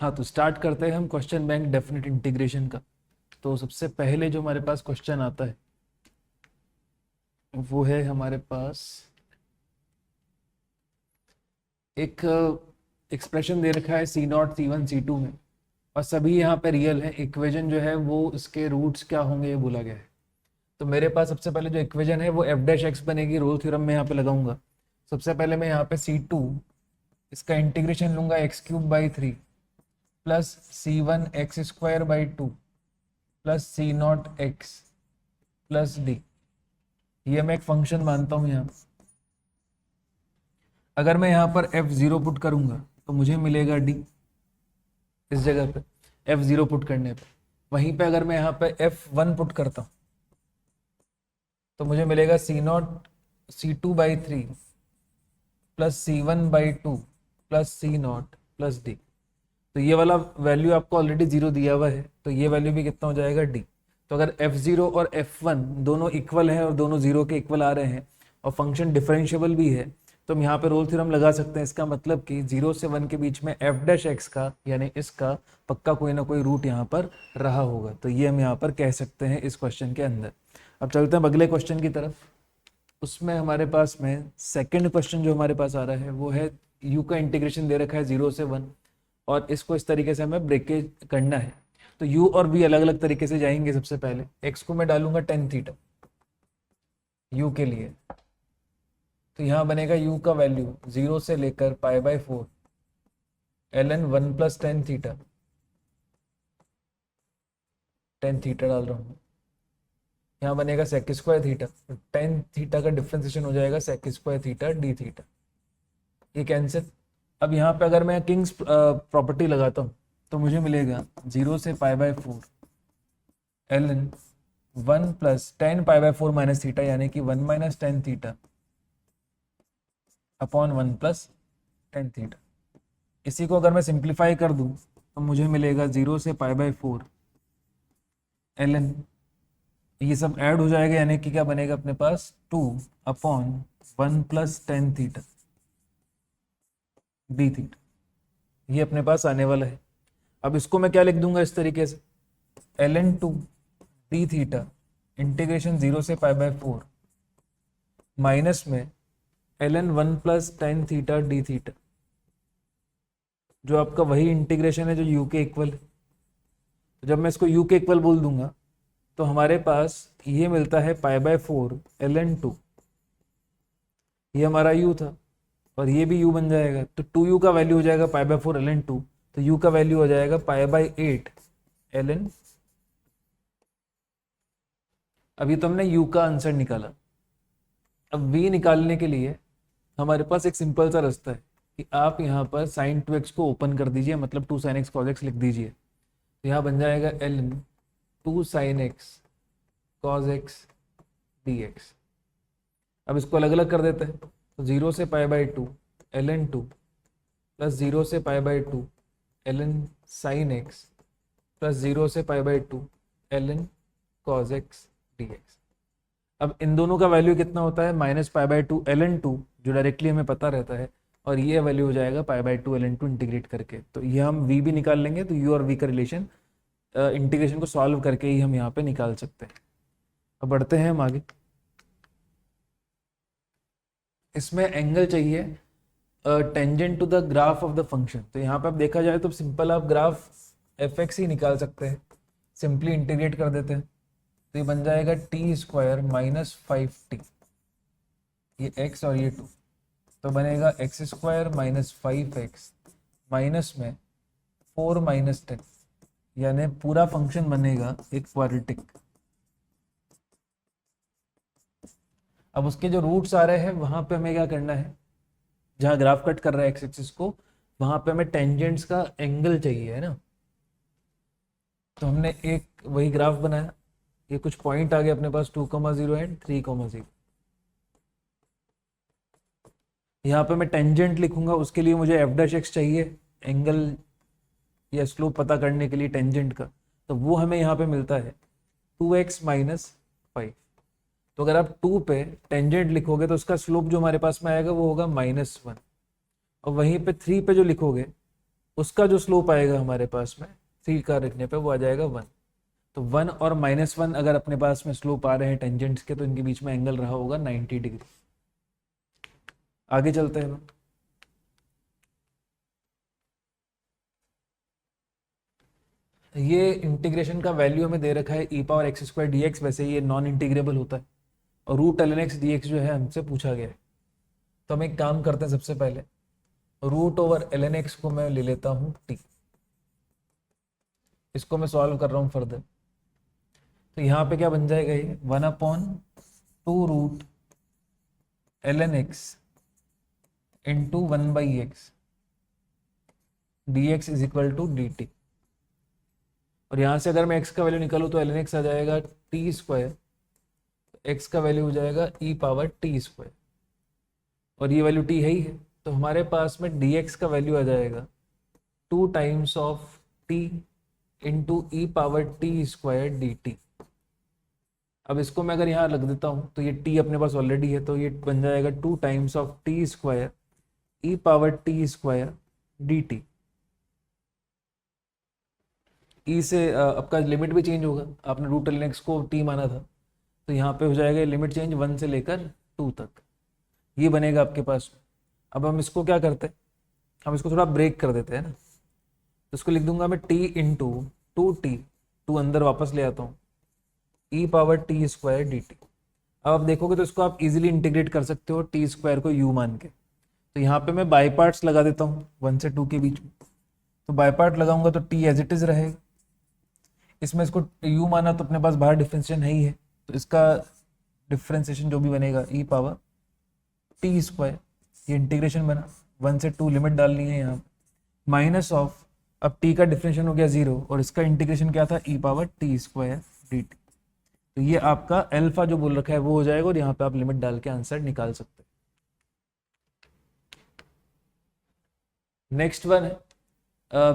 हाँ, तो स्टार्ट करते हैं हम क्वेश्चन बैंक डेफिनेट इंटीग्रेशन का। तो सबसे पहले जो हमारे पास क्वेश्चन आता है वो है हमारे पास एक एक्सप्रेशन दे रखा है C0 C1 C2 में, और सभी यहाँ पे रियल है। इक्वेशन जो है वो इसके रूट्स क्या होंगे ये बोला गया है। तो मेरे पास सबसे पहले जो इक्वेशन है वो f डैश एक्स बनेगी। रोल थ्योरम में यहाँ पे लगाऊंगा। सबसे पहले मैं यहाँ पे C2 इसका इंटीग्रेशन लूंगा x³/3 plus C1 x²/2 plus C0 x plus D. ये मैं एक फंक्शन मानता हूं यहाँ। अगर मैं यहाँ पर f0 पुट करूंगा तो मुझे मिलेगा d इस जगह पे f0 पुट करने पे। वहीं पे अगर मैं यहाँ पे f1 पुट करता हूँ तो मुझे मिलेगा C0 C2/3 plus C1/2 plus C0 plus d। तो ये वाला वैल्यू आपको ऑलरेडी 0 दिया हुआ है, तो ये वैल्यू भी कितना हो जाएगा d। तो अगर f0 और f1 दोनों इक्वल हैं और दोनों 0 के इक्वल आ रहे हैं और फंक्शन डिफरेंशिएबल भी है, तो हम यहाँ पे रोल थ्योरम लगा सकते हैं। इसका मतलब कि 0 से 1 के बीच में f डैश एक्स का यानी इसका पक्का कोई ना कोई रूट यहाँ पर रहा होगा। तो ये हम यहाँ पर कह सकते हैं इस क्वेश्चन के अंदर। अब चलते हैं अगले क्वेश्चन की तरफ। उसमें हमारे पास में सेकेंड क्वेश्चन जो हमारे पास आ रहा है वो है u का इंटीग्रेशन दे रखा है 0 से 1, और इसको इस तरीके से हमें ब्रेकेज करना है। तो u और v अलग अलग तरीके से जाएंगे। सबसे पहले x को मैं डालूंगा tan थीटा u के लिए, तो यहाँ बनेगा u का वैल्यू 0 से लेकर π/4 ln 1 प्लस tan थीटा डाल रहा हूँ। यहाँ बनेगा sec² थीटा, tan थीटा का डिफ्रेंसिएशन हो जाएगा sec² थीटा d थीटा। ये कैंसिल। अब यहाँ पे अगर मैं किंग्स प्रॉपर्टी लगाता हूँ तो मुझे मिलेगा 0 से π/4 ln 1 plus tan π/4 minus theta यानी कि 1 minus tan theta upon 1 plus tan theta. इसी को अगर मैं सिंप्लीफाई कर दूं तो मुझे मिलेगा 0 से π/4 ln, ये सब ऐड हो जाएगा यानी कि क्या बनेगा अपने पास 2 upon 1 plus tan theta d theta. ये अपने पास आने वाला है। अब इसको मैं क्या लिख दूंगा इस तरीके से ln 2 डी थीटा इंटीग्रेशन 0 से π/4 माइनस में ln 1 plus tan theta d theta, जो आपका वही इंटीग्रेशन है जो u के इक्वल है। तो जब मैं इसको u के इक्वल बोल दूंगा तो हमारे पास ये मिलता है π/4 ln 2, ये हमारा u था और ये भी u बन जाएगा। तो 2u का वैल्यू हो जाएगा π/4 ln 2, तो u का वैल्यू हो जाएगा π/8 ln। अभी तो हमने u का आंसर निकाला। अब v निकालने के लिए हमारे पास एक सिंपल सा रास्ता है कि आप यहाँ पर sin 2x को ओपन कर दीजिए, मतलब 2 sin x cos x लिख दीजिए। तो यहाँ बन जाएगा ln 2 sin x cos x dx। अब इसको अलग अलग कर देते हैं। तो 0 से π/2 ln 2 प्लस 0 से π/2 ln sin x प्लस 0 से π/2 ln cos x dx। अब इन दोनों का वैल्यू कितना होता है -π/2 ln 2, जो डायरेक्टली हमें पता रहता है, और ये वैल्यू हो जाएगा π/2 ln 2 इंटीग्रेट करके। तो ये हम v भी निकाल लेंगे। तो u और v का रिलेशन इंटीग्रेशन को सॉल्व करके ही हम यहाँ पे निकाल सकते हैं। अब बढ़ते हैं हम आगे। इसमें एंगल चाहिए tangent to the graph of the function. तो यहाँ पे अब देखा जाए तो सिंपल आप ग्राफ f(x) ही निकाल सकते हैं। सिंपली इंटीग्रेट कर देते हैं तो ये बन जाएगा t² माइनस 5t, ये x और ये 2, तो बनेगा x² माइनस 5x माइनस में 4 माइनस 10, यानी पूरा फंक्शन बनेगा एक क्वाड्रेटिक। अब उसके जो रूट्स आ रहे हैं वहां पे हमें क्या करना है, जहां ग्राफ कट कर रहा है एक्स एक्सिस को, वहां पे हमें टेंजेंट्स का एंगल चाहिए, है ना। तो हमने एक वही ग्राफ बनाया। ये कुछ पॉइंट आ गए अपने पास 2,0 एंड 3,0। यहाँ पे मैं टेंजेंट लिखूंगा, उसके लिए मुझे f डैश एक्स चाहिए एंगल या स्लोप पता करने के लिए टेंजेंट का। तो वो हमें यहाँ पे मिलता है 2x माइनस 5। तो अगर आप 2 पे टेंजेंट लिखोगे तो उसका स्लोप जो हमारे पास में आएगा वो होगा -1, और वहीं पे 3 पे जो लिखोगे उसका जो स्लोप आएगा हमारे पास में थी का रखने पे वो आ जाएगा 1। तो 1 और -1 अगर अपने पास में स्लोप आ रहे हैं टेंजेंट्स के तो इनके बीच में एंगल रहा होगा 90 डिग्री। आगे चलते हैं। ये इंटीग्रेशन का वैल्यू हमें दे रखा है e⁻x² dx, वैसे ये नॉन इंटीग्रेबल होता है और √ln x dx जो है हमसे पूछा गया है। तो हम एक काम करते हैं, सबसे पहले √ln x को मैं ले लेता हूँ t, इसको मैं सॉल्व कर रहा हूँ फर्दर। तो यहाँ पे क्या बन जाएगा, ये 1/2√ln x into 1/x dx is equal to dt। और यहाँ से अगर मैं x का वैल्यू निकालूँ तो ln x आ जाएगा t², x का वैल्यू हो जाएगा e⁻t², और ये वैल्यू t है ही है, तो हमारे पास में dx का वैल्यू आ जाएगा 2 times of t into e⁻t² dt। अब इसको मैं अगर यहाँ रख देता हूँ तो ये t अपने पास ऑलरेडी है, तो ये बन जाएगा 2 times of t² e⁻t² dt। ई से आपका लिमिट भी चेंज होगा, आपने √ln x को t माना था तो यहाँ पे हो जाएगा लिमिट चेंज 1 से लेकर 2 तक, ये बनेगा आपके पास। अब हम इसको क्या करते हैं, हम इसको थोड़ा ब्रेक कर देते हैं ना, तो इसको लिख दूंगा मैं t इंटू 2t, 2 अंदर वापस ले आता हूँ, e⁻t² dt। अब आप देखोगे तो इसको आप इजीली इंटीग्रेट कर सकते हो t² को u मान के। तो यहाँ पे मैं बाई पार्ट्स लगा देता हूँ 1 से 2 के बीच में, तो बाई पार्ट लगाऊंगा तो t एज इट इज रहेगा। इसमें इसको u माना तो अपने पास बाहर डिफरेंशिएशन है ही है, तो इसका डिफरेंशिएशन जो भी बनेगा e⁻t², ये इंटीग्रेशन बना 1 से 2 लिमिट डालनी है यहाँ, माइनस ऑफ, अब t का डिफरेंशिएशन हो गया 0 और इसका इंटीग्रेशन क्या था e⁻t² dt। तो ये आपका अल्फा जो बोल रखा है वो हो जाएगा और यहाँ पे आप लिमिट डाल के आंसर निकाल सकते हैं। नेक्स्ट वन है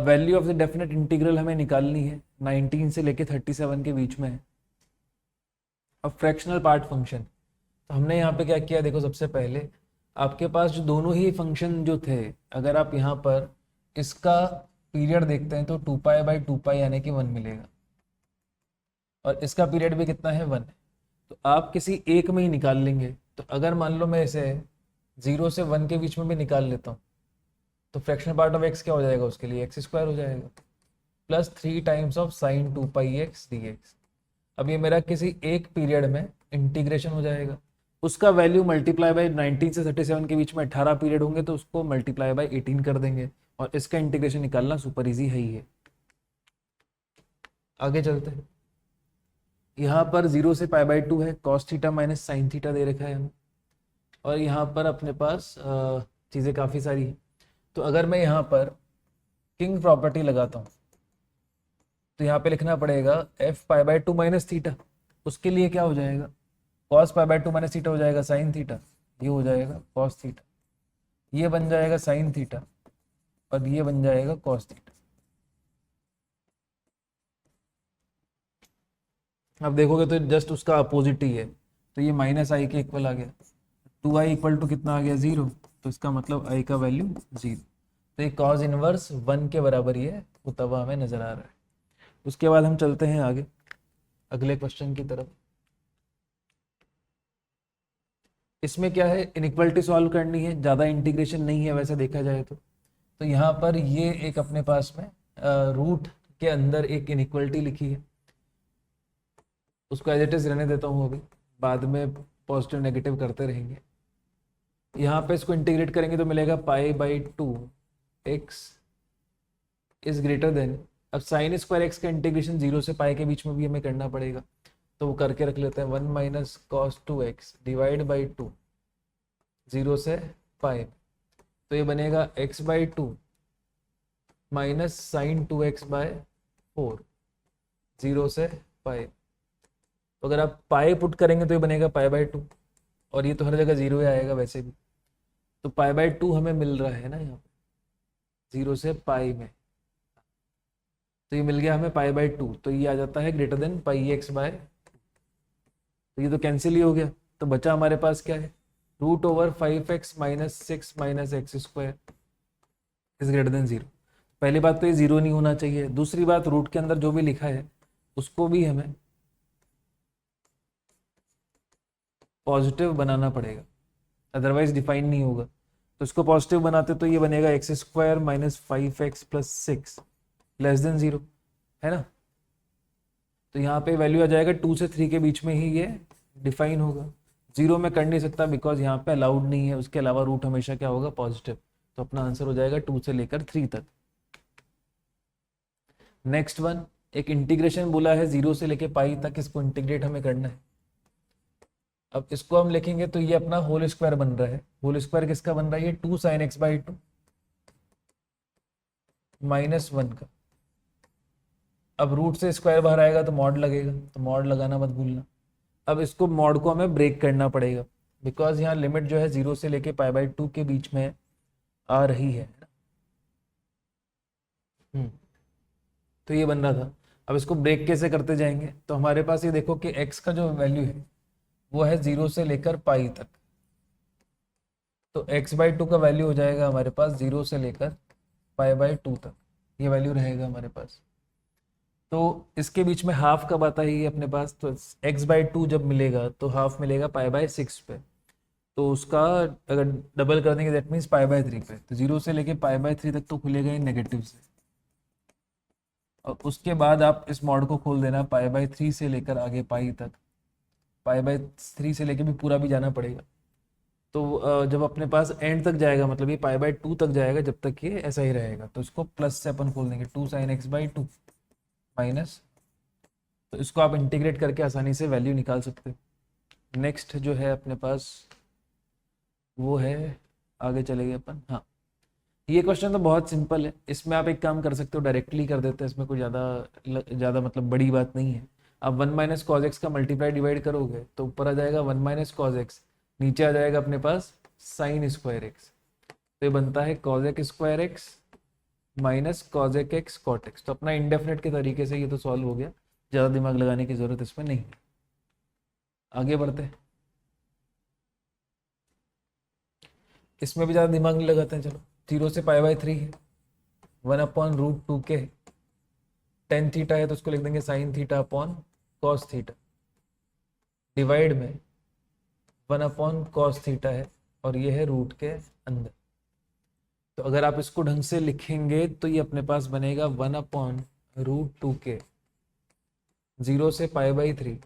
value of the definite integral, हमें निकालनी है 19 से लेके 37 के बीच में है। अब फ्रैक्शनल पार्ट फंक्शन, तो हमने यहाँ पे क्या किया, देखो सबसे पहले आपके पास जो दोनों ही फंक्शन जो थे, अगर आप यहाँ पर इसका पीरियड देखते हैं तो 2π/2π यानी कि 1 मिलेगा, और इसका पीरियड भी कितना है 1 है, तो आप किसी एक में ही निकाल लेंगे। तो अगर मान लो मैं इसे 0 से 1 के बीच में भी निकाल लेता हूँ तो फ्रैक्शनल पार्ट ऑफ x क्या हो जाएगा, उसके लिए x² हो जाएगा plus 3 times of sin 2πx dx। अब ये मेरा किसी एक पीरियड में इंटीग्रेशन हो जाएगा, उसका वैल्यू मल्टीप्लाई बाय 19 से 37 के बीच में 18 पीरियड होंगे तो उसको मल्टीप्लाई बाय 18 कर देंगे, और इसका इंटीग्रेशन निकालना सुपर इजी है ही है। आगे चलते हैं, यहाँ पर 0 से π/2 है, cos theta minus sine theta दे रखा है हमें, और यहाँ पर अपने पास चीज़ें काफ़ी सारी हैं। तो अगर मैं यहाँ पर किंग प्रॉपर्टी लगाता हूँ तो यहाँ पे लिखना पड़ेगा f π/2 माइनस थीटा, उसके लिए क्या हो जाएगा cos π/2 माइनस थीटा हो जाएगा साइन थीटा, ये हो जाएगा cos थीटा, ये बन जाएगा साइन थीटा, और ये बन जाएगा cos थीटा। अब देखोगे तो जस्ट उसका अपोजिट ही है, तो ये -i के इक्वल आ गया, 2i इक्वल टू कितना आ गया 0, तो इसका मतलब i का वैल्यू 0, तो ये cos इनवर्स 1 के बराबर ही है, होता हुआ हमें नजर आ रहा है। उसके बाद हम चलते हैं आगे अगले क्वेश्चन की तरफ। इसमें क्या है, इनइक्वालिटी सॉल्व करनी है, ज़्यादा इंटीग्रेशन नहीं है वैसे देखा जाए तो यहाँ पर ये एक अपने पास में रूट के अंदर एक इनइक्वालिटी लिखी है, उसको एज इट इज रहने देता हूँ, अभी बाद में पॉजिटिव नेगेटिव करते रहेंगे। यहाँ पे इसको इंटीग्रेट करेंगे तो मिलेगा π/2 x इज ग्रेटर देन, अब sin स्क्वायर x का इंटीग्रेशन 0 से π के बीच में भी हमें करना पड़ेगा, तो वो करके रख लेते हैं 1 minus cos 2x divide by 2 0 से π, तो ये बनेगा x/2 माइनस साइन 2x/4 0 से π। तो अगर आप पाई पुट करेंगे तो ये बनेगा π/2, और ये तो हर जगह 0 ही आएगा वैसे भी, तो π/2 हमें मिल रहा है ना यहाँ पे 0 से π में, तो ये मिल गया हमें π/2, तो ये आ जाता है ग्रेटर देन πx/2, तो ये तो कैंसिल ही हो गया, तो बचा हमारे पास क्या है √5x - 6 - x² is greater than 0। पहली बात तो ये जीरो नहीं होना चाहिए, दूसरी बात रूट के अंदर जो भी लिखा है उसको भी हमें पॉजिटिव बनाना पड़ेगा, अदरवाइज डिफाइन नहीं होगा। तो इसको पॉजिटिव बनाते तो ये बनेगा x square minus 5x plus 6 less than 0, है ना। तो यहाँ पे वैल्यू आ जाएगा 2 से 3 के बीच में ही ये डिफाइन होगा। 0 में कर नहीं सकता बिकॉज यहाँ पे अलाउड नहीं है, उसके अलावा रूट हमेशा क्या होगा, पॉजिटिव। तो अपना आंसर हो जाएगा 2 से लेकर 3 तक। नेक्स्ट वन, एक इंटीग्रेशन बोला है 0 से लेके पाई तक, इसको इंटीग्रेट हमें करना है। अब इसको हम लिखेंगे तो ये अपना होल स्क्वायर बन रहा है। होल स्क्वायर किसका बन रहा है, ये 2 sin x बाई 2 माइनस 1 का। अब रूट से स्क्वायर बाहर आएगा तो मॉड लगेगा, तो मॉड लगाना मत भूलना। अब इसको मॉड को हमें ब्रेक करना पड़ेगा बिकॉज यहाँ लिमिट जो है 0 से लेके पाई बाई 2 के बीच में आ रही है। तो ये बन रहा था। अब इसको ब्रेक कैसे करते जाएंगे, तो हमारे पास ये देखो कि x का जो वैल्यू है वो है 0 से लेकर पाई तक। तो x बाई 2 का वैल्यू हो जाएगा हमारे पास 0 से लेकर पाई बाई 2 तक, ये वैल्यू रहेगा हमारे पास। तो इसके बीच में हाफ कब आता है ये अपने पास, तो x बाई 2 जब मिलेगा तो हाफ मिलेगा पाई बाई 6 पे। तो उसका अगर डबल कर देंगे दैट मीन्स पाई बाई 3 पे। तो 0 से लेके पाई बाई 3 तक तो खुलेगा ही नेगेटिव से, और उसके बाद आप इस मॉड को खोल देना पाई बाई 3 से लेकर आगे पाई तक। पाई बाई 3 से लेके भी पूरा भी जाना पड़ेगा। तो जब अपने पास एंड तक जाएगा, मतलब ये पाई बाई 2 तक जाएगा, जब तक ये ऐसा ही रहेगा, तो इसको प्लस से अपन खोल देंगे 2 sin x बाई 2 माइनस। तो इसको आप इंटीग्रेट करके आसानी से वैल्यू निकाल सकते हो। नेक्स्ट जो है अपने पास वो है, आगे चलेंगे अपन। हाँ, ये क्वेश्चन तो बहुत सिंपल है, इसमें आप एक काम कर सकते हो, डायरेक्टली कर देते हैं, इसमें कोई ज़्यादा मतलब बड़ी बात नहीं है। आप 1 माइनस कॉज एक्स का मल्टीप्लाई डिवाइड करोगे तो ऊपर आ जाएगा 1 माइनस कॉज एक्स, नीचे आ जाएगा अपने पास साइन स्क्वायर एक्स। तो ये बनता है cos x square x minus cos x cot x. तो अपना इंडेफिनेट के तरीके से ये तो सॉल्व हो गया, ज़्यादा दिमाग लगाने की ज़रूरत इसमें नहीं है। आगे बढ़ते हैं, इसमें भी ज़्यादा दिमाग नहीं लगाते हैं। चलो, 0 से पाई बाई 3 है, 1 अपॉन रूट 2 के, टेन थीटा है तो उसको लिख देंगे sine theta upon cos theta, divide में 1 अपॉन कॉस थीटा है और ये है रूट के अंदर। तो अगर आप इसको ढंग से लिखेंगे तो ये अपने पास बनेगा 1 अपॉन रूट 2 के 0 से पाई बाई 3।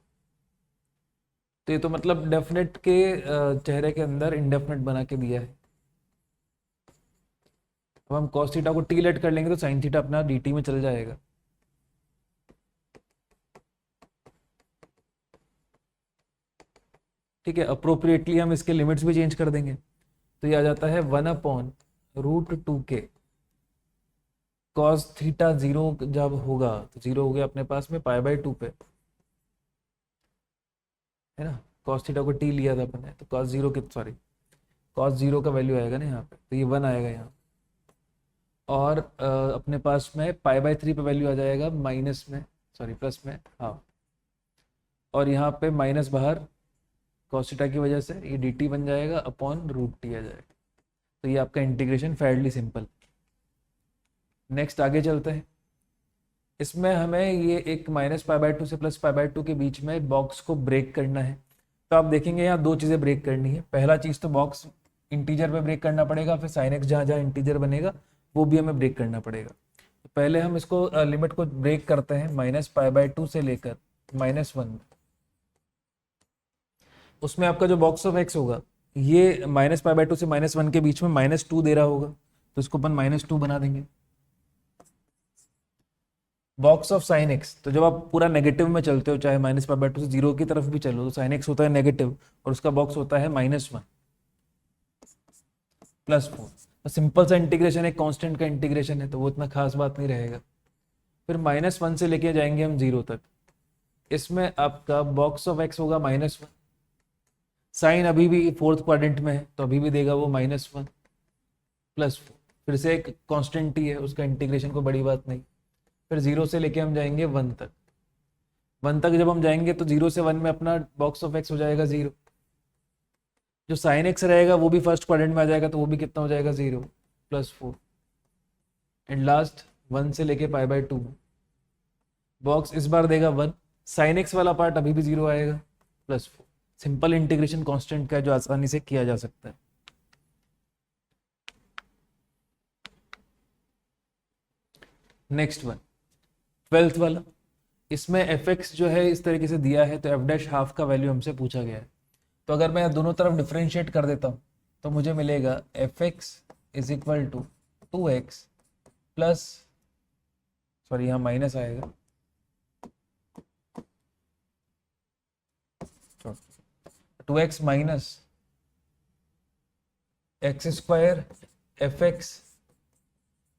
तो ये तो मतलब डेफिनेट के चेहरे के अंदर इनडेफिनेट बना के दिया है। अब हम कॉस थीटा को टी लेट कर लेंगे तो साइन थीटा अपना डी टी में चल जाएगा। ठीक है, अप्रोप्रिएटली हम इसके लिमिट्स भी चेंज कर देंगे तो ये आ जाता है 1 अपॉन रूट 2 के कॉस थीटा 0 जब होगा तो 0 हो गया अपने पास में पाई बाई 2 पे, है ना। कॉस थीटा को टी लिया था अपन ने, तो कॉस 0 के सॉरी कॉस 0 का वैल्यू आएगा ना यहाँ पे, तो ये 1 आएगा यहाँ। और अपने पास में पाई बाई 3 पे वैल्यू आ जाएगा माइनस में, सॉरी प्लस में, हाँ। और यहाँ पे माइनस बाहर कॉस थीटा की वजह से ये डी टी बन जाएगा अपॉन रूट टी आ जाएगा। तो ये आपका इंटीग्रेशन फेयरली सिंपल। नेक्स्ट आगे चलते हैं, इसमें हमें ये एक माइनस पाई बाई 2 से प्लस पाई बाई 2 के बीच में बॉक्स को ब्रेक करना है। तो आप देखेंगे यहाँ दो चीज़ें ब्रेक करनी है। पहला चीज़ तो बॉक्स इंटीजर पे ब्रेक करना पड़ेगा, फिर साइन एक्स जहाँ जहाँ इंटीजर बनेगा वो भी हमें ब्रेक करना पड़ेगा। तो पहले हम इसको लिमिट को ब्रेक करते हैं माइनस पाई बाई 2 से लेकर -1। उसमें आपका जो बॉक्स ऑफ एक्स होगा ये माइनस पाई बाई 2 से -1 के बीच में -2 दे रहा होगा, तो इसको अपन -2 बना देंगे। बॉक्स ऑफ साइन एक्स, तो जब आप पूरा नेगेटिव में चलते हो, चाहे माइनस पाई बाई 2 से 0 की तरफ भी चलो, तो साइन एक्स होता है नेगेटिव और उसका बॉक्स होता है -1 +4। तो सिंपल सा इंटीग्रेशन है, कांस्टेंट का इंटीग्रेशन है, तो वो इतना खास बात नहीं रहेगा। फिर -1 से लेके जाएंगे हम 0 तक, इसमें आपका बॉक्स ऑफ एक्स होगा -1। साइन अभी भी फोर्थ क्वाड्रेंट में है तो अभी भी देगा वो -1 +4। फिर से एक कांस्टेंट ही है, उसका इंटीग्रेशन को बड़ी बात नहीं। फिर 0 से लेके हम जाएंगे 1 तक। 1 तक जब हम जाएंगे तो 0 से 1 में अपना बॉक्स ऑफ एक्स हो जाएगा 0। जो साइन एक्स रहेगा वो भी फर्स्ट क्वाड्रेंट में आ जाएगा, तो वो भी कितना हो जाएगा 0 +4। एंड लास्ट 1 से लेके π/2 बॉक्स इस बार देगा 1, साइन एक्स वाला पार्ट अभी भी 0 आएगा, +4। सिंपल इंटीग्रेशन कांस्टेंट का है जो आसानी से किया जा सकता है। नेक्स्ट वन 12th वाला, इसमें fx जो है इस तरीके से दिया है, तो f' का वैल्यू हमसे पूछा गया है। तो अगर मैं दोनों तरफ डिफरेंशिएट कर देता हूँ तो मुझे मिलेगा fx is equal to 2x plus, sorry यहाँ माइनस आएगा, 2x minus x² fx।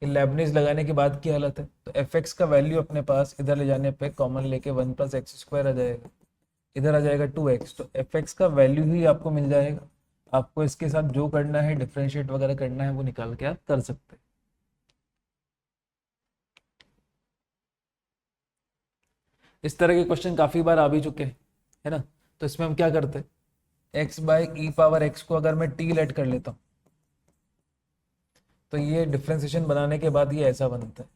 Lebanese लगाने के बाद की हालत है, तो fx का वैल्यू अपने पास इधर ले जाने पे कॉमन लेके 1 + x² आ जाएगा, इधर आ जाएगा 2x, तो fx का वैल्यू ही आपको मिल जाएगा। आपको इसके साथ जो करना है, डिफरेंशिएट वगैरह करना है, वो निकाल के आप कर सकते हैं। इस तरह के क्वेश्चन काफी बार आ भी चुके हैं, है ना। तो इसमें हम क्या करते हैं, x/e⁻x को अगर मैं t लेट कर लेता हूँ तो ये डिफरेंशिएशन बनाने के बाद ये ऐसा बनता है,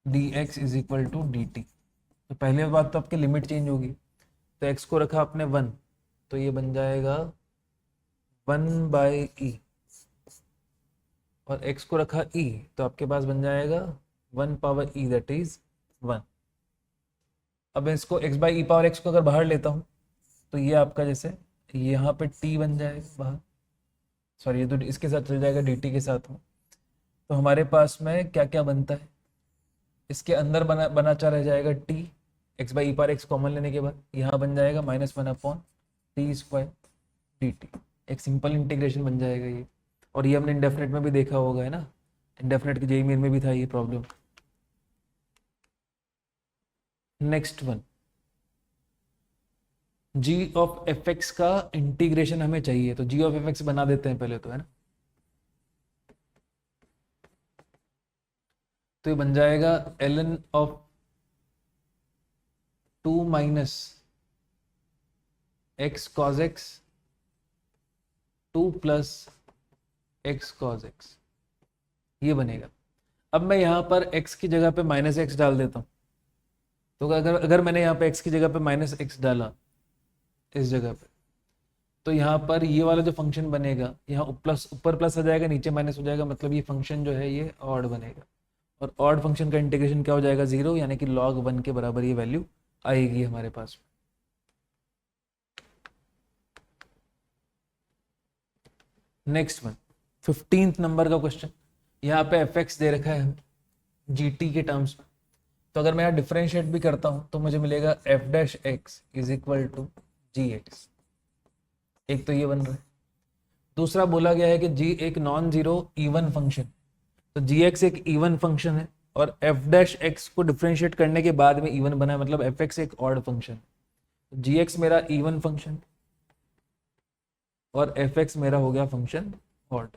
dx is equal to dt। तो पहले बात तो आपकी लिमिट चेंज होगी, तो x को रखा आपने 1, तो ये बन जाएगा 1/e, और x को रखा e, तो आपके पास बन जाएगा 1 / e, दैट इज 1। अब इसको x/e⁻x को अगर बाहर लेता हूँ तो ये आपका जैसे यहाँ पे t बन जाएगा बाहर, सॉरी ये तो इसके साथ चल जाएगा dt के साथ में। तो हमारे पास में क्या क्या बनता है, इसके अंदर बनाचा रह जाएगा t, x/e⁻x कॉमन लेने के बाद यहाँ बन जाएगा -1/t² dt। एक सिंपल इंटीग्रेशन बन जाएगा ये, और ये हमने इंडेफिनेट में भी देखा होगा, है ना, इंडेफिनेट के जेईई मेन में भी था ये problem. Next one, g of fx का इंटीग्रेशन हमें चाहिए, तो g ऑफ fx बना देते हैं पहले तो, है ना। तो ये बन जाएगा ln of 2 - x cos x 2 + x cos x, ये बनेगा। अब मैं यहाँ पर x की जगह पे -x डाल देता हूँ, तो अगर मैंने यहाँ पे x की जगह पे -x डाला इस जगह पे, तो यहाँ पर ये वाला जो फंक्शन बनेगा, यहाँ ऊपर प्लस आ जाएगा, नीचे माइनस हो जाएगा, मतलब ये फंक्शन जो है ये ऑड बनेगा, और ऑड फंक्शन का इंटीग्रेशन क्या हो जाएगा, 0, यानी कि log 1 के बराबर ये वैल्यू आएगी हमारे पास। नेक्स्ट वन 15th नंबर का क्वेश्चन, यहाँ पे fx दे रखा है gt के टर्म्स में, तो अगर मैं यहाँ डिफरेंशिएट भी करता हूँ तो मुझे मिलेगा f' is equal to gx। एक तो ये बन रहा है, दूसरा बोला गया है कि g एक नॉन जीरो इवन फंक्शन, तो gx एक इवन फंक्शन है, और f' को डिफरेंशिएट करने के बाद में इवन बना है, मतलब fx एक ऑड फंक्शन, gx मेरा इवन फंक्शन और fx मेरा हो गया फंक्शन ऑड।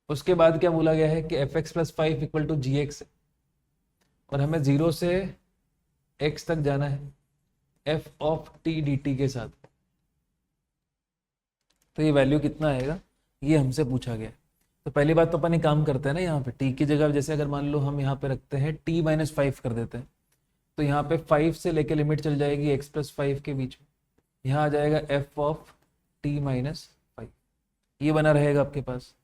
उसके बाद क्या बोला गया है कि fx + 5 इक्वल टू gx, और हमें 0 से x तक जाना है f ऑफ t dt के साथ, तो ये वैल्यू कितना आएगा ये हमसे पूछा गया है। तो पहली बात तो अपन एक काम करते हैं ना, यहाँ पे t की जगह जैसे अगर मान लो हम यहाँ पे रखते हैं t - 5 कर देते हैं, तो यहाँ पे 5 से लेके लिमिट चल जाएगी x + 5 के बीच में, यहाँ आ जाएगा f ऑफ t - 5, ये बना रहेगा आपके पास।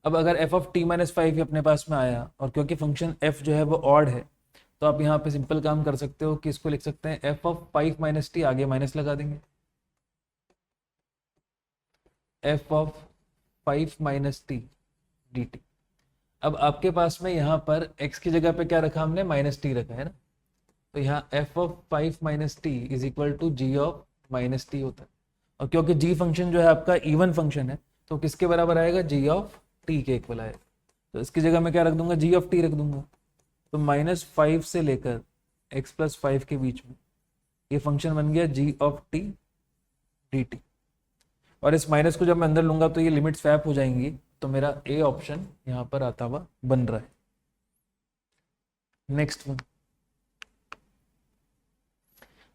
अब अगर f ऑफ t - 5 अपने पास में आया, और क्योंकि फंक्शन f जो है वो ऑड है, तो आप यहाँ पे सिंपल काम कर सकते हो कि इसको लिख सकते हैं f ऑफ 5 - t, आगे माइनस लगा देंगे, f ऑफ 5 - t dt। अब आपके पास में यहाँ पर x की जगह पे क्या रखा हमने, -t रखा है ना, तो यहाँ f of 5 - t is equal to g of -t होता है, और क्योंकि g फंक्शन जो है आपका इवन फंक्शन है, तो किसके बराबर आएगा, g ऑफ t के इक्वल आएगा। तो इसकी जगह मैं क्या रख दूंगा, g ऑफ t रख दूंगा, तो -5 से लेकर x + 5 के बीच में ये फंक्शन बन गया g ऑफ t dt, और इस माइनस को जब मैं अंदर लूंगा तो ये लिमिट स्वैप हो जाएंगी, तो मेरा ए ऑप्शन यहाँ पर आता हुआ बन रहा है। नेक्स्ट वन,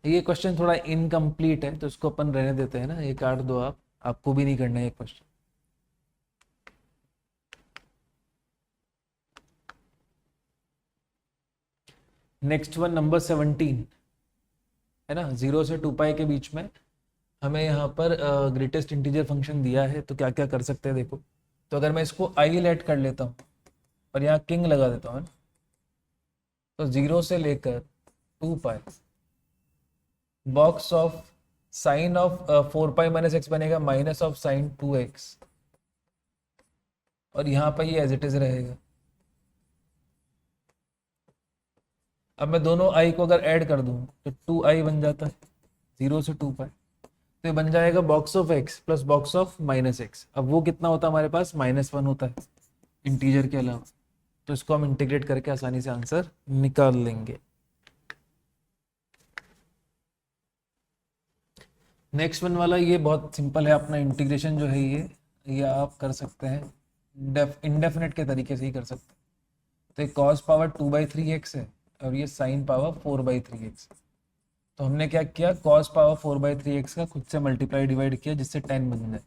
ये क्वेश्चन थोड़ा इनकम्प्लीट है, तो इसको अपन रहने देते हैं ना, ये काट दो आप, आपको भी नहीं करना है ये क्वेश्चन। नेक्स्ट वन नंबर 17 है ना, 0 से 2 पाई के बीच में हमें यहाँ पर ग्रेटेस्ट इंटीजर फंक्शन दिया है, तो क्या क्या कर सकते हैं देखो। तो अगर मैं इसको आई लेट कर लेता हूँ और यहाँ किंग लगा देता हूँ, तो 0 से लेकर 2 pi box of sine of 4 pi minus x बनेगा माइनस ऑफ साइन 2x, और यहाँ पर ये एज इट इज रहेगा। अब मैं दोनों आई को अगर ऐड कर दूँ तो 2i बन जाता है 0 से 2 पाई, तो ये बन जाएगा box of x plus box of minus x. अब वो कितना होता है हमारे पास, -1 होता है इंटीजर के अलावा, तो इसको हम इंटीग्रेट करके आसानी से आंसर निकाल लेंगे। नेक्स्ट वन वाला ये बहुत सिंपल है, अपना इंटीग्रेशन जो है ये आप कर सकते हैं इंडेफिनेट के तरीके से ही कर सकते हैं। तो ये कॉस पावर 2/3x है और ये साइन पावर 4/3x। तो हमने क्या किया, कॉस पावर 4/3x का खुद से मल्टीप्लाई डिवाइड किया जिससे 10 बन जाए,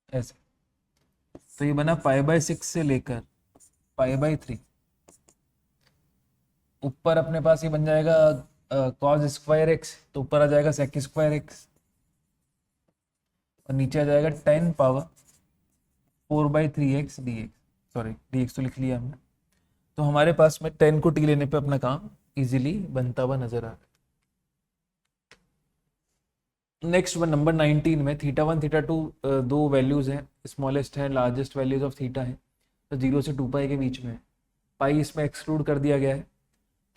ऐसे। तो ये बना π/6 से लेकर π/3। ऊपर अपने पास ये बन जाएगा कॉस स्क्वायर एक्स, तो ऊपर आ जाएगा सेक स्क्वायर एक्स, और नीचे आ जाएगा 10 power 4/3x dx। Sorry dx तो लिख लिया हमने। तो हमारे पास में 10 को t लेने पे अपना काम इजीली बनता हुआ नजर आ रहा है। नेक्स्ट वन नंबर 19 में θ1 θ2 दो वैल्यूज हैं, स्मॉलेस्ट है लार्जेस्ट वैल्यूज ऑफ थीटा है, तो 0 से 2 पाई के बीच में है। पाई इसमें एक्सक्लूड कर दिया गया है,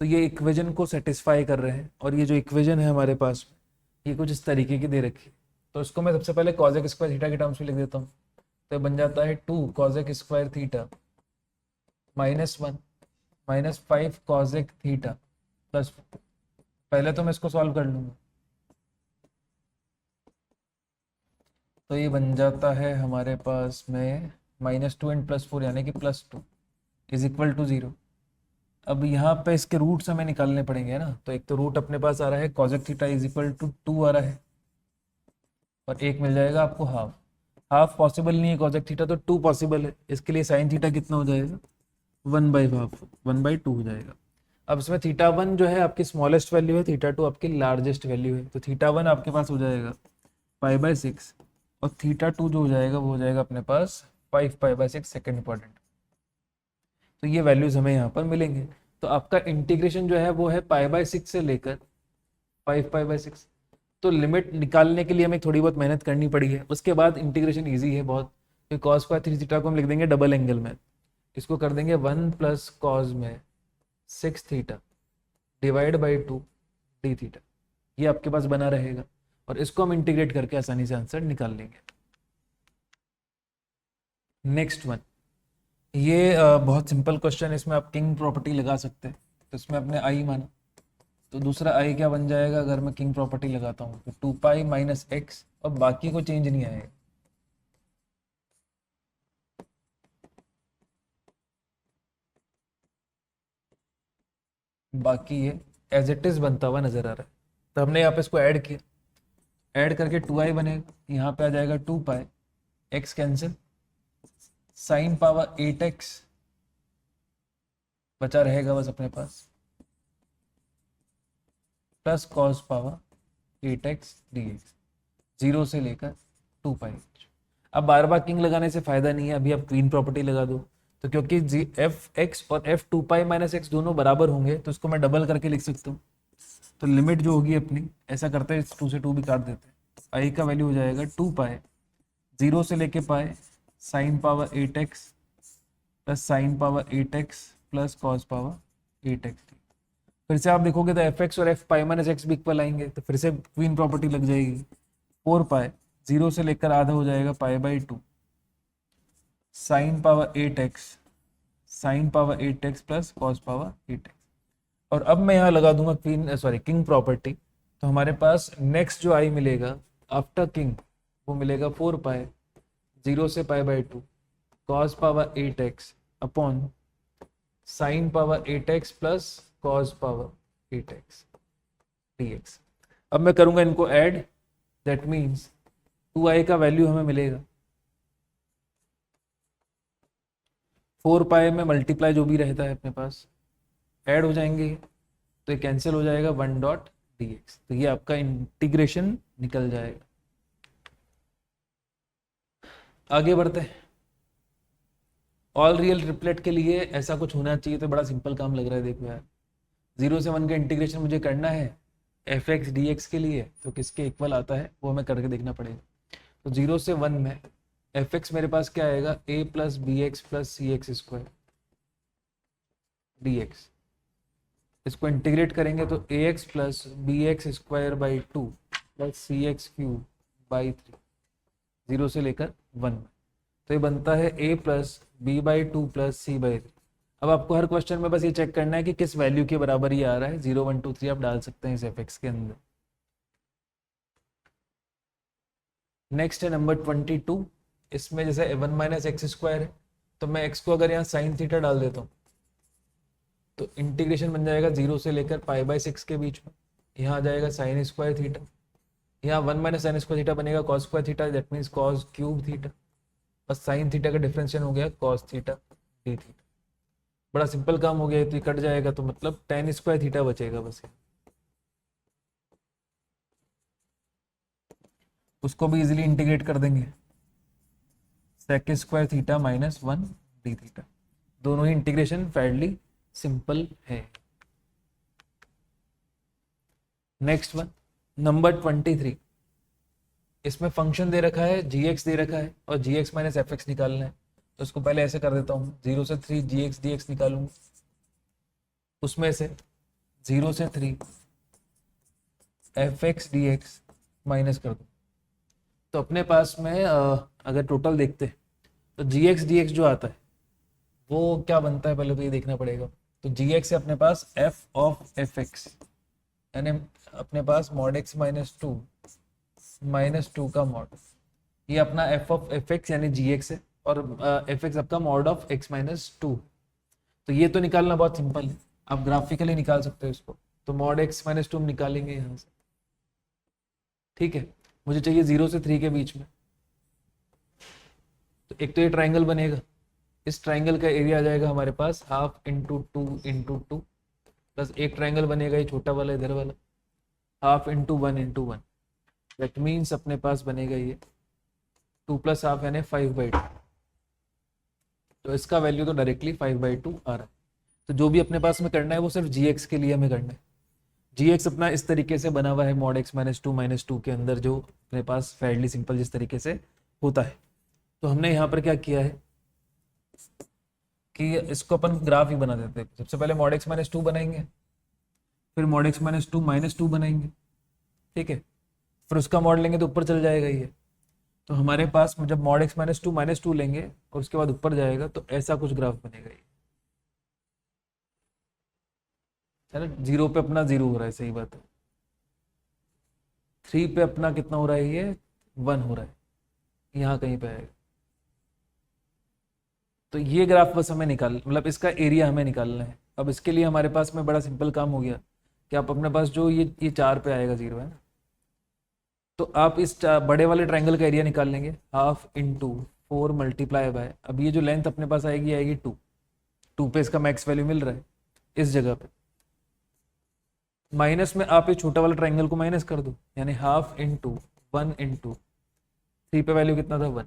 तो ये इक्वेशन को सेटिस्फाई कर रहे हैं। और ये जो इक्वेशन है हमारे पास ये कुछ इस तरीके की दे रखी है, तो इसको मैं सबसे पहले कॉजेक स्क्वायर थीटा के टर्म्स में लिख देता हूँ। तो बन जाता है 2 कॉजेक स्क्वायर थीटा -1 -5 कॉजेक थीटा प्लस, पहले तो मैं इसको सॉल्व कर लूँगा, तो ये बन जाता है हमारे पास में -2 एंड +4 यानी कि +2 इज इक्वल टू 0। अब यहाँ पे इसके रूट्स हमें निकालने पड़ेंगे ना, तो एक तो रूट अपने पास आ रहा है कॉजेक थीटा इज इक्वल टू 2 आ रहा है, और एक मिल जाएगा आपको हाफ। हाफ पॉसिबल नहीं है कॉजेक थीटा, तो 2 पॉसिबल है। इसके लिए साइन थीटा कितना हो जाएगा, 1/हाफ 1/2 हो जाएगा। अब इसमें θ1 जो है आपकी स्मॉलेस्ट वैल्यू है, θ2 आपकी लार्जेस्ट वैल्यू है, तो θ1 आपके पास हो जाएगा π/6 और θ2 जो हो जाएगा वो हो जाएगा अपने पास 5π/6 सेकेंड इंपॉर्टेंट। तो ये वैल्यूज हमें यहाँ पर मिलेंगे। तो आपका इंटीग्रेशन जो है वो है π/6 से लेकर 5π/6। तो लिमिट निकालने के लिए हमें थोड़ी बहुत मेहनत करनी पड़ी है, उसके बाद इंटीग्रेशन ईजी है बहुत। तो कॉस स्क्वायर 3 को हम लिख देंगे डबल एंगल में, इसको कर देंगे 1 + कॉस में 6 theta divide by 2 D theta, ये आपके पास बना रहेगा, और इसको हम इंटीग्रेट करके आसानी से आंसर निकाल लेंगे। नेक्स्ट वन, ये बहुत सिंपल क्वेश्चन है, इसमें आप किंग प्रॉपर्टी लगा सकते हैं। तो इसमें अपने आई माना, तो दूसरा आई क्या बन जाएगा अगर मैं किंग प्रॉपर्टी लगाता हूँ, तो 2 पाई - x, और बाकी को चेंज नहीं आएगा। बाकी ये एज इट इज बनता हुआ नजर आ रहा है। तो हमने यहाँ पे इसको ऐड किया, ऐड करके 2i बनेगा, यहाँ पे आ जाएगा 2 pi, x cancel, sine power 8x बचा रहेगा बस अपने पास, plus cos power 8x dx, 0 से लेकर 2 पाई। अब बार बार किंग लगाने से फायदा नहीं है, अभी आप क्वीन प्रॉपर्टी लगा दो। तो क्योंकि f(x) और f 2 पाई - x दोनों बराबर होंगे, तो इसको मैं डबल करके लिख सकता हूँ। तो लिमिट जो होगी अपनी, ऐसा करते हैं 2 से 2 भी काट देते हैं, आई का वैल्यू हो जाएगा 2 पाई 0 से लेके pi sine power 8x plus sign power 8x plus cos power 8x। फिर से आप देखोगे तो f(x) और f पाई - x भी इक्वल आएंगे, तो फिर से क्वीन प्रॉपर्टी लग जाएगी। 4 पाई 0 से लेकर आधा हो जाएगा π/2 sine power 8x sine power 8x plus cos power 8x। और अब मैं यहाँ लगा दूंगा किंग प्रॉपर्टी, तो हमारे पास नेक्स्ट जो आई मिलेगा आफ्टर किंग वो मिलेगा 4 पाई 0 से π/2 cos power 8x upon sine power 8x plus cos power 8x dx। अब मैं करूंगा इनको ऐड, दैट मीन्स 2i का वैल्यू हमें मिलेगा 4 पाई में मल्टीप्लाई जो भी रहता है अपने पास ऐड हो जाएंगे, तो ये कैंसिल हो जाएगा 1 डॉट डी एक्स, तो ये आपका इंटीग्रेशन निकल जाएगा। आगे बढ़ते हैं। ऑल रियल ट्रिपलेट के लिए ऐसा कुछ होना चाहिए, तो बड़ा सिंपल काम लग रहा है। देखो यार, 0 से 1 का इंटीग्रेशन मुझे करना है एफ एक्स डी एक्स के लिए, तो किसके इक्वल आता है वो हमें करके देखना पड़ेगा। तो 0 से 1 में एफ एक्स मेरे पास क्या आएगा, A plus B x plus C x square D x. इसको इंटीग्रेट करेंगे तो A x plus B x square by 2 plus C x cube by 3, 0 से लेकर 1 में। तो ये बनता है a plus b by 2 plus c by 3। अब आपको हर क्वेश्चन में बस ये चेक करना है कि किस वैल्यू के बराबर ये आ रहा है। 0 1 2 3 आप डाल सकते हैं इस एफ एक्स के अंदर। नेक्स्ट है नंबर 22। इसमें जैसे 1 माइनस एक्स स्क्वायर है, तो मैं x को अगर यहाँ साइन थीटा डाल देता हूँ तो इंटीग्रेशन बन जाएगा 0 से लेकर पाई बाई 6 के बीच में। यहाँ आ जाएगा साइन स्क्वायर थीटा, यहाँ 1 माइनस साइन स्क्वायर थीटा बनेगा cos square theta, that means cos cube theta, बस साइन थीटा का डिफरेंशियल हो गया कॉस थीटा डी थीटा। बड़ा सिंपल काम हो गया, तो ये कट जाएगा, तो मतलब टेन स्क्वायर थीटा बचेगा बस। उसको भी इजीली इंटीग्रेट कर देंगे, sec square theta minus 1 d theta. दोनों ही इंटीग्रेशन फैरली सिंपल है। Next one number 23। इसमें फंक्शन दे रखा है gx दे रखा है और gx माइनस एफ एक्स निकालना है। तो उसको पहले ऐसे कर देता हूँ, 0 से 3 gx dx निकालूंगा, उसमें से 0 से 3 F x d x minus कर दूँ। तो अपने पास में अगर टोटल देखते हैं तो gx dx जो आता है वो क्या बनता है, पहले तो ये देखना पड़ेगा। तो gx है अपने पास f ऑफ एफ एक्स, यानी अपने पास मॉड x माइनस टू का मॉड, ये अपना f ऑफ एफ एक्स यानी gx है, और एफ एक्स आपका mod of x minus two. तो ये तो निकालना बहुत सिंपल है, आप ग्राफिकली निकाल सकते हो इसको। तो मॉड x माइनस टू निकालेंगे यहाँ से, ठीक है। मुझे चाहिए 0 से 3 के बीच में, तो एक तो ये ट्राइंगल बनेगा, इस ट्राइंगल का एरिया आ जाएगा हमारे पास हाफ इंटू टू प्लस एक ट्राइंगल बनेगा ये छोटा वाला इधर वाला, half into one, that means अपने पास बनेगा ये 2 प्लस हाफ यानी 5/2। तो इसका वैल्यू तो डायरेक्टली 5/2 आ रहा है। तो जो भी अपने पास में करना है वो सिर्फ gx के लिए हमें करना है। gx अपना इस तरीके से बना हुआ है मॉड x माइनस टू के अंदर, जो अपने पास फैरली सिंपल जिस तरीके से होता है। तो हमने यहाँ पर क्या किया है कि इसको अपन ग्राफ ही बना देते हैं। सबसे पहले मॉड x माइनस टू बनाएंगे, फिर मॉड x माइनस टू बनाएंगे, ठीक है। फिर उसका मॉड लेंगे तो ऊपर चल जाएगा ये। तो हमारे पास जब मॉड x माइनस टू लेंगे और उसके बाद ऊपर जाएगा तो ऐसा कुछ ग्राफ बनेगा ये, है ना। 0 पे अपना 0 हो रहा है, सही बात है। 3 पे अपना कितना हो रहा है, ये 1 हो रहा है, यहाँ कहीं पे आएगा। तो ये ग्राफ बस हमें मतलब इसका एरिया हमें निकालना है। अब इसके लिए हमारे पास में बड़ा सिंपल काम हो गया कि आप अपने पास जो ये 4 पे आएगा 0, है ना। तो आप इस बड़े वाले ट्राइंगल का एरिया निकाल लेंगे, हाफ इंटू 4 मल्टीप्लाई बाय, अब ये जो लेंथ अपने पास आएगी 2 पे इसका मैक्स वैल्यू मिल रहा है इस जगह पे। माइनस में आप ये छोटा वाला ट्राइंगल को माइनस कर दो, यानी हाफ इंटू 1 इंटू 3 पे वैल्यू कितना था 1,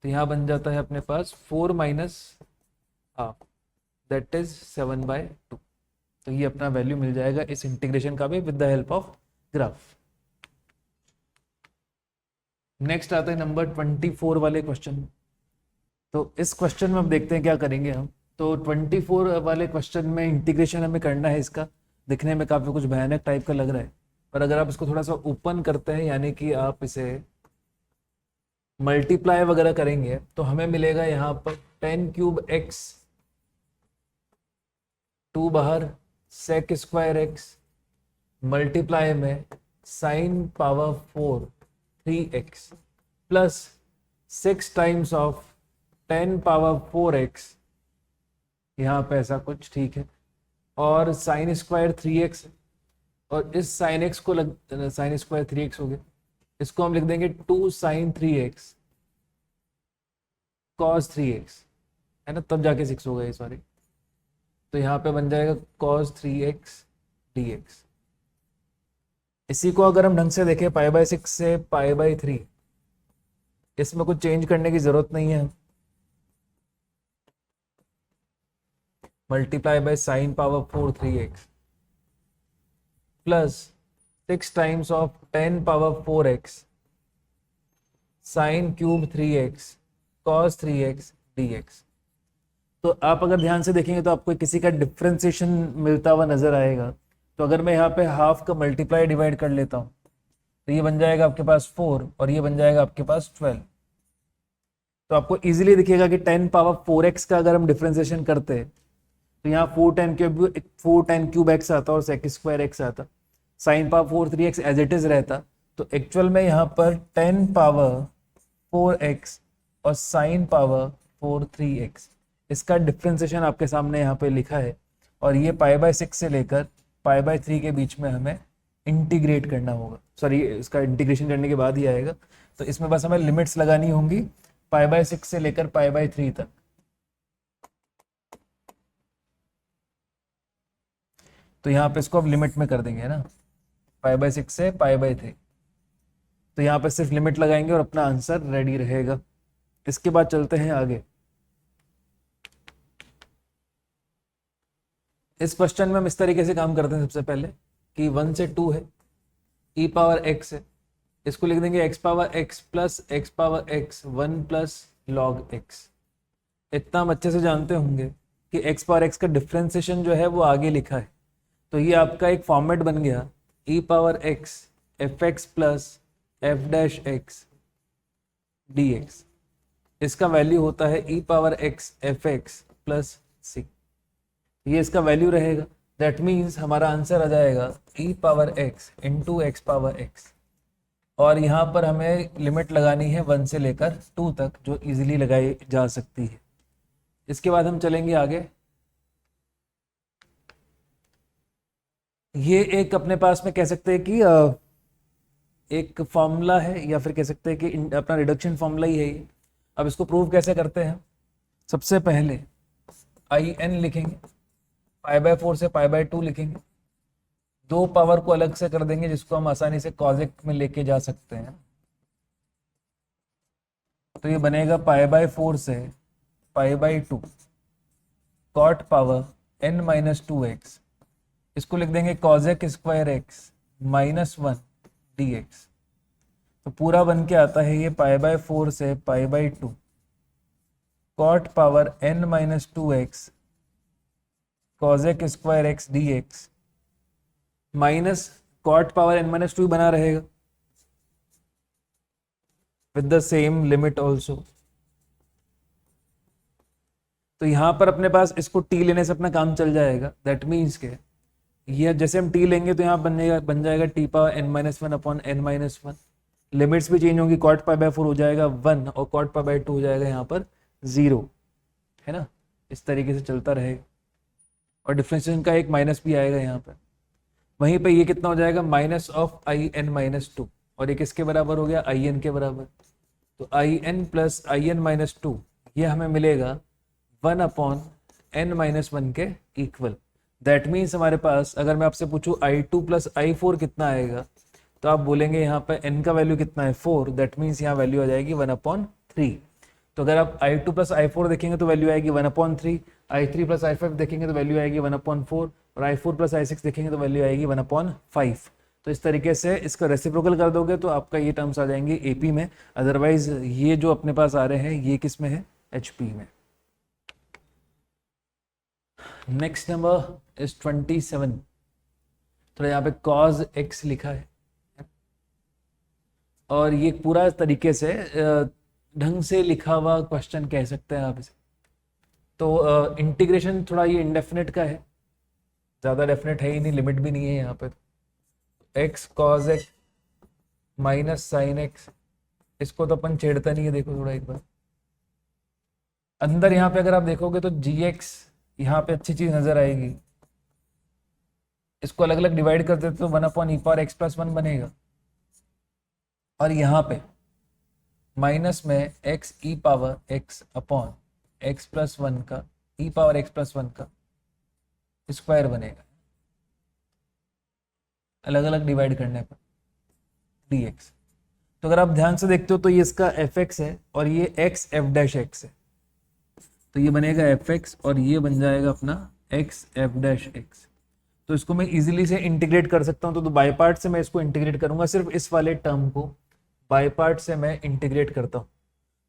तो यहाँ बन जाता है अपने पास 4 माइनस हाफ, दैट इज 7/2। तो ये अपना वैल्यू मिल जाएगा इस इंटीग्रेशन का भी with the help of graph. Next आता है नंबर 24 वाले क्वेश्चन। तो इस क्वेश्चन में हम देखते हैं क्या करेंगे हम। तो 24 वाले क्वेश्चन में इंटीग्रेशन हमें करना है। इसका दिखने में काफी कुछ भयानक टाइप का लग रहा है, पर अगर आप इसको थोड़ा सा ओपन करते हैं, यानी कि आप इसे मल्टीप्लाई वगैरह करेंगे, तो हमें मिलेगा यहाँ पर 10 क्यूब एक्स, 2 बाहर सेक स्क्वायर एक्स, मल्टीप्लाई में sign power 4 3x plus 6 times of 10 power 4x, यहाँ पे ऐसा कुछ, ठीक है। और साइन स्क्वायर 3x, और इस साइन एक्स को साइन स्क्वायर 3x हो गया, इसको हम लिख देंगे 2 साइन 3x कॉस 3x, है ना, तब जाके 6 होगा ये, सॉरी। तो यहाँ पे बन जाएगा cos 3x dx। इसी को अगर हम ढंग से देखें π/6 से π/3, इसमें कुछ चेंज करने की जरूरत नहीं है। Multiply by sine power 4 3x plus 6 times of 10 power 4x sine cube 3x cos 3x dx। तो आप अगर ध्यान से देखेंगे तो आपको किसी का डिफ्रेंसिएशन मिलता हुआ नजर आएगा। तो अगर मैं यहाँ पे हाफ का मल्टीप्लाई डिवाइड कर लेता हूँ तो ये बन जाएगा आपके पास 4 और ये बन जाएगा आपके पास 12। तो आपको इजीली दिखेगा कि 10 पावर 4x का अगर हम डिफ्रेंसिएशन करते तो यहाँ 4 10 क्यूब x आता और sec स्क्वायर x आता, sine power 4 3x as it is रहता। तो एक्चुअल में यहाँ पर 10 पावर 4x और साइन पावर 4 3x, इसका डिफ्रेंसिएशन आपके सामने यहाँ पे लिखा है। और ये π/6 से लेकर π/3 के बीच में हमें इंटीग्रेट करना होगा, सॉरी इसका इंटीग्रेशन करने के बाद ही आएगा। तो इसमें बस हमें लिमिट्स लगानी होंगी π/6 से लेकर π/3 तक। तो यहाँ पे इसको अब लिमिट में कर देंगे, है ना, π/6 से π/3। तो यहाँ पे सिर्फ लिमिट लगाएंगे और अपना आंसर रेडी रहेगा। इसके बाद चलते हैं आगे। इस क्वेश्चन में हम इस तरीके से काम करते हैं सबसे पहले कि 1 से 2 है, e पावर x है, इसको लिख देंगे x power x plus x power x 1 plus log x। इतना हम अच्छे से जानते होंगे कि x पावर x का डिफ्रेंसिएशन जो है वो आगे लिखा है। तो ये आपका एक फॉर्मेट बन गया e power x fx plus f dash x dx। इसका वैल्यू होता है e power x fx plus c। ये इसका वैल्यू रहेगा। दैट मीन्स हमारा आंसर आ जाएगा e power x into x power x। और यहाँ पर हमें लिमिट लगानी है 1 से लेकर 2 तक, जो इजीली लगाई जा सकती है। इसके बाद हम चलेंगे आगे। ये एक अपने पास में कह सकते हैं कि एक फॉर्मूला है, या फिर कह सकते हैं कि अपना रिडक्शन फॉर्मूला ही है ये। अब इसको प्रूव कैसे करते हैं? सबसे पहले in लिखेंगे, π/4 से π/2 लिखेंगे, 2 पावर को अलग से कर देंगे जिसको हम आसानी से कॉजेक में लेके जा सकते हैं। तो ये बनेगा π/4 से π/2 कॉट पावर n-2x। इसको लिख देंगे कॉजेक स्क्वायर x -1 dx। तो पूरा बन के आता है ये π/4 से π/2 cot power n-2x cosec square x dx minus cot power n-2 बना रहेगा with the same limit also. तो यहां पर अपने पास इसको t लेने से अपना काम चल जाएगा। दैट मीन्स के ये जैसे हम t लेंगे तो यहाँ बन जाएगा t power n-1 upon n-1। Limits भी चेंज होंगी, कॉट π/4 हो जाएगा 1 और कॉट π/2 हो जाएगा यहाँ पर 0, है ना। इस तरीके से चलता रहेगा और डिफरेंशिएशन का एक माइनस भी आएगा यहाँ पर। वहीं पे ये कितना हो जाएगा माइनस ऑफ in-2 और ये किसके बराबर हो गया in के बराबर। तो in प्लस in-2 ये हमें मिलेगा 1 अपॉन n-1 के इक्वल। दैट मीन्स हमारे पास अगर मैं आपसे पूछूं i2 प्लस i4 कितना आएगा तो आप बोलेंगे यहाँ पे n का वैल्यू कितना है 4। दैट मीन्स यहाँ वैल्यू आ जाएगी 1/3। तो अगर आप i2 प्लस i4 देखेंगे तो वैल्यू आएगी 1/3, i3 प्लस i5 देखेंगे तो वैल्यू आएगी 1/4 और i4 प्लस i6 देखेंगे तो वैल्यू आएगी 1/5। तो इस तरीके से इसका रेसिप्रोकल कर दोगे तो आपका ये टर्म्स आ जाएंगे एपी में। अदरवाइज ये जो अपने पास आ रहे हैं ये किस में है? एचपी में। Next number is 27। थोड़ा यहाँ पे cos x लिखा है और ये पूरा तरीके से ढंग से लिखा हुआ क्वेश्चन कह सकते हैं आप इसे। तो इंटीग्रेशन थोड़ा ये इनडेफिनेट का है, ज़्यादा डेफिनेट है ही नहीं, लिमिट भी नहीं है यहाँ पे। x cos x minus sine x, इसको तो अपन छेड़ता नहीं है। देखो थोड़ा एक बार अंदर यहाँ पे अगर आप देखोगे तो gx यहाँ पे अच्छी चीज नजर आएगी। इसको अलग अलग डिवाइड कर देते तो 1/e⁻x+1 बनेगा और यहाँ पे माइनस में x e power x upon x plus one का ई पावर एक्स प्लस वन का स्क्वायर बनेगा, अलग अलग डिवाइड करने पर dx। तो अगर आप ध्यान से देखते हो तो ये इसका fx है और ये x f डैश x है, तो ये बनेगा fx और ये बन जाएगा अपना x f डैश x। तो इसको मैं इजीली से इंटीग्रेट कर सकता हूँ, तो बाय पार्ट से मैं इसको इंटीग्रेट करूंगा, सिर्फ इस वाले टर्म को बाय पार्ट से मैं इंटीग्रेट करता हूँ।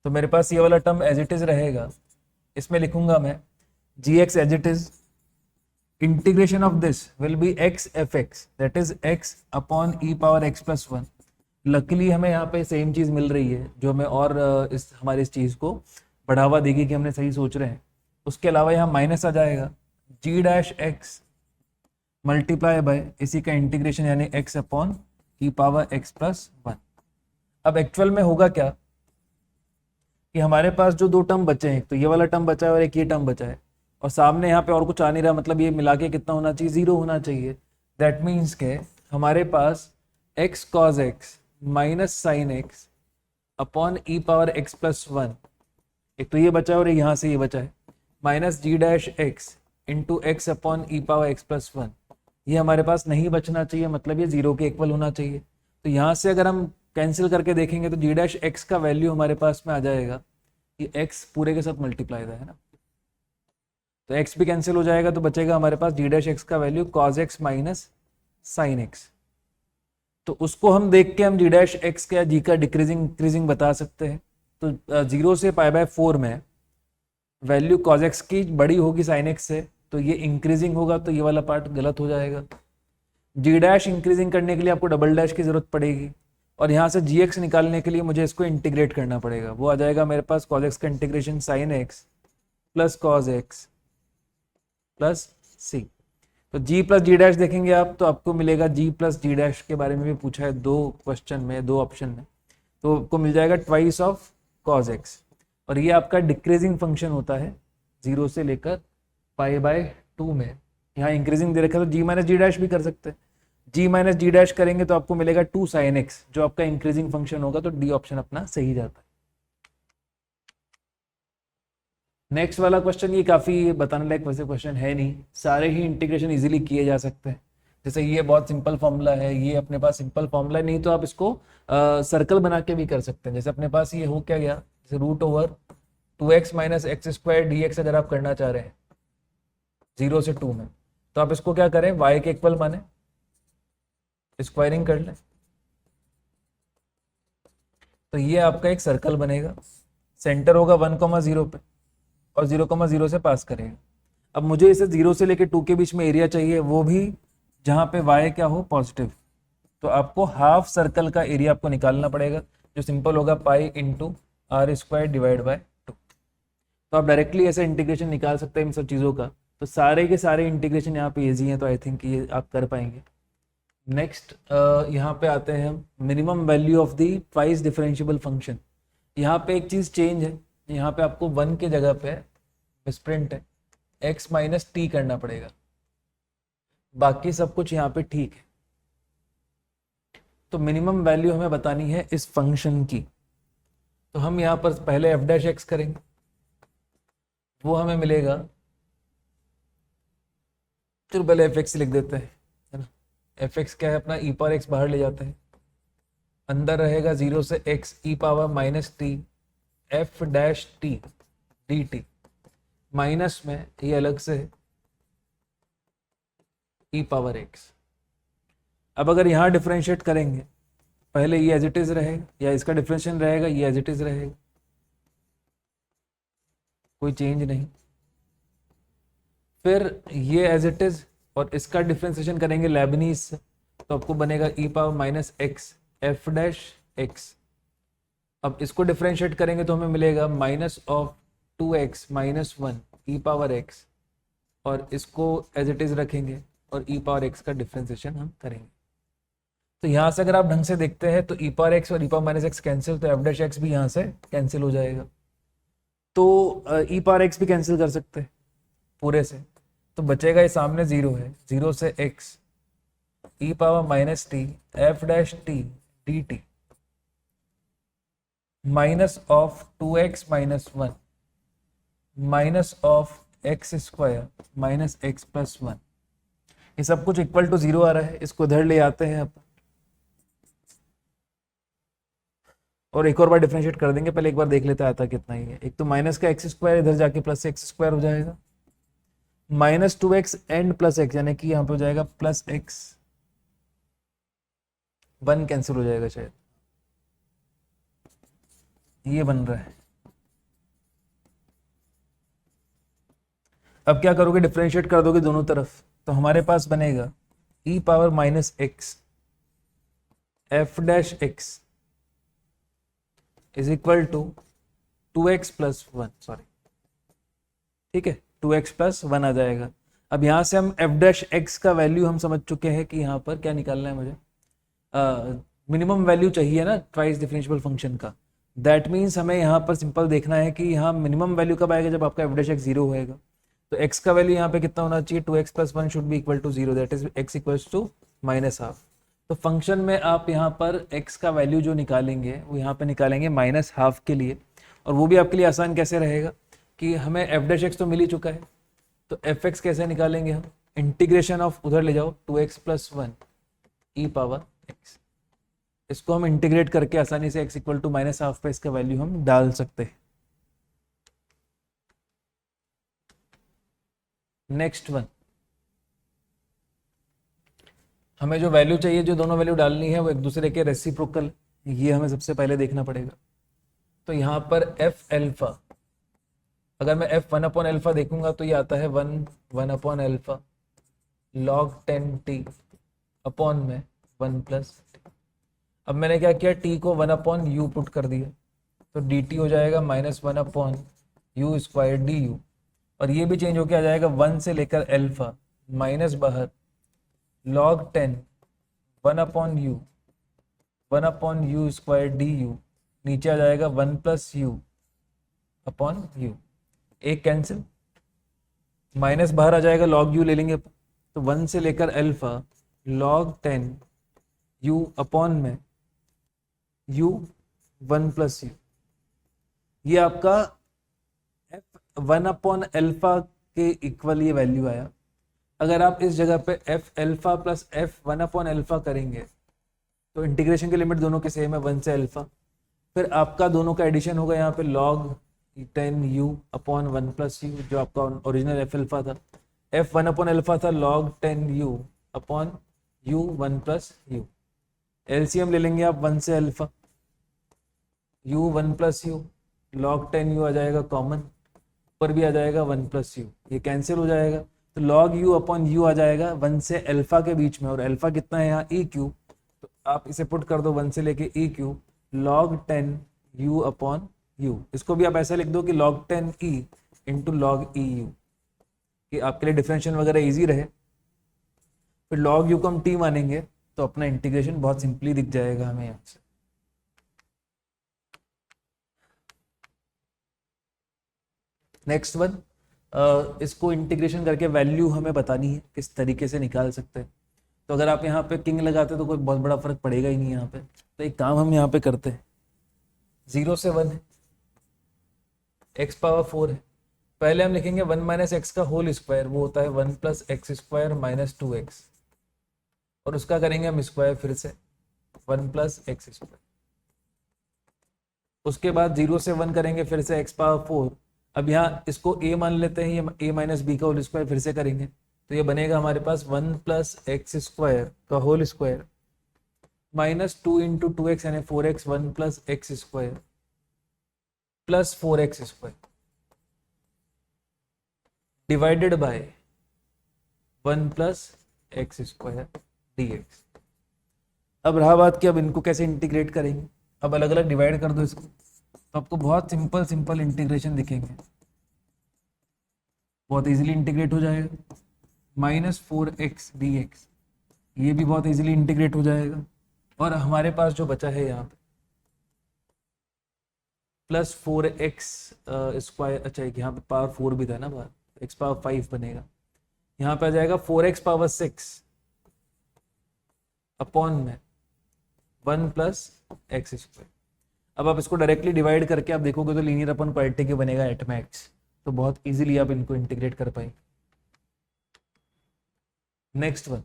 तो मेरे पास ये वाला टर्म एज इट इज रहेगा, इसमें लिखूंगा मैं gx as it is, integration of this will be x fx that is x upon e power x plus one. Luckily हमें यहाँ पे सेम चीज मिल रही है जो हमें और इस हमारी इस चीज को बढ़ावा देगी कि हमने सही सोच रहे हैं। उसके अलावा यहाँ माइनस आ जाएगा g dash x multiply by इसी का इंटीग्रेशन यानी x upon e power x plus one. अब एक्चुअल में होगा क्या कि हमारे पास जो दो टर्म बचे हैं, तो ये वाला टर्म बचा है और एक ये टर्म बचा है, और सामने यहाँ पे और कुछ आ नहीं रहा, मतलब ये मिला के कितना होना चाहिए, 0 होना चाहिए। दैट मीन्स के हमारे पास x cos x minus sine x upon e power x plus one, एक तो ये बचा है और यहाँ से ये बचा है, minus g dash x into x upon e power x plus one. ये हमारे पास नहीं बचना चाहिए, मतलब ये 0 के इक्वल होना चाहिए। तो यहाँ से अगर हम कैंसिल करके देखेंगे तो जी डैश एक्स का वैल्यू हमारे पास में आ जाएगा, ये x पूरे के साथ मल्टीप्लाई है ना, तो x भी कैंसिल हो जाएगा, तो बचेगा हमारे पास जी डैश एक्स का value cos x minus sine x। तो उसको हम देख के हम जी डैश एक्स का जी का डिक्रीजिंग इंक्रीजिंग बता सकते हैं। तो 0 से पाई बाय 4 में वैल्यू cos x की बड़ी होगी साइन x से, तो ये इंक्रीजिंग होगा, तो ये वाला पार्ट गलत हो जाएगा। जी डैश इंक्रीजिंग करने के लिए आपको डबल डैश की जरूरत पड़ेगी, और यहाँ से जी एक्स निकालने के लिए मुझे इसको इंटीग्रेट करना पड़ेगा। वो आ जाएगा मेरे पास cos x का integration sine x plus cos x plus C. तो g प्लस जी डैश देखेंगे आप तो आपको मिलेगा g प्लस जी डैश के बारे में भी पूछा है दो क्वेश्चन में, दो ऑप्शन में, तो आपको मिल जाएगा ट्वाइस ऑफ cos x, और ये आपका डिक्रीजिंग फंक्शन होता है 0 से लेकर पाई बाय 2 में। यहाँ इंक्रीजिंग दे रखा है तो g माइनस जी डैश भी कर सकते हैं, g माइनस जी डैश करेंगे तो आपको मिलेगा 2 साइन x जो आपका इंक्रीजिंग फंक्शन होगा, तो डी ऑप्शन अपना सही जाता है। नेक्स्ट वाला क्वेश्चन ये काफी बताने लायक वैसे क्वेश्चन है नहीं, सारे ही इंटीग्रेशन इजीली किए जा सकते हैं। जैसे ये बहुत सिंपल फॉर्मूला है, ये अपने पास सिंपल फॉर्मूला नहीं तो आप इसको सर्कल बना के भी कर सकते हैं। जैसे अपने पास ये हो क्या गया, जैसे root over 2x minus x square D x अगर आप करना चाह रहे हैं 0 से 2 में, तो आप इसको क्या करें, y के इक्वल माने स्क्वायरिंग कर लें, तो ये आपका एक सर्कल बनेगा, सेंटर होगा 1,0 पे और 0,0 से पास करेगा। अब मुझे इसे 0 से लेकर 2 के बीच में एरिया चाहिए, वो भी जहां पे y क्या हो पॉजिटिव, तो आपको हाफ सर्कल का एरिया आपको निकालना पड़ेगा, जो सिंपल होगा pi into r square divide by 2। तो आप डायरेक्टली ऐसे इंटीग्रेशन निकाल सकते हैं इन सब चीज़ों का। तो सारे के सारे इंटीग्रेशन यहाँ पे ईजी हैं, तो आई थिंक ये आप कर पाएंगे। नेक्स्ट यहाँ पे आते हैं हम minimum value of the twice differentiable function. यहाँ पे एक चीज़ चेंज है, यहाँ पे आपको 1 के जगह पे मिसप्रिंट है x माइनस टी करना पड़ेगा, बाकी सब कुछ यहाँ पे ठीक है। तो मिनिमम वैल्यू हमें बतानी है इस फंक्शन की, तो हम यहाँ पर पहले f डैश एक्स करेंगे, वो हमें मिलेगा, फिर पहले एफ एक्स लिख देते हैं, है ना। एफ एक्स क्या है अपना, ई पावर एक्स बाहर ले जाते हैं, अंदर रहेगा 0 से x e power minus t f dash t d t, minus में ये अलग से ई पावर एक्स। अब अगर यहाँ डिफरेंशिएट करेंगे, पहले ये एज इट इज रहेगा या इसका डिफरेंशिएशन रहेगा, ये एज इट इज रहेगा, कोई चेंज नहीं। फिर ये एज इट इज और इसका डिफरेंशिएशन करेंगे लेबनीज से, तो आपको बनेगा e power minus x f dash x. अब इसको डिफरेंशिएट करेंगे तो हमें मिलेगा minus of 2x minus 1 e power x, और इसको एज इट इज रखेंगे और ई पावर एक्स का डिफरेंशिएशन हम करेंगे। तो यहाँ से अगर आप ढंग से देखते हैं तो ई पावर एक्स और e power minus x cancel, तो एफ डैश एक्स भी यहाँ से कैंसिल हो जाएगा, तो ई पावर एक्स भी कैंसिल कर सकते हैं पूरे से, तो बचेगा ये सामने 0 है, 0 से x e power minus t f dash t d t minus of 2x minus 1 minus of x square minus x plus one, ये सब कुछ इक्वल टू 0 आ रहा है, इसको इधर ले आते हैं अपन और एक और बार डिफरेंशिएट कर देंगे। पहले एक बार देख लेते हैं आता कितना ही है। एक तो माइनस का एक्स स्क्वायर इधर जाके प्लस एक्स स्क्वायर हो जाएगा, minus 2x and plus x, यानी कि यहाँ पे हो जाएगा प्लस एक्स, वन कैंसिल हो जाएगा शायद, ये बन रहा है। अब क्या करोगे, डिफरेंशिएट कर दोगे दोनों तरफ, तो हमारे पास बनेगा e power minus x f dash x is equal to 2x plus one, sorry ठीक है 2x प्लस वन आ जाएगा। अब यहाँ से हम एफ डैश एक्स का वैल्यू हम समझ चुके हैं कि यहाँ पर क्या निकालना है मुझे, मिनिमम वैल्यू चाहिए ना ट्वाइस डिफरेंशिएबल फंक्शन का। दैट मीन्स हमें यहाँ पर सिंपल देखना है कि यहाँ मिनिमम वैल्यू कब आएगा, जब आपका एफ डैश एक्स 0 होएगा। तो x का वैल्यू यहाँ पे कितना होना चाहिए, 2x plus one should be equal to 0, that is x equals to minus half. तो फंक्शन में आप यहाँ पर x का वैल्यू जो निकालेंगे वो यहाँ पे निकालेंगे माइनस हाफ के लिए, और वो भी आपके लिए आसान कैसे रहेगा कि हमें एफ डैश एक्स तो मिल ही चुका है, तो एफ एक्स कैसे निकालेंगे हम, इंटीग्रेशन ऑफ उधर ले जाओ 2x plus one e power x, इसको हम इंटीग्रेट करके आसानी से x equal to minus half पे इसका वैल्यू हम डाल सकते हैं। नेक्स्ट वन, हमें जो वैल्यू चाहिए, जो दोनों वैल्यू डालनी है वो एक दूसरे के रेसिप्रोकल, ये हमें सबसे पहले देखना पड़ेगा। तो यहाँ पर एफ एल्फा, अगर मैं एफ वन अपॉन एल्फा देखूंगा तो ये आता है one upon alpha log 10t upon में 1 प्लस। अब मैंने क्या किया, t को 1 अपॉन यू पुट कर दिया, तो dt हो जाएगा minus 1 upon you square D you, और ये भी चेंज होकर आ जाएगा 1 से लेकर एल्फा माइनस बाहर log 10 1 upon you square D you, नीचे आ जाएगा 1 प्लस यू अपॉन यू, एक कैंसिल, माइनस बाहर आ जाएगा log यू ले लेंगे, तो 1 से लेकर एल्फा log 10 यू अपॉन में यू 1 प्लस यू, ये आपका एफ 1 अपॉन एल्फा के इक्वल ये वैल्यू आया। अगर आप इस जगह पे F alpha plus F 1 upon alpha करेंगे तो इंटीग्रेशन की लिमिट दोनों के सेम है 1 से एल्फा, फिर आपका दोनों का एडिशन होगा यहाँ पे log 10 u upon 1 plus u, जो आपका ओरिजिनल एफ एल्फा था, एफ 1 अपॉन एल्फा था log 10 u upon u 1 plus u, LCM ले लेंगे आप 1 से alpha u 1 plus u, log 10 u आ जाएगा कॉमन, ऊपर भी आ जाएगा 1 प्लस यू, ये कैंसिल हो जाएगा, तो log u अपॉन यू आ जाएगा 1 से अल्फा के बीच में, और अल्फा कितना है यहाँ ई क्यू, तो आप इसे पुट कर दो 1 से लेके E Q log 10 u upon you, इसको भी आप ऐसा लिख दो कि log 10 e into log e u, कि आपके लिए डिफरेंशियल वगैरह इजी रहे। फिर log u को हम t मानेंगे तो अपना इंटीग्रेशन बहुत सिंपली दिख जाएगा हमें यहाँ से। नेक्स्ट वन, इसको इंटीग्रेशन करके वैल्यू हमें बतानी है, किस तरीके से निकाल सकते हैं। तो अगर आप यहाँ पे किंग लगाते तो कोई बहुत बड़ा फर्क पड़ेगा ही नहीं यहाँ पे, तो एक काम हम यहाँ पे करते हैं, 0 से 1 है, x पावर 4 है, पहले हम लिखेंगे 1 माइनस एक्स का होल स्क्वायर, वो होता है 1 plus x square minus 2x, और उसका करेंगे हम स्क्वायर फिर से 1 प्लस एक्स स्क्वायर, उसके बाद 0 से 1 करेंगे फिर से x पावर 4। अब यहाँ इसको a मान लेते हैं, ये a माइनस बी का होल स्क्वायर फिर से करेंगे, तो ये बनेगा हमारे पास 1 प्लस एक्स स्क्वायर का whole square minus 2 into 2x यानी 4x 1 plus x square plus 4x square divided by 1 plus x square dx। अब रहा बात कि अब इनको कैसे इंटीग्रेट करेंगे, अब अलग अलग डिवाइड कर दो इसको, तो आपको बहुत सिंपल इंटीग्रेशन दिखेंगे, बहुत इजीली इंटीग्रेट हो जाएगा, माइनस 4x dx, ये भी बहुत इजीली इंटीग्रेट हो जाएगा, और हमारे पास जो बचा है यहाँ पे प्लस 4x स्क्वायर, अच्छा यहाँ पे पावर 4 भी था ना बाहर, x पावर 5 बनेगा, यहाँ पे आ जाएगा 4x पावर 6 अपॉन में 1 प्लस एक्स स्क्वायर। अब आप इसको डायरेक्टली डिवाइड करके आप देखोगे तो लीनियर अपन क्वालिटी के बनेगा एट मैक्स, तो बहुत इजीली आप इनको इंटीग्रेट कर पाएंगे। नेक्स्ट वन,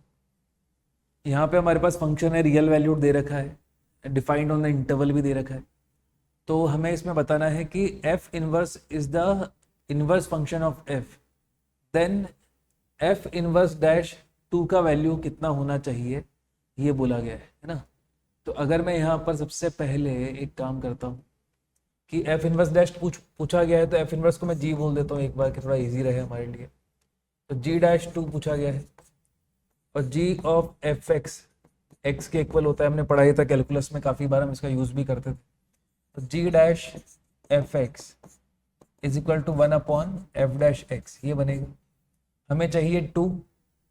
यहाँ पे हमारे पास फंक्शन है, रियल वैल्यूड दे रखा है, डिफाइंड ऑन द इंटरवल भी दे रखा है। तो हमें इसमें बताना है कि f inverse is the inverse function of f, then f inverse dash 2 का वैल्यू कितना होना चाहिए, ये बोला गया है ना। तो अगर मैं यहाँ पर सबसे पहले एक काम करता हूँ कि एफ इनवर्स डैश पूछा गया है, तो एफ इनवर्स को मैं जी बोल देता हूँ एक बार कि थोड़ा इजी रहे हमारे लिए। तो जी डैश 2 पूछा गया है, और जी ऑफ एफ एक्स के इक्वल होता है, हमने पढ़ा ही था कैलकुलस में, काफ़ी बार हम इसका यूज भी करते थे। तो g dash f x is equal to 1 upon f dash x, ये बनेगा। हमें चाहिए 2,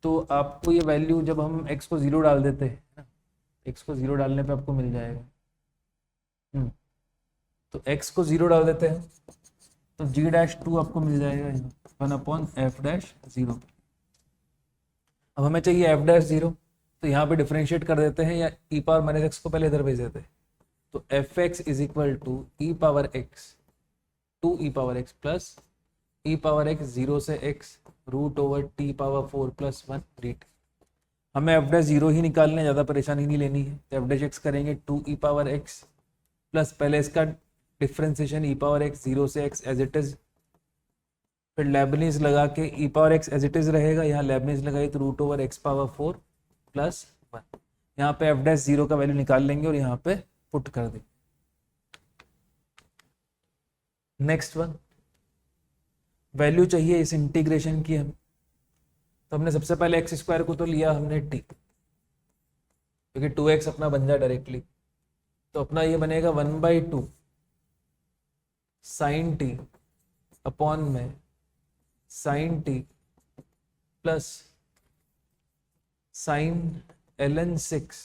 तो आपको ये वैल्यू जब हम x को 0 डाल देते हैं ना, x को 0 डालने पे आपको मिल जाएगा। तो x को 0 डाल देते हैं, तो g डैश 2 आपको मिल जाएगा 1 अपॉन एफ डैश 0। अब हमें चाहिए f डैश 0, तो यहाँ पे डिफरेंशिएट कर देते हैं, या e पावर माइनस एक्स को पहले इधर भेज देते हैं। तो f x is equal to e power x 2 e power x plus e power x 0 से x root over t power 4 plus 1 d t. हमें एफ डैश 0 ही निकालने, ज़्यादा परेशानी नहीं लेनी है। तो एफ डैश एक्स करेंगे 2 ई पावर एक्स प्लस पहले इसका डिफ्रेंसिएशन ई पावर एक्स 0 से x एज इट इज, फिर लेबनीज लगा के e power x as it is रहेगा, यहाँ लेबनीज लगाई तो root over x power 4 plus 1। यहाँ पे एफ डैश 0 का वैल्यू निकाल लेंगे और यहाँ पे पुट कर देंगे। नेक्स्ट वन, वैल्यू चाहिए इस इंटीग्रेशन की हम, तो हमने सबसे पहले एक्स स्क्वायर को तो लिया हमने टी, क्योंकि 2x अपना बन जाए डायरेक्टली। तो अपना ये बनेगा 1/2 साइन टी अपॉन में sine t plus sine ln 6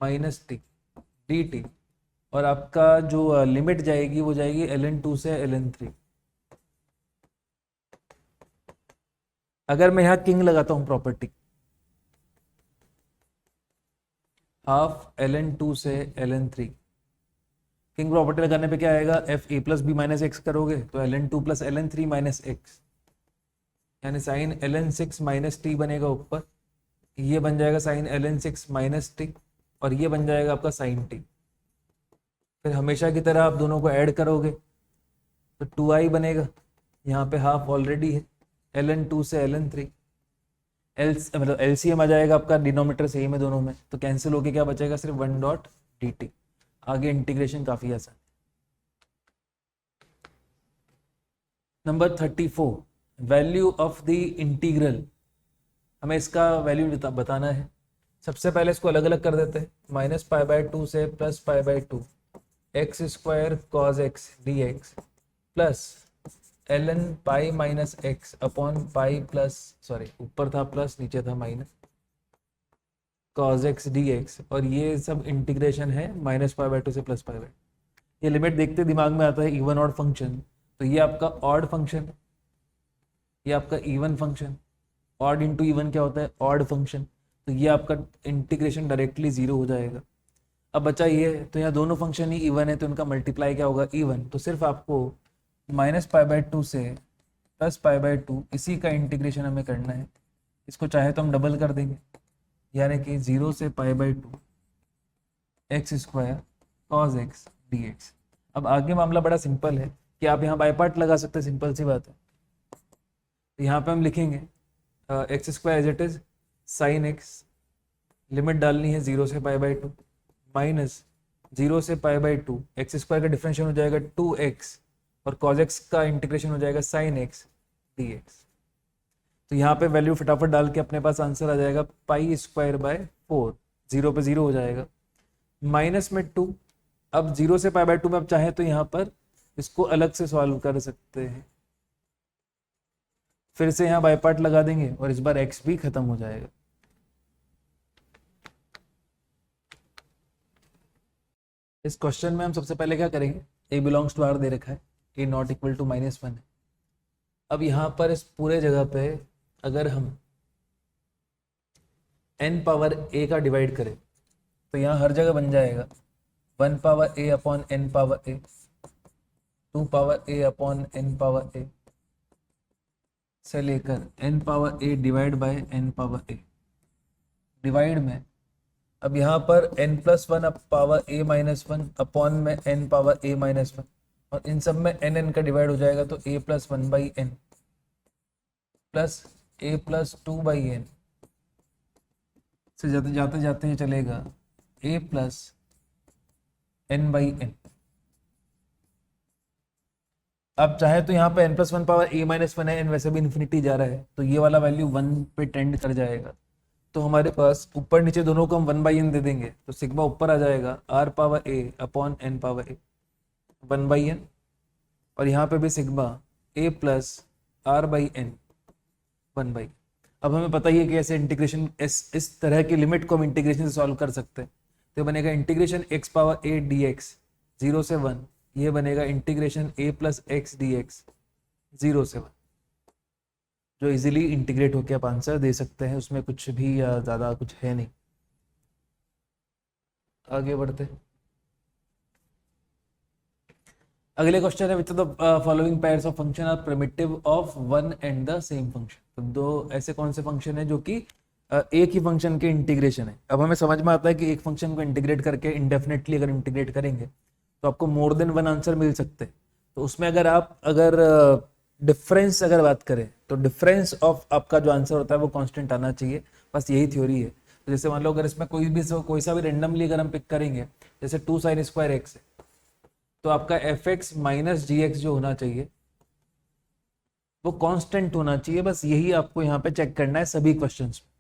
minus t d t, और आपका जो लिमिट जाएगी वो जाएगी ln 2 से ln 3। अगर मैं यहाँ किंग लगाता हूँ प्रॉपर्टी, हाफ ln 2 से ln 3, किंग प्रॉपर्टी लगाने पे क्या आएगा, f a plus b minus x करोगे तो ln 2 plus ln 3 minus x, यानी साइन ln 6 माइनस टी बनेगा ऊपर, ये बन जाएगा साइन ln 6 माइनस टी, और ये बन जाएगा आपका साइन टी। फिर हमेशा की तरह आप दोनों को ऐड करोगे तो 2i बनेगा, यहाँ पे हाफ ऑलरेडी है, ln 2 से ln 3, मतलब एलसीएम आ जाएगा आपका, डिनोमीटर सेम है दोनों में, तो कैंसिल होके क्या बचेगा, सिर्फ 1 डॉट डी टी। आगे इंटीग्रेशन काफी आसान। Number 34, value of the integral, हमें इसका वैल्यू बताना है। सबसे पहले इसको अलग अलग कर देते हैं, -π/2 से +π/2 x square cos x d x plus ln pi minus x upon pi plus, sorry ऊपर था प्लस नीचे था minus, cos x d x, और ये सब इंटीग्रेशन है -π/2 से +π/2। ये लिमिट देखते दिमाग में आता है इवन ऑड फंक्शन, तो ये आपका ऑड फंक्शन, ये आपका even function, odd into even क्या होता है, ऑड फंक्शन, तो ये आपका इंटीग्रेशन डायरेक्टली 0 हो जाएगा। अब बचा ये, तो यहाँ दोनों फंक्शन ही इवन है, तो इनका मल्टीप्लाई क्या होगा, इवन, तो सिर्फ आपको -π/2 से +π/2 इसी का इंटीग्रेशन हमें करना है। इसको चाहे तो हम डबल कर देंगे, यानी कि 0 से π/2 x square cos x d x. अब आगे मामला बड़ा सिंपल है कि आप यहाँ बाय पार्ट लगा सकते हैं, सिंपल सी बात है। तो यहाँ पे हम लिखेंगे x square as it is sine x, limit डालनी है 0 से π/2 माइनस 0 से π/2 एक्स स्क्वायर का डिफरेंशियल हो जाएगा 2x, और cos x का इंटीग्रेशन हो जाएगा sin x dx। तो यहाँ पे वैल्यू फटाफट डाल के अपने पास आंसर आ जाएगा π²/4, 0 पे 0 हो जाएगा, माइनस में 2। अब 0 से π/2 में आप चाहे तो यहाँ पर इसको अलग से सॉल्व कर सकते हैं, फिर से यहाँ बाय पार्ट लगा देंगे और इस बार x भी खत्म हो जाएगा। इस क्वेश्चन में हम सबसे पहले क्या करेंगे, a बिलोंग्स टू r दे रखा है, a नॉट इक्वल टू -1 है। अब यहाँ पर इस पूरे जगह पे अगर हम n पावर a का डिवाइड करें तो यहाँ हर जगह बन जाएगा 1 power a upon n power a, 2 power a upon n power a से लेकर n power a divide by n power a divide में अब यहाँ पर n plus one power a minus one upon में n power a minus one और इन सब में n का डिवाइड हो जाएगा तो a plus one by n plus a plus two by n से जाते जाते जाते ही चलेगा a plus n by n. अब चाहे तो यहाँ पे n plus one power a minus one है, n वैसे भी इन्फिनिटी जा रहा है तो ये वाला वैल्यू 1 पे टेंड कर जाएगा। तो हमारे पास ऊपर नीचे दोनों को हम 1 बाई एन दे देंगे तो सिग्मा ऊपर आ जाएगा r power a upon n power a 1 by n और यहाँ पे भी sigma a plus r by n 1 by. अब हमें पता ही है कि ऐसे इंटीग्रेशन इस तरह की लिमिट को हम इंटीग्रेशन से सॉल्व कर सकते हैं। तो बनेगा integration x power a dx 0 से 1, ये बनेगा integration a plus x d x 0 से 1, जो इजीली इंटीग्रेट होकर आप आंसर दे सकते हैं, उसमें कुछ भी ज़्यादा कुछ है नहीं। आगे बढ़ते अगले क्वेश्चन है, which of the following pairs of function are primitive of one and the same function. तो दो ऐसे कौन से फंक्शन है जो कि एक ही फंक्शन के इंटीग्रेशन है। अब हमें समझ में आता है कि एक फंक्शन को इंटीग्रेट करके इंडेफिनेटली अगर इंटीग्रेट करेंगे तो आपको मोर देन वन आंसर मिल सकते हैं। तो उसमें अगर डिफरेंस अगर बात करें तो डिफरेंस ऑफ आपका जो आंसर होता है वो कांस्टेंट आना चाहिए, बस यही थ्योरी है। तो जैसे मान लो अगर इसमें कोई सा भी रेंडमली अगर हम पिक करेंगे, जैसे 2 sin स्क्वायर एक्स है, तो आपका एफ एक्स माइनस जी एक्स जो होना चाहिए वो कांस्टेंट होना चाहिए, बस यही आपको यहाँ पे चेक करना है सभी क्वेश्चंस में।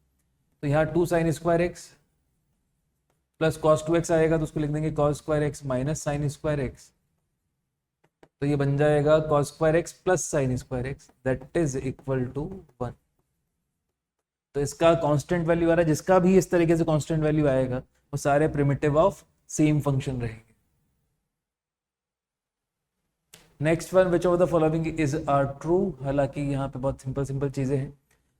तो यहाँ 2 sin square x plus cos 2x आएगा तो उसको लिख देंगे cos square x minus sine square x, तो ये बन जाएगा cos square x plus sine square x that is equal to 1। तो इसका कांस्टेंट वैल्यू आ रहा है, जिसका भी इस तरीके से कांस्टेंट वैल्यू आएगा वो सारे प्रिमिटिव ऑफ सेम फंक्शन रहेंगे। Next one, which of the following is are true. हालांकि यहाँ पे बहुत सिंपल चीजें हैं।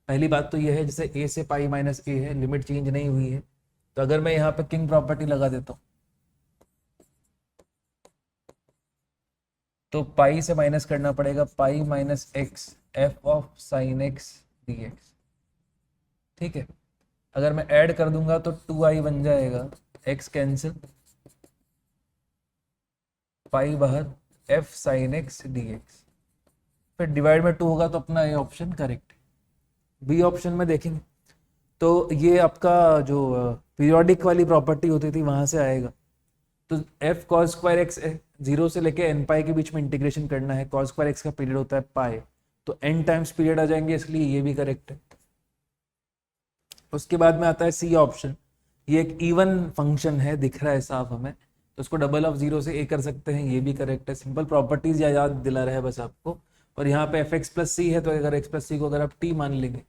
पहली बात तो यह है, जैसे a से पाई माइनस a है, लिमिट चेंज नहीं हुई है, तो अगर मैं यहाँ पे किंग प्रॉपर्टी लगा देता हूँ तो पाई से माइनस करना पड़ेगा पाई minus x F of sine x d x. ठीक है, अगर मैं ऐड कर दूंगा तो 2i बन जाएगा, x कैंसिल, पाई बाहर F sine x d x, फिर डिवाइड में 2 होगा तो अपना ये ऑप्शन करेक्ट है। बी ऑप्शन में देखेंगे तो ये आपका जो पीरियोडिक वाली प्रॉपर्टी होती थी वहां से आएगा। तो एफ कॉस स्क्वायर एक्स है, 0 से लेके एन पाई के बीच में इंटीग्रेशन करना है, कॉस स्क्वायर एक्स का पीरियड होता है पाई, तो एन टाइम्स पीरियड आ जाएंगे, इसलिए ये भी करेक्ट है। उसके बाद में आता है सी ऑप्शन, ये एक इवन फंक्शन है, दिख रहा है साफ हमें, तो उसको डबल ऑफ 0 से ए कर सकते हैं, ये भी करेक्ट है। सिंपल प्रॉपर्टीज याद दिला रहा है बस आपको। और यहाँ पे एफ एक्स प्लस सी है, तो अगर एक्स प्लस सी को अगर आप टी मान लेंगे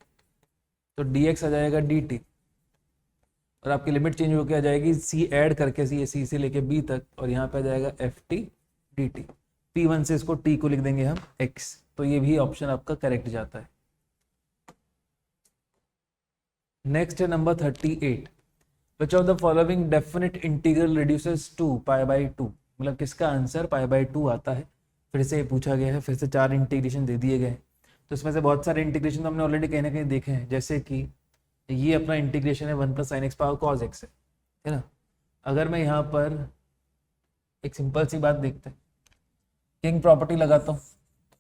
तो डी एक्स आ जाएगा डी टी, और आपकी लिमिट चेंज होकर आ जाएगी सी ऐड करके सी से लेके बी तक, और यहाँ पे आ जाएगा F T d T. P one से इसको टी को लिख देंगे हम एक्स, तो ये भी ऑप्शन आपका करेक्ट जाता है। नेक्स्ट है number 38, which of the following definite integral reduces to pi by two. मतलब किसका आंसर पाई बाई टू आता है। फिर से पूछा गया है, फिर से 4 इंटीग्रेशन दे दिए गए हैं, तो इसमें से बहुत सारे इंटीग्रेशन तो हमने ऑलरेडी कहीं ना कहीं देखे हैं। जैसे कि ये अपना इंटीग्रेशन है 1 plus sine x power cos x है ना। अगर मैं यहाँ पर एक सिंपल सी बात देखते हैं, किंग प्रॉपर्टी लगाता हूँ,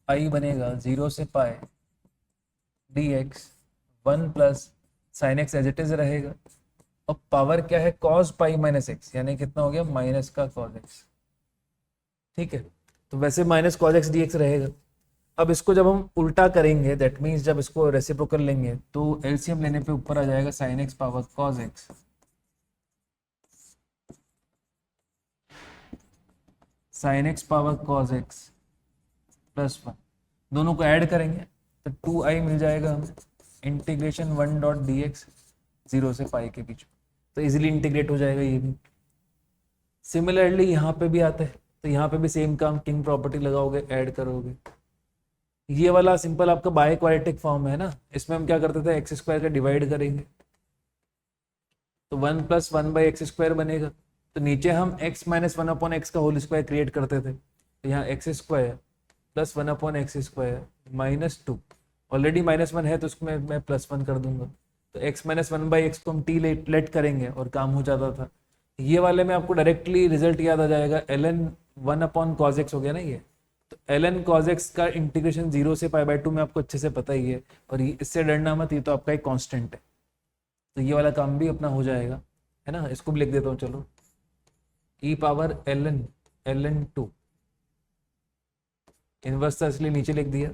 आई बनेगा 0 से pi d x 1 plus sine x as it is रहेगा, और पावर क्या है कॉस पाई माइनस एक्स, यानी कितना हो गया माइनस का कॉस एक्स। ठीक है, तो वैसे minus cos x d x रहेगा। अब इसको जब हम उल्टा करेंगे, दैट मीन्स जब इसको रेसिप्रोकल लेंगे तो एलसीएम लेने पे ऊपर आ जाएगा sine x power cos x, sine x power cos x plus 1, दोनों को ऐड करेंगे तो 2i मिल जाएगा हमें, इंटीग्रेशन 1 डॉट डी एक्स 0 से पाई के बीच में, तो इजीली इंटीग्रेट हो जाएगा ये भी। सिमिलरली यहाँ पे भी आता है, तो यहाँ पे भी सेम काम, किंग प्रॉपर्टी लगाओगे ऐड करोगे। ये वाला सिंपल आपका बाय क्वाड्रेटिक फॉर्म है ना, इसमें हम क्या करते थे एक्स स्क्वायर का डिवाइड करेंगे तो 1 प्लस 1 बाई एक्स स्क्वायर बनेगा। तो नीचे हम x माइनस 1 अपॉन एक्स का होल स्क्वायर क्रिएट करते थे, तो यहाँ x square plus 1/x² -2, already -1 है तो उसको मैं +1 कर दूंगा, तो x - 1/x को हम t लेट करेंगे और काम हो जाता था। ये वाले में आपको डायरेक्टली रिजल्ट याद आ जाएगा, ln 1/cos x हो गया ना ये, तो ln cos x का इंटीग्रेशन 0 से π/2 में आपको अच्छे से पता ही है, और इससे डरना मत, ये तो आपका एक कांस्टेंट है, तो ये वाला काम भी अपना हो जाएगा, है ना। इसको भी लिख देता हूँ, चलो e⁻ln 2, इनवर्स था इसलिए नीचे लिख दिया,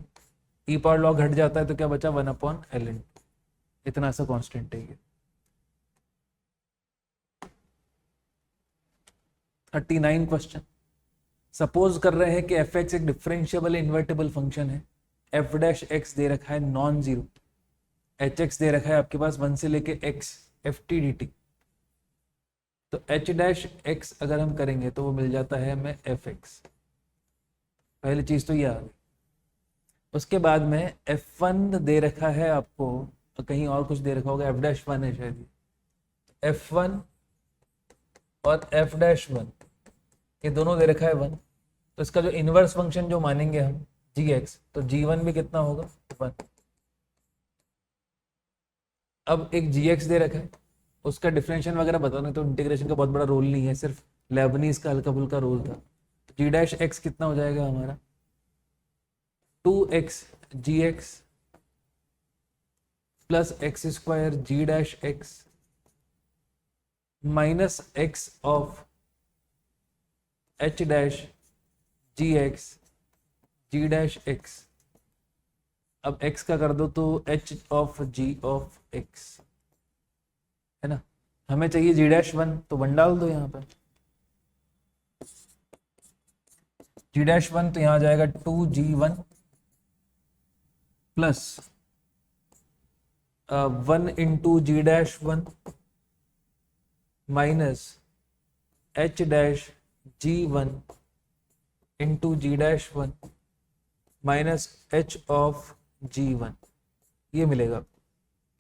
e⁻log हट जाता है तो क्या बचा 1/ln, इतना सा कांस्टेंट है ये। 39 क्वेश्चन, सपोज कर रहे हैं कि f(x) एक डिफरेंशिएबल इन्वर्टेबल फंक्शन है, f'(x) दे रखा है नॉन जीरो, hx दे रखा है आपके पास 1 से लेके x ft dt, तो h'(x) अगर हम करेंगे तो वो मिल जाता है हमें fx, पहली चीज तो ये आ गई। उसके बाद में f1 दे रखा है आपको, तो कहीं और कुछ दे रखा होगा, f'1 है शायद, f1 और f'1 ये दोनों दे रखा है 1, तो इसका जो इनवर्स फंक्शन जो मानेंगे हम gx, तो g1 भी कितना होगा 1। अब एक gx दे रखा है, उसका डिफरेंशियल वगैरह बताना तो इंटीग्रेशन का बहुत बड़ा रोल नहीं है, सिर्फ लेबनीज का हल्का फुल्का रोल था। g'(x) कितना हो जाएगा हमारा 2x gx plus x² g'(x minus x of h' gx g'(x), अब x का कर दो तो h of g of x, है ना। हमें चाहिए g'1, तो 1 डाल दो यहाँ पर, g'1 तो यहाँ आ जाएगा 2g1 plus 1 into g'1 minus h'(g1) into g'1 minus h of g1, ये मिलेगा,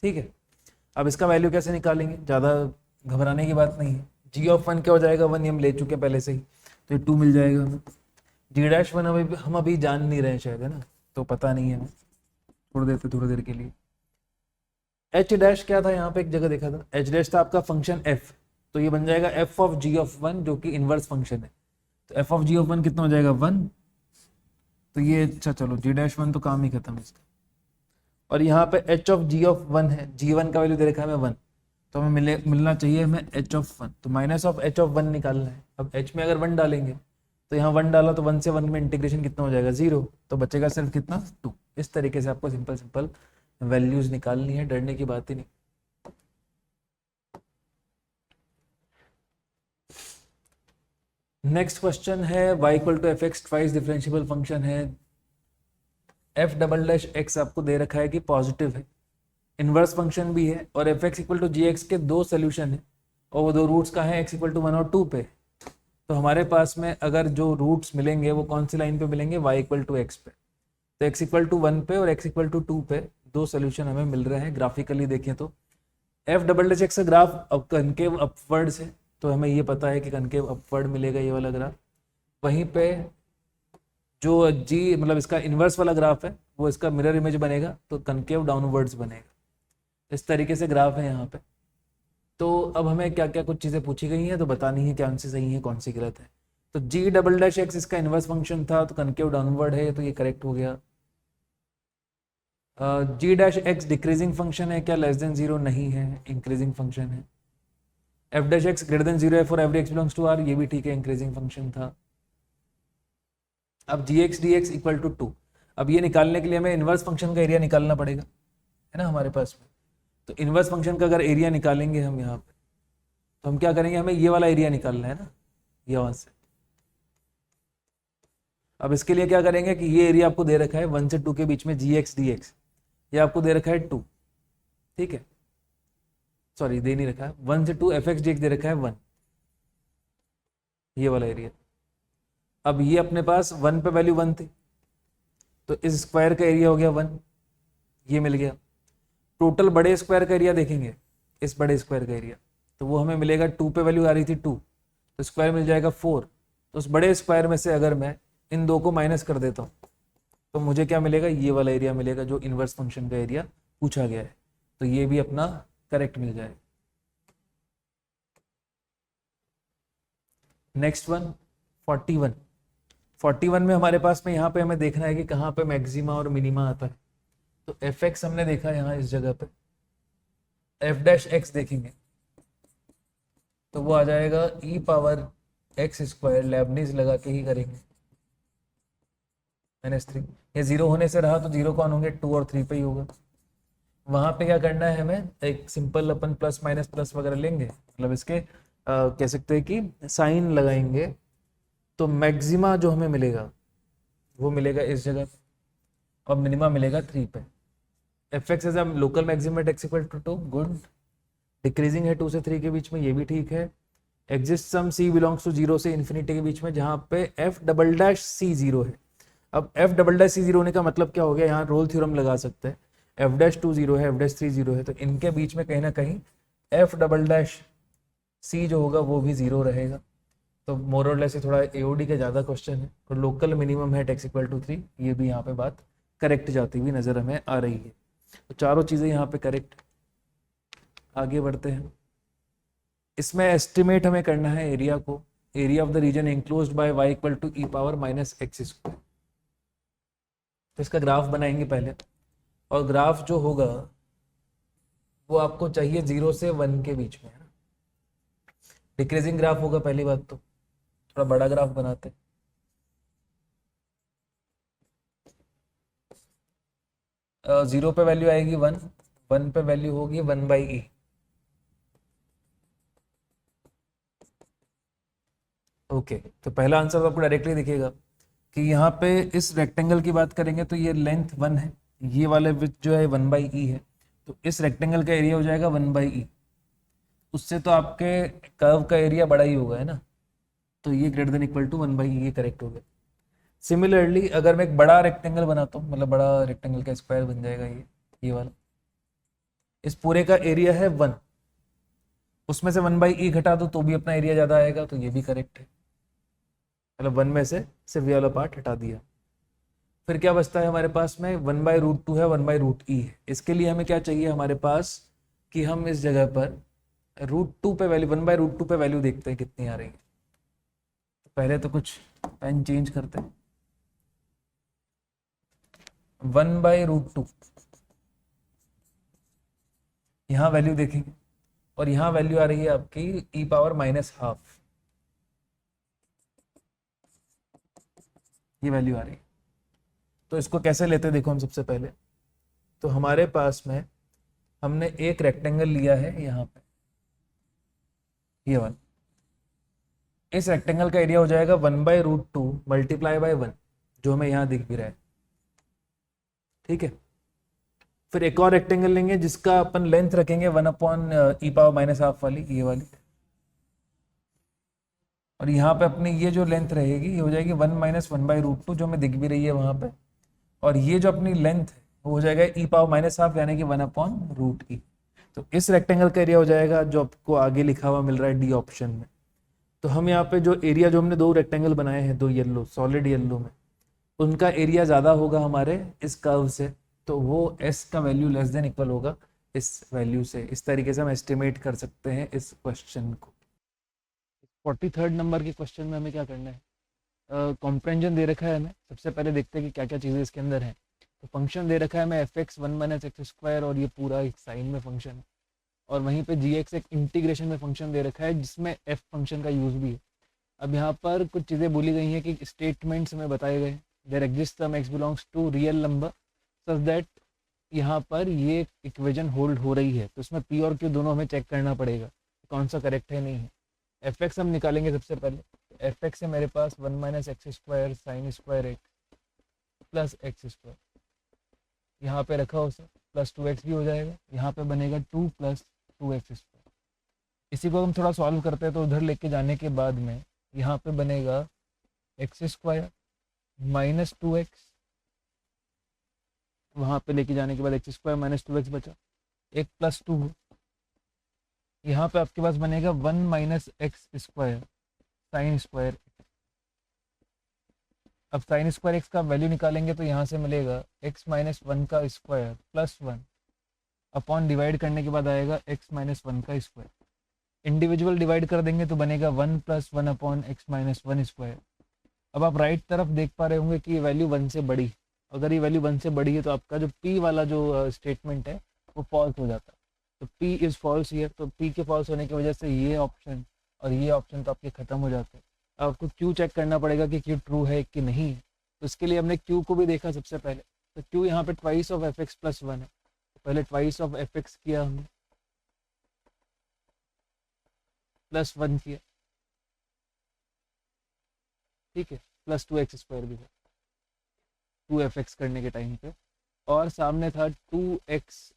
ठीक है। अब इसका वैल्यू कैसे निकालेंगे, ज़्यादा घबराने की बात नहीं है, g ऑफ 1 क्या हो जाएगा 1, हम ले चुके हैं पहले से ही, तो ये 2 मिल जाएगा हमें। g'1 हम अभी जान नहीं रहे शायद, है ना, तो पता नहीं है हमें, छोड़ देते थोड़ी देर के लिए। h' क्या था यहाँ पे, एक जगह देखा था, h' था आपका फंक्शन f, तो ये बन जाएगा f ऑफ g ऑफ 1 जो कि इनवर्स फंक्शन है, तो f ऑफ g ऑफ 1 कितना हो जाएगा 1, तो ये अच्छा चलो g'1 तो काम ही खत्म इसका। और यहाँ पे h ऑफ g ऑफ 1 है, g1 का वैल्यू दे रखा है हमें 1, तो हमें मिलना चाहिए हमें h ऑफ 1, तो माइनस ऑफ h ऑफ 1 निकालना है। अब h में अगर 1 डालेंगे तो यहाँ 1 डाला तो 1 से 1 में इंटीग्रेशन कितना हो जाएगा 0, तो बचेगा सिर्फ कितना 2। इस तरीके से आपको सिंपल वैल्यूज निकालनी है, डरने की बात ही नहीं। नेक्स्ट क्वेश्चन है y equal to fx twice differentiable function है, f'(x) आपको दे रखा है कि पॉजिटिव है, इनवर्स फंक्शन भी है, और fx इक्वल टू gx के 2 सोल्यूशन है, और वो 2 रूट्स का है x इक्वल टू 1 और 2 पे, तो हमारे पास में अगर जो रूट्स मिलेंगे वो कौन सी लाइन पे मिलेंगे, y इक्वल टू x पे, तो x इक्वल टू 1 पे और x इक्वल टू 2 पे 2 सोल्यूशन हमें मिल रहे हैं। ग्राफिकली देखें तो f'(x) का ग्राफ अब कनकेव अपवर्ड से, तो हमें ये पता है कि कनकेव अपवर्ड मिलेगा ये वाला ग्राफ, वहीं पे जो g मतलब इसका इन्वर्स वाला ग्राफ है वो इसका मिरर इमेज बनेगा, तो कनकेव डाउनवर्ड्स बनेगा। इस तरीके से ग्राफ है यहाँ पे। तो अब हमें क्या क्या कुछ चीज़ें पूछी गई हैं तो बतानी है कौन सी सही है कौन सी गलत है। तो g'(x) इसका इन्वर्स फंक्शन था तो कनकेव डाउनवर्ड है, तो ये करेक्ट हो गया। g'(x) डिक्रीजिंग फंक्शन है क्या, लेस देन 0 नहीं है, इंक्रीजिंग फंक्शन है। f'(x) ग्रेटर देन 0 है for every x belongs to r, ये भी ठीक है, इंक्रीजिंग फंक्शन था। अब gx dx इक्वल टू 2, अब ये निकालने के लिए हमें इनवर्स फंक्शन का एरिया निकालना पड़ेगा, है ना हमारे पास में। तो इनवर्स फंक्शन का अगर एरिया निकालेंगे हम यहाँ पे, तो हम क्या करेंगे, हमें ये वाला एरिया निकालना है ना, ये वहां से। अब इसके लिए क्या करेंगे कि ये एरिया आपको दे रखा है 1 से 2 के बीच में gx dx, ये आपको दे रखा है 2, ठीक है, सॉरी दे नहीं रखा है, 1 से 2 fx dx दे रखा है 1, ये वाला एरिया। अब ये अपने पास 1 पे वैल्यू 1 थी, तो इस स्क्वायर का एरिया हो गया 1, ये मिल गया। टोटल बड़े स्क्वायर का एरिया देखेंगे, इस बड़े स्क्वायर का एरिया, तो वो हमें मिलेगा 2 पे वैल्यू आ रही थी 2, तो स्क्वायर मिल जाएगा 4, तो उस बड़े स्क्वायर में से अगर मैं इन दो को माइनस कर देता हूँ तो मुझे क्या मिलेगा, ये वाला एरिया मिलेगा जो इनवर्स फंक्शन का एरिया पूछा गया है। तो ये भी अपना करेक्ट मिल जाएगा। Next one 41। 41 में हमारे पास में यहाँ पे हमें देखना है कि कहाँ पे मैक्सिमा और मिनिमा आता है। तो एफ एक्स हमने देखा यहाँ इस जगह पे, एफ डैश एक्स देखेंगे तो वो आ जाएगा ई पावर एक्स स्क्वायर, लेबनीज लगा के ही करेंगे, -3। ये जीरो होने से रहा तो जीरो कौन होंगे, 2 और 3 पे ही होगा। वहां पे क्या करना है हमें, एक सिंपल अपन प्लस माइनस प्लस वगैरह लेंगे, मतलब इसके कह सकते हैं कि साइन लगाएंगे। तो मैक्सिमा जो हमें मिलेगा वो मिलेगा इस जगह और मिनिमा मिलेगा 3 पे। F x as a local maximum at x equal to 2, good. Decreasing है 2 से 3 के बीच में, ये भी ठीक है। Exist some c belongs to 0 से इन्फिनिटी के बीच में, जहां पे एफ डबल डैश सी 0 है। अब एफ डबल डैश सी 0 होने का मतलब क्या हो गया, यहाँ रोल थ्योरम लगा सकते हैं। एफ डैश 2 0 है, एफ डैश 3 0 है, तो इनके बीच में कहीं ना कहीं एफ डबल डैश सी जो होगा वो भी 0 रहेगा। तो मोर और लेस थोड़ा एओडी का ज़्यादा क्वेश्चन है। तो लोकल मिनिमम है एक्स इक्वल टू 3, ये भी यहाँ पे बात करेक्ट जाती हुई नज़र हमें आ रही है। तो चारों चीज़ें यहाँ पे करेक्ट। आगे बढ़ते हैं। इसमें एस्टिमेट हमें करना है एरिया को, area of the region enclosed by y equal to e power minus x square. तो इसका ग्राफ बनाएंगे पहले, और ग्राफ जो होगा वो आपको चाहिए 0 से 1 के बीच में, है ना। डिक्रीजिंग ग्राफ होगा पहली बात, तो थोड़ा बड़ा ग्राफ बनाते हैं। जीरो पे वैल्यू आएगी 1, 1 पे वैल्यू होगी 1/e। ओके, तो पहला आंसर तो आपको डायरेक्टली दिखेगा कि यहाँ पे इस रेक्टेंगल की बात करेंगे तो ये लेंथ 1 है, ये वाले विथ जो है 1/e है, तो इस रेक्टेंगल का एरिया हो जाएगा 1/e। उससे तो आपके कर्व का एरिया बड़ा ही होगा, है ना। तो ये greater than equal to 1/e, ये करेक्ट हो गया। सिमिलरली अगर मैं एक बड़ा रेक्टेंगल बनाता हूँ, मतलब बड़ा रेक्टेंगल का स्क्वायर बन जाएगा ये वाला, इस पूरे का एरिया है 1, उसमें से 1/e घटा दो तो भी अपना एरिया ज़्यादा आएगा, तो ये भी करेक्ट है। मतलब 1 में से सिर्फ ये वाला पार्ट हटा दिया। फिर क्या बचता है हमारे पास में, 1/√2 है, 1/√e है। इसके लिए हमें क्या चाहिए हमारे पास कि हम इस जगह पर √2 पे वैल्यू, 1/√2 पे वैल्यू देखते हैं कितनी आ रही है। तो पहले तो कुछ पेन चेंज करते हैं। 1/√2 यहाँ वैल्यू देखेंगे, और यहाँ वैल्यू आ रही है आपकी ई पावर -12, ये वैल्यू आ रही है। तो इसको कैसे लेते हैं देखो हम सबसे पहले। तो हमारे पास में हमने एक रेक्टेंगल लिया है यहाँ पे, ये वन, इस रेक्टेंगल का एरिया हो जाएगा 1/√2 मल्टीप्लाई बाय 1, जो हमें यहाँ दिख भी रहा है, ठीक है। फिर एक और रेक्टेंगल लेंगे जिसका अपन लेंथ रखेंगे 1/e पावर -12 वाली, ये वाली, और यहाँ पे अपनी ये जो लेंथ रहेगी ये हो जाएगी 1 - 1/√2, जो हमें दिख भी रही है वहां पे। और ये जो अपनी लेंथ है वो हो जाएगा e पावर -12 यानी कि 1/√e। तो इस रेक्टेंगल का एरिया हो जाएगा जो आपको आगे लिखा हुआ मिल रहा है डी ऑप्शन में। तो हम यहाँ पे जो एरिया, जो हमने दो रेक्टेंगल बनाए हैं, दो येलो सॉलिड येलो में, उनका एरिया ज़्यादा होगा हमारे इस कर्व से, तो वो s का वैल्यू लेस देन इक्वल होगा इस वैल्यू से। इस तरीके से हम एस्टिमेट कर सकते हैं इस क्वेश्चन को। 43rd नंबर के क्वेश्चन में हमें क्या करना है, कॉम्प्रेंजन दे रखा है हमें। सबसे पहले देखते हैं कि क्या क्या चीज़ें इसके अंदर हैं। तो फंक्शन दे रखा है हमें f(x) 1 - x², और ये पूरा एक साइन में फंक्शन है, और वहीं पे g(x) एक इंटीग्रेशन में फंक्शन दे रखा है जिसमें f फंक्शन का यूज भी है। अब यहाँ पर कुछ चीज़ें बोली गई हैं कि स्टेटमेंट्स में बताए गए, there exist some x belongs to real number such that, यहाँ पर ये इक्वेशन होल्ड हो रही है। तो इसमें p और q दोनों हमें चेक करना पड़ेगा कौन सा करेक्ट है, नहीं है। f(x) हम निकालेंगे सबसे पहले। f(x) है मेरे पास 1 - x² sin square x plus x², यहाँ पे रखा हो सर, प्लस 2x भी हो जाएगा, यहाँ पे बनेगा 2 + 2x²। इसी को हम थोड़ा सॉल्व करते हैं तो उधर लेके जाने के बाद में यहाँ पे बनेगा x² - 2x, वहाँ पे लेके जाने के बाद x² - 2x बचा, एक प्लस 2, यहाँ पे आपके पास बनेगा 1 - x² sin स्क्वायर। अब साइन स्क्वायर एक्स का वैल्यू निकालेंगे तो यहाँ से मिलेगा एक्स माइनस वन का square plus one upon divide करने के बाद आएगा एक्स माइनस वन का स्क्वायर। इंडिविजुअल डिवाइड कर देंगे तो बनेगा one plus one upon x minus one square. अब आप राइट तरफ देख पा रहे होंगे कि ये वैल्यू वन से बड़ी, अगर ये वैल्यू वन से बड़ी है तो आपका जो पी वाला जो स्टेटमेंट है वो फॉल्स हो जाता है। तो पी इज़ फॉल्स हियर, तो पी के फॉल्स होने की वजह से ये ऑप्शन और ये ऑप्शन तो आपके ख़त्म हो जाते हैं। आपको क्यू चेक करना पड़ेगा कि क्यू ट्रू है कि नहीं है। तो इसके लिए हमने क्यू को भी देखा सबसे पहले। तो क्यू यहाँ पे twice of F x plus one है, तो पहले ट्वाइस ऑफ एफ एक्स किया हमने, प्लस वन किया, ठीक है, प्लस टू एक्स स्क्वायर भी है टू एफ एक्स करने के टाइम पे, और सामने था two x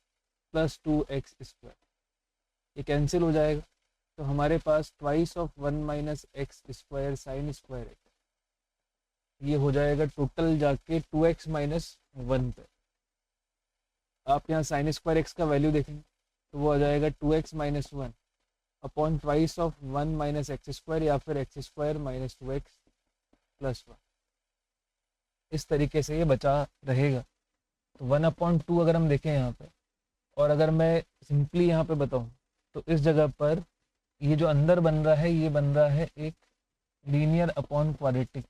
plus two x square, ये कैंसिल हो जाएगा। तो हमारे पास twice of one minus x square sine square x, ये हो जाएगा टोटल जाके टू एक्स माइनस वन पे। आप यहाँ साइन स्क्वायर एक्स का वैल्यू देखेंगे तो वो आ जाएगा two x minus one upon twice of one minus x square या फिर x square minus two x plus one. इस तरीके से ये बचा रहेगा। तो वन अपॉन टू अगर हम देखें यहाँ पे, और अगर मैं सिंपली यहाँ पे बताऊँ तो इस जगह पर ये जो अंदर बन रहा है ये बन रहा है एक लीनियर अपॉन क्वाड्रेटिक।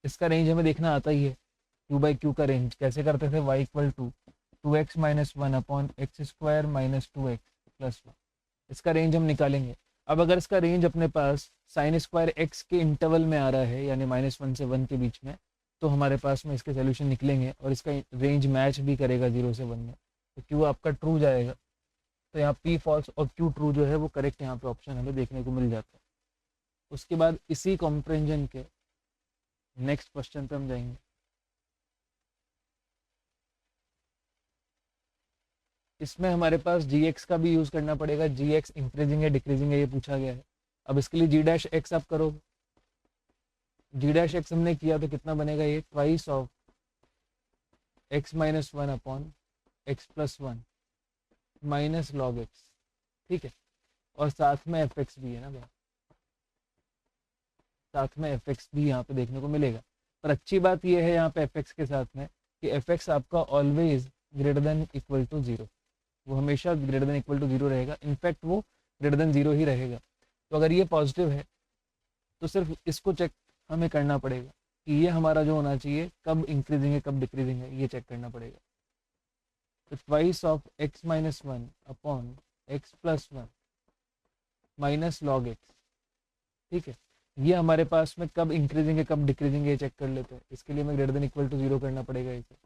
इसका रेंज हमें देखना आता ही है, क्यू बाई क्यू का रेंज कैसे करते थे, y equal to two x minus one upon x square minus two x plus one. इसका रेंज हम निकालेंगे। अब अगर इसका रेंज अपने पास साइन स्क्वायर एक्स के इंटरवल में आ रहा है यानी माइनस वन से वन के बीच में, तो हमारे पास में इसके सोल्यूशन निकलेंगे और इसका रेंज मैच भी करेगा जीरो से वन में, तो क्यू आपका ट्रू जाएगा। तो यहाँ पी फॉल्स और क्यू ट्रू जो है वो करेक्ट यहाँ पे ऑप्शन हमें देखने को मिल जाता है। उसके बाद इसी कॉम्प्रेंजन के नेक्स्ट क्वेश्चन पे हम जाएंगे। इसमें हमारे पास जी एक्स का भी यूज़ करना पड़ेगा। जी एक्स इंक्रीजिंग है डिक्रीजिंग है ये पूछा गया है। अब इसके लिए जी डैश एक्स आप करोगे, जी डैश एक्स हमने किया तो कितना बनेगा, ये twice of x minus one upon x plus one minus log x, ठीक है, और साथ में एफ एक्स भी है ना भाई, साथ में एफ एक्स भी यहाँ पे देखने को मिलेगा। पर अच्छी बात ये है यहाँ पे एफ एक्स के साथ में कि एफ एक्स आपका always greater than equal to zero, वो हमेशा greater than equal to zero रहेगा। इनफैक्ट वो ग्रेटर देन जीरो ही रहेगा। तो अगर ये पॉजिटिव है तो सिर्फ इसको चेक हमें करना पड़ेगा कि ये हमारा जो होना चाहिए कब इंक्रीजिंग है कब डिक्रीजिंग है, ये चेक करना पड़ेगा। तो twice of x minus one upon x plus one minus log x, ठीक है, ये हमारे पास में कब इंक्रीजिंग है कब डिक्रीजिंग है ये चेक कर लेते हैं। इसके लिए हमें greater than equal to zero करना पड़ेगा। इसे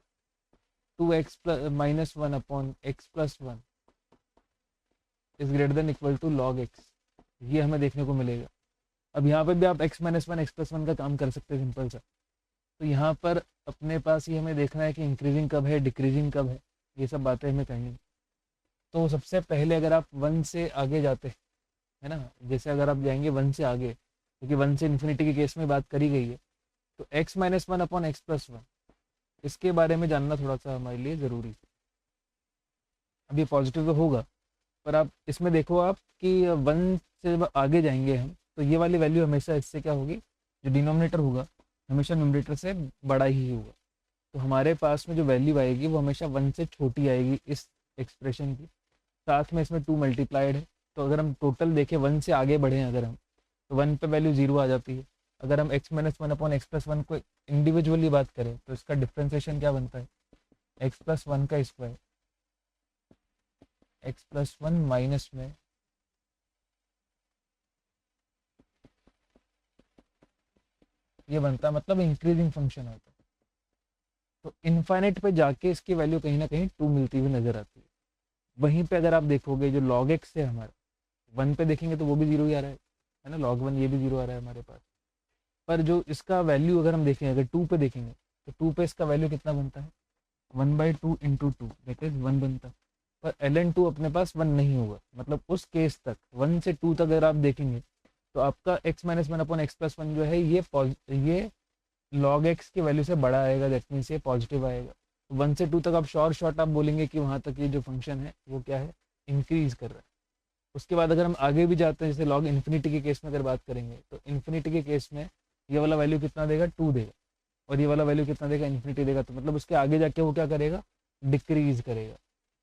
two x plus minus one upon x plus one is greater than equal to log x, ये हमें देखने को मिलेगा। अब यहाँ पे भी आप x minus one x plus one का काम कर सकते हैं सिंपल सा। तो यहाँ पर अपने पास ये हमें देखना है कि इंक्रीजिंग कब है डिक्रीजिंग कब है, ये सब बातें हमें करनी। तो सबसे पहले अगर आप वन से आगे जाते है ना, जैसे अगर आप जाएंगे वन से आगे, क्योंकि वन से इन्फिनिटी के केस में बात करी गई है, तो x minus one upon x plus one इसके बारे में जानना थोड़ा सा हमारे लिए ज़रूरी है। अब ये पॉजिटिव तो होगा, पर आप इसमें देखो आप कि वन से जब आगे जाएंगे हम तो ये वाली वैल्यू हमेशा इससे क्या होगी, जो डिनोमिनेटर होगा हमेशा न्यूमरेटर से बड़ा ही होगा। तो हमारे पास में जो वैल्यू आएगी वो हमेशा वन से छोटी आएगी इस एक्सप्रेशन की। साथ में इसमें टू मल्टीप्लाइड है, तो अगर हम टोटल देखें वन से आगे बढ़े अगर हम, तो वन पे वैल्यू जीरो आ जाती है। अगर हम x minus one upon x plus one को इंडिविजुअली बात करें तो इसका डिफ्रेंसिएशन क्या बनता है, एक्स प्लस वन का square x plus one minus में ये बनता है, मतलब इंक्रीजिंग फंक्शन होता है। तो इनफाइनाइट पे जाके इसकी वैल्यू कहीं ना कहीं टू मिलती हुई नजर आती है। वहीं पे अगर आप देखोगे जो लॉग एक्स है हमारा, वन पे देखेंगे तो वो भी जीरो ही आ रहा है ना, लॉग वन ये भी जीरो आ रहा है हमारे पास। पर जो इसका वैल्यू अगर हम देखें, अगर टू पे देखेंगे तो टू पे इसका वैल्यू कितना बनता है, one by two into two that is one बनता है। पर एल एन टू अपने पास वन नहीं होगा, मतलब उस केस तक वन से टू तक अगर आप देखेंगे तो आपका x minus one upon x plus one जो है ये लॉग एक्स की वैल्यू से बड़ा आएगा, दैट मीन्स ये पॉजिटिव आएगा। वन से टू तक आप शॉर्ट आप बोलेंगे कि वहाँ तक ये जो फंक्शन है वो क्या है, इंक्रीज कर रहा है। उसके बाद अगर हम आगे भी जाते हैं, जैसे लॉग इन्फिनिटी के केस में अगर बात करेंगे तो इन्फिनिटी के केस में ये वाला वैल्यू कितना देगा, 2 देगा, और ये वाला वैल्यू कितना देगा, इन्फिनिटी देगा। तो मतलब उसके आगे जाके वो क्या करेगा, डिक्रीज करेगा।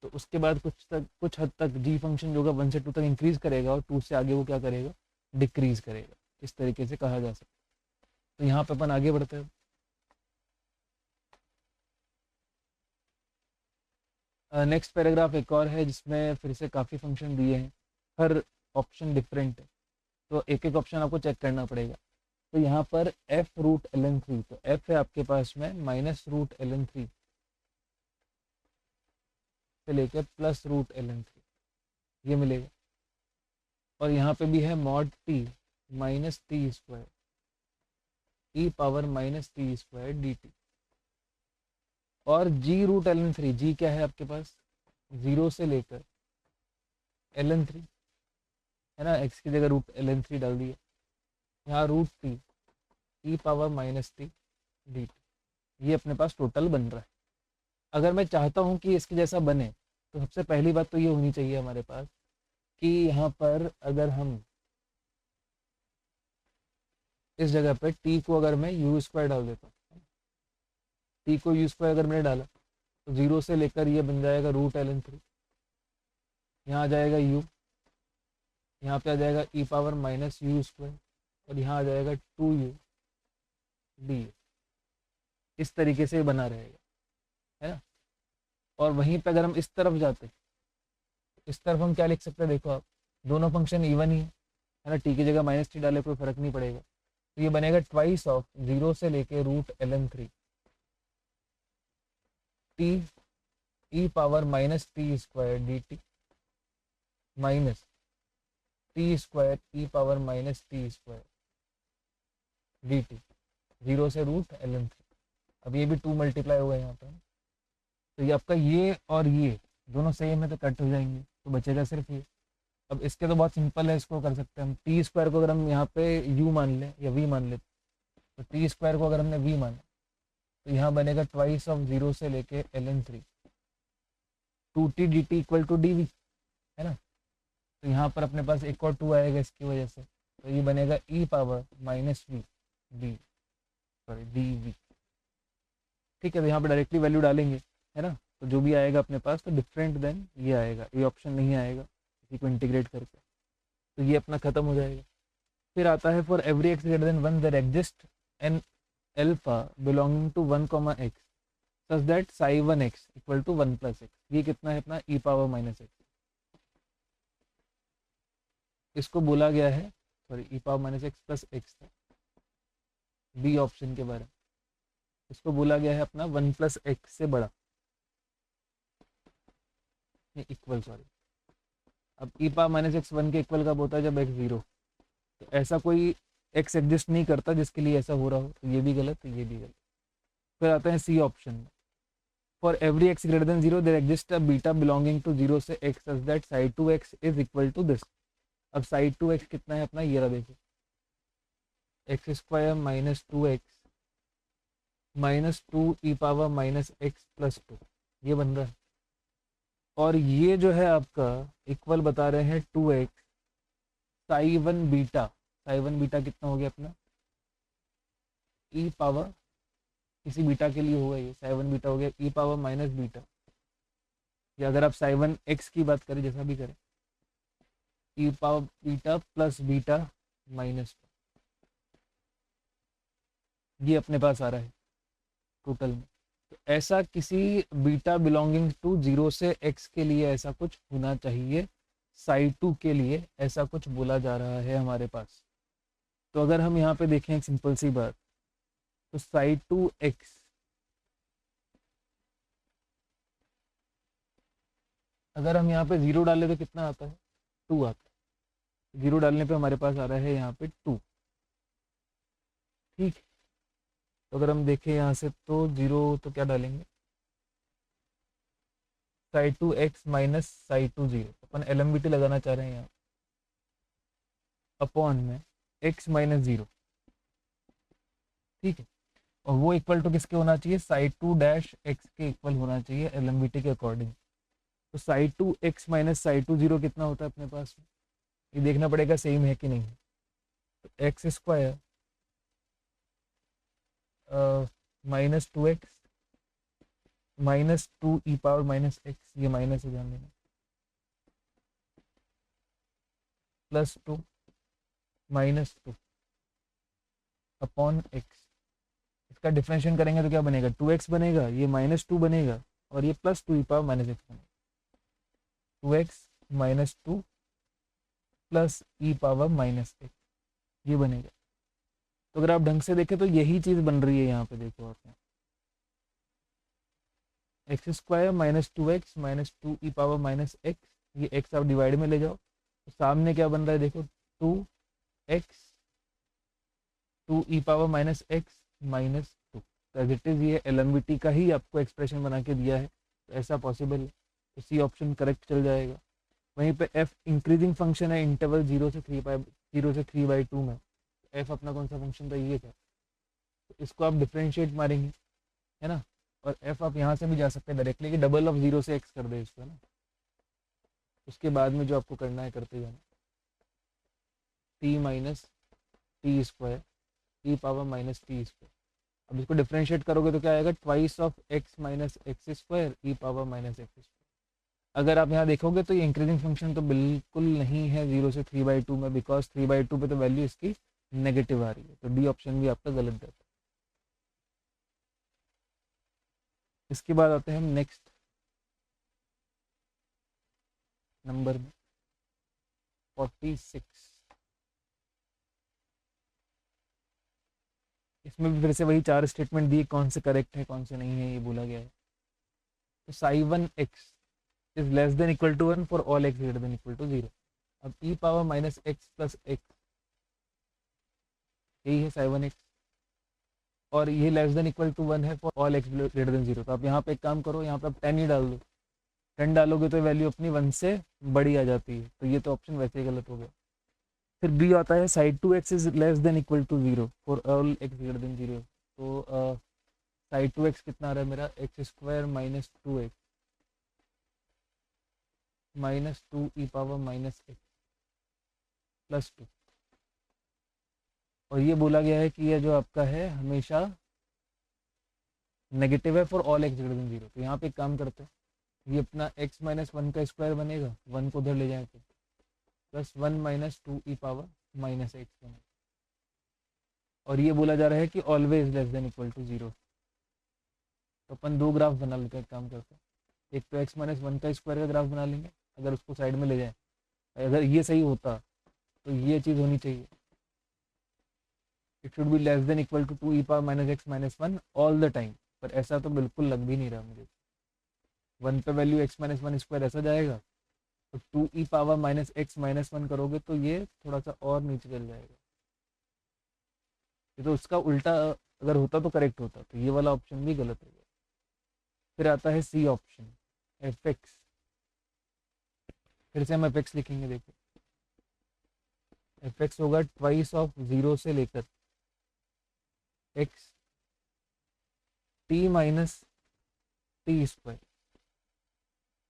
तो उसके बाद कुछ हद तक जी फंक्शन जो होगा 1 से 2 तक इंक्रीज करेगा, और 2 से आगे वो क्या करेगा, डिक्रीज करेगा। इस तरीके से कहा जा सकता है। तो यहाँ पे अपन आगे बढ़ते हैं। नेक्स्ट पैराग्राफ एक और है जिसमें फिर से काफ़ी फंक्शन दिए हैं, हर ऑप्शन डिफरेंट है, तो एक एक ऑप्शन आपको चेक करना पड़ेगा। तो यहाँ पर F root L N three, तो एफ है आपके पास में minus root L N three से लेकर plus root L N three, ये मिलेगा। और यहाँ पे भी है mod t minus t square e power minus t square d t. और G root L N three, G क्या है आपके पास, 0 से लेकर एल एन थ्री है ना, एक्स की जगह रूट एल एन थ्री डाल दिया, यहाँ root t e power minus t d t, ये अपने पास टोटल बन रहा है। अगर मैं चाहता हूँ कि इसके जैसा बने, तो सबसे पहली बात तो ये होनी चाहिए हमारे पास कि यहाँ पर अगर हम इस जगह पे टी को अगर मैं यू स्क्वायर डाल देता हूँ, टी को यू स्क्वायर अगर मैंने डाला, तो 0 से लेकर ये बन जाएगा रूट एल एन थ्री, यहाँ आ जाएगा यू, यहाँ पे आ जाएगा ई पावर माइनस यू स्क्वायर, और यहाँ आ जाएगा 2u डी। इस तरीके से बना रहेगा, है ना। और वहीं पे अगर हम इस तरफ जाते, इस तरफ हम क्या लिख सकते हैं, देखो आप, दोनों फंक्शन इवन ही है ना, टी की जगह माइनस टी डाले कोई फर्क नहीं पड़ेगा। तो ये बनेगा ट्वाइस ऑफ 0 से लेके root L N three t e power minus t square d t minus t square e power minus t square d t, 0 से रूट एल एन थ्री। अब ये भी 2 मल्टीप्लाई हुआ है यहाँ पर, तो ये आपका ये और ये दोनों सेम है तो कट हो जाएंगे, तो बचेगा सिर्फ ये। अब इसके तो बहुत सिंपल है, इसको कर सकते हैं हम, टी स्क्वायर को अगर हम यहाँ पे यू मान लें या वी मान लें, तो टी स्क्वायर को अगर हमने वी माना, तो यहाँ बनेगा ट्वाइस ऑफ 0 से लेके l N three 2t dt equal to d v, है ना। तो यहाँ पर अपने पास एक और 2 आएगा इसकी वजह से, तो ये बनेगा e power minus v d, sorry d v. ठीक है, तो यहाँ पर डायरेक्टली वैल्यू डालेंगे, है ना, तो जो भी आएगा अपने पास तो डिफरेंट देन ये आएगा, ये ऑप्शन नहीं आएगा इसी को इंटीग्रेट करके, तो ये अपना खत्म हो जाएगा। फिर आता है for every x greater than 1 there exist an alpha belonging to 1 comma x such that psi 1 x equal to 1 plus x. ये कितना है अपना ई पावर माइनस एक्स, इसको बोला गया है, sorry e power minus x plus x था B option के बारे में, इसको बोला गया है अपना 1 प्लस एक्स से बड़ा इक्वल, सॉरी। अब ई पावर माइनस एक्स 1 के इक्वल कब होता है, जब एक्स 0, तो ऐसा कोई एक्स एग्जिस्ट नहीं करता जिसके लिए ऐसा हो रहा हो, तो ये भी गलत, तो ये भी गलत। फिर आते हैं सी ऑप्शन में, for every x greater than 0 there exist a beta belonging to 0 से x such that side 2x is equal to this. अब साइड 2x कितना है अपना, ये रहा देखो, x square minus 2x minus 2 e power minus x plus 2, ये बन रहा है। और ये जो है आपका इक्वल बता रहे हैं 2x Sai 1 beta, Sai 1 beta कितना हो गया अपना, ई पावर किसी बीटा के लिए होगा, ये साई 1 बीटा हो गया ई पावर माइनस बीटा, या अगर आप साई 1 एक्स की बात करें, जैसा भी करें, e power beta plus beta minus, ये अपने पास आ रहा है टोटल में। तो ऐसा किसी बीटा बिलोंगिंग टू 0 से एक्स के लिए ऐसा कुछ होना चाहिए, साई 2 के लिए ऐसा कुछ बोला जा रहा है हमारे पास। तो अगर हम यहाँ पे देखें एक सिंपल सी बात, तो साई 2x अगर हम यहाँ पे 0 डालें तो कितना आता है, 2 आता है, 0 डालने पे हमारे पास आ रहा है यहाँ पे 2, ठीक। तो अगर हम देखें यहाँ से तो 0, तो क्या डालेंगे, साई 2x माइनस साई 2 0, अपन LMBT लगाना चाह रहे हैं यहाँ, अपॉन में x माइनस 0, ठीक है। और वो इक्वल टू किसके होना चाहिए, साई 2 डैश एक्स के इक्वल होना चाहिए LMBT के अकॉर्डिंग। तो साई 2x माइनस साई 2 0 कितना होता है अपने पास में, ये देखना पड़ेगा सेम है कि नहीं। तो x square minus two x minus two e power minus x, ये माइनस है ध्यान देना, plus two minus two upon x. इसका डिफरेंशिएट करेंगे तो क्या बनेगा, टू एक्स बनेगा, ये माइनस टू बनेगा, और ये plus two e power minus x बनेगा। Two x minus two plus e power minus x, ये बनेगा। तो अगर आप ढंग से देखें तो यही चीज़ बन रही है यहाँ पे, देखो आप, x square minus two x minus two e power minus x, ये एक्स आप डिवाइड में ले जाओ तो सामने क्या बन रहा है देखो, two x two e power minus x minus two. तो एज इट इज ये एलएमवीटी का ही आपको एक्सप्रेशन बना के दिया है, तो ऐसा पॉसिबल है, तो सी ऑप्शन करेक्ट चल जाएगा। वहीं पे एफ इंक्रीजिंग फंक्शन है इंटरवल 0 से 3/2 में, एफ अपना कौन सा फंक्शन था, ये था, तो इसको आप डिफरेंशिएट मारेंगे, है ना, और एफ आप यहाँ से भी जा सकते हैं डायरेक्टली कि डबल ऑफ 0 से एक्स कर दे इसको, है ना, उसके बाद में जो आपको करना है करते जाना, T minus t square e power minus t square. अब इसको डिफरेंशिएट करोगे तो क्या आएगा, twice of x minus x square e power minus x square. अगर आप यहाँ देखोगे तो ये इंक्रीजिंग फंक्शन तो बिल्कुल नहीं है 0 से 3/2 में, बिकॉज 3/2 पे तो वैल्यू इसकी नेगेटिव आ रही है, तो डी ऑप्शन भी आपका गलत जाता है। इसके बाद आते हैं हम नेक्स्ट नंबर में 46। इसमें भी फिर से वही चार स्टेटमेंट दिए, कौन से करेक्ट है कौन से नहीं है ये बोला गया है। तो psi one x is less than equal to 1 for all x greater than equal to 0। अब e power minus x plus x, यही है साई वन एक्स, और ये लेस देन इक्वल टू 1 है for all x greater than 0। तो आप यहाँ पे एक काम करो, यहाँ पे आप 10 ही डाल दो, 10 डालोगे तो वैल्यू अपनी 1 से बड़ी आ जाती है, तो ये तो ऑप्शन वैसे ही गलत हो गया। फिर बी आता है side two x is less than equal to 0 for all x greater than 0। तो साइड टू एक्स कितना आ रहा है मेरा, x square minus two x minus two e power minus x plus two. और ये बोला गया है कि ये जो आपका है हमेशा नेगेटिव है for all x greater than 0। तो यहाँ पे एक काम करते हैं, ये अपना x माइनस वन का स्क्वायर बनेगा, 1 को उधर ले जाए तो plus 1 minus two e power minus x बनेगा। और ये बोला जा रहा है कि always less than equal to 0। तो अपन दो ग्राफ बना लेते हैं, काम करते हैं, एक तो x माइनस वन का स्क्वायर का ग्राफ बना लेंगे, अगर उसको साइड में ले जाए, अगर ये सही होता तो ये चीज़ होनी चाहिए, it should be less than equal to 2 e power minus x minus 1 all the time, पर ऐसा तो बिल्कुल लग भी नहीं रहा मुझे। 1 पे value x minus one square ऐसा जाएगा, तो 2 e power minus x minus 1 करोगे तो ये थोड़ा सा और नीचे चल जाएगा। ये तो उसका उल्टा अगर होता तो करेक्ट होता, तो ये वाला ऑप्शन भी गलत हो गया। फिर आता है सी ऑप्शन एफ एक्स, फिर से हम एफ एक्स लिखेंगे, देखो एफ एक्स होगा ट्वाइस ऑफ 0 से लेकर x t minus t square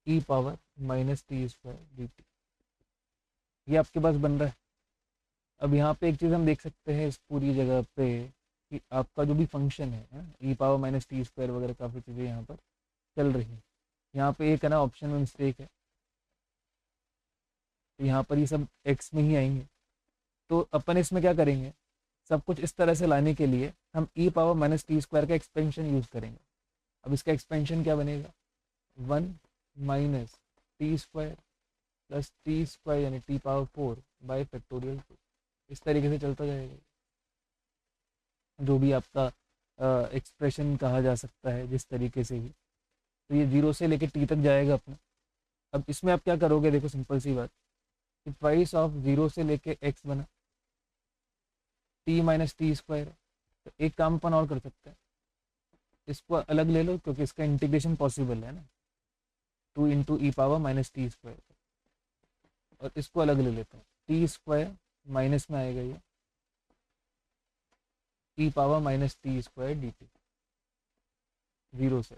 e power minus t square d t, ये आपके पास बन रहा है। अब यहाँ पे एक चीज़ हम देख सकते हैं इस पूरी जगह पे कि आपका जो भी फंक्शन है ई पावर माइनस टी स्क्वायर वगैरह काफ़ी चीज़ें यहाँ पर चल रही हैं। यहाँ पे एक है ना ऑप्शन में मिस्टेक है, तो यहाँ पर ये सब एक्स में ही आएंगे। तो अपन इसमें क्या करेंगे, सब कुछ इस तरह से लाने के लिए हम ई पावर माइनस टी स्क्वायर का एक्सपेंशन यूज़ करेंगे। अब इसका एक्सपेंशन क्या बनेगा, 1 minus t square plus T square यानी टी पावर 4 बाई फैक्टोरियल 2, इस तरीके से चलता जाएगा, जो भी आपका एक्सप्रेशन कहा जा सकता है जिस तरीके से ही। तो ये 0 से लेके टी तक जाएगा अपना। अब इसमें आप क्या करोगे, देखो सिंपल सी बात, कि ट्वाइस ऑफ 0 से लेके एक्स बना, टी माइनस टी स्क्वायर है, तो एक काम अपन और कर सकते हैं, इसको अलग ले लो क्योंकि इसका इंटीग्रेशन पॉसिबल है ना, 2 into e power minus t square, और इसको अलग ले लेते हैं, टी स्क्वायर माइनस में आएगा ये e power minus t square d t 0 से।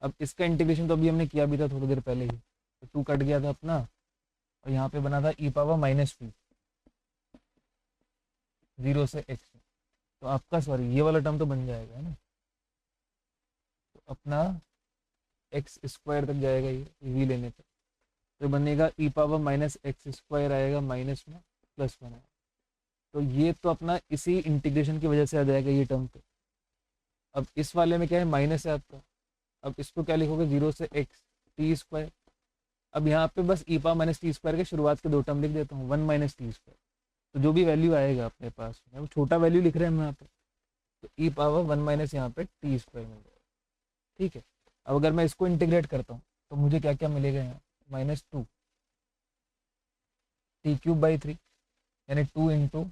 अब इसका इंटीग्रेशन तो अभी हमने किया भी था थोड़ी देर पहले ही, तो 2 कट गया था अपना, और यहाँ पे बना था ई पावर माइनस 2 0 से एक्स। तो आपका सॉरी ये वाला टर्म तो बन जाएगा, है ना। तो अपना एक्स स्क्वायर तक जाएगा ये वी लेने पे, तो बनेगा e power minus x square आएगा माइनस में प्लस वन आएगा। तो ये तो अपना इसी इंटीग्रेशन की वजह से आ जाएगा ये टर्म पे। अब इस वाले में क्या है, माइनस है आपका। अब इसको क्या लिखोगे, जीरो से एक्स टी स्क्वायर। अब यहाँ पे बस ई पावर माइनस टी स्क्वायर के शुरुआत के दो टर्म लिख देता हूँ, वन माइनस टी स्क्वायर। तो जो भी वैल्यू आएगा अपने पास में, छोटा वैल्यू लिख रहे हैं हम यहाँ पे, तो ई पावर वन माइनस यहाँ पे टी स्क्वायर मिल जाएगा। ठीक है। अब अगर मैं इसको इंटीग्रेट करता हूँ तो मुझे क्या क्या मिलेगा यहाँ, minus two t cube by three, यानी टू इंटू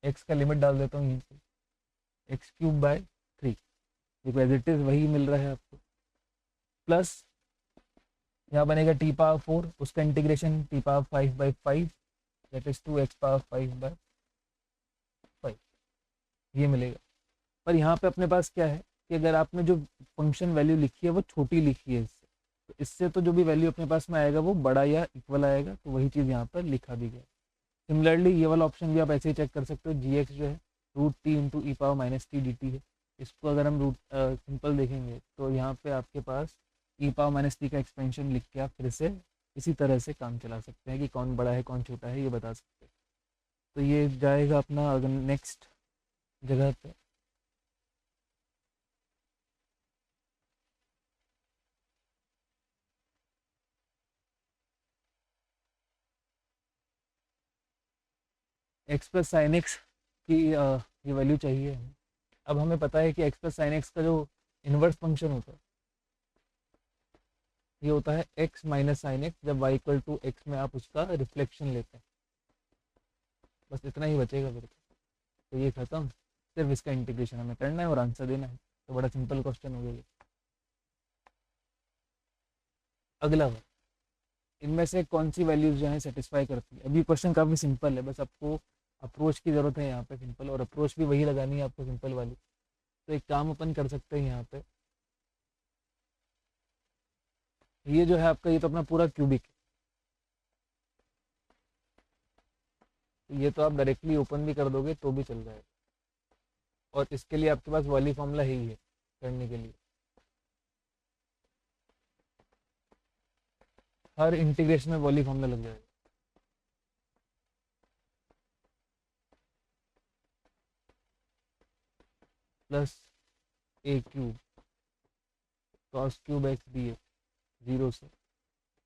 एक्स का लिमिट डाल देता हूँ यहीं पे, एक्स क्यूब बाय थ्री, देखो एज इट इज वही मिल रहा है आपको, प्लस यहाँ बनेगा टी पावर फोर, उसका integration t power five by five, that is two x power five by five, ये मिलेगा। पर यहाँ पे अपने पास क्या है कि अगर आपने जो फंक्शन वैल्यू लिखी है वो छोटी लिखी है इससे, तो इससे तो जो भी वैल्यू अपने पास में आएगा वो बड़ा या इक्वल आएगा, तो वही चीज़ यहाँ पर लिखा भी गया। सिमिलरली ये वाला ऑप्शन भी आप ऐसे ही चेक कर सकते हो, जी एक्स जो है root t into e power minus t d t है। इसको अगर हम रूट सिंपल देखेंगे तो यहाँ पे आपके पास ई पावर माइनस टी का एक्सपेंशन लिख के आप फिर से इसी तरह से काम चला सकते हैं कि कौन बड़ा है कौन छोटा है ये बता सकते हैं। तो ये जाएगा अपना अगर नेक्स्ट जगह पे, एक्स प्लस साइन एक्स की ये वैल्यू चाहिए हमें। अब हमें पता है कि एक्स प्लस साइन एक्स का जो इन्वर्स फंक्शन होता है ये होता है एक्स माइनस साइन एक्स, जब वाई इक्वल टू एक्स में आप उसका रिफ्लेक्शन लेते हैं। बस इतना ही बचेगा फिर तो ये खत्म, सिर्फ इसका इंटीग्रेशन हमें करना है और आंसर देना है। तो बड़ा सिंपल क्वेश्चन हो गया ये। अगला वर्ड, इनमें से कौन सी वैल्यूज जो है सेटिस्फाई करती है। अभी क्वेश्चन काफ़ी सिंपल है, बस आपको अप्रोच की ज़रूरत है यहाँ पे सिंपल, और अप्रोच भी वही लगानी है आपको सिंपल वाली। तो एक काम अपन कर सकते हैं यहाँ पे, ये जो है आपका ये तो अपना पूरा क्यूबिक है, तो ये तो आप डायरेक्टली ओपन भी कर दोगे तो भी चल जाएगा, और इसके लिए आपके पास वाली फॉर्मूला ही है करने के लिए। हर इंटीग्रेशन में वाली फॉर्मूला लग जाएगा, plus a cube cos cube x d x zero से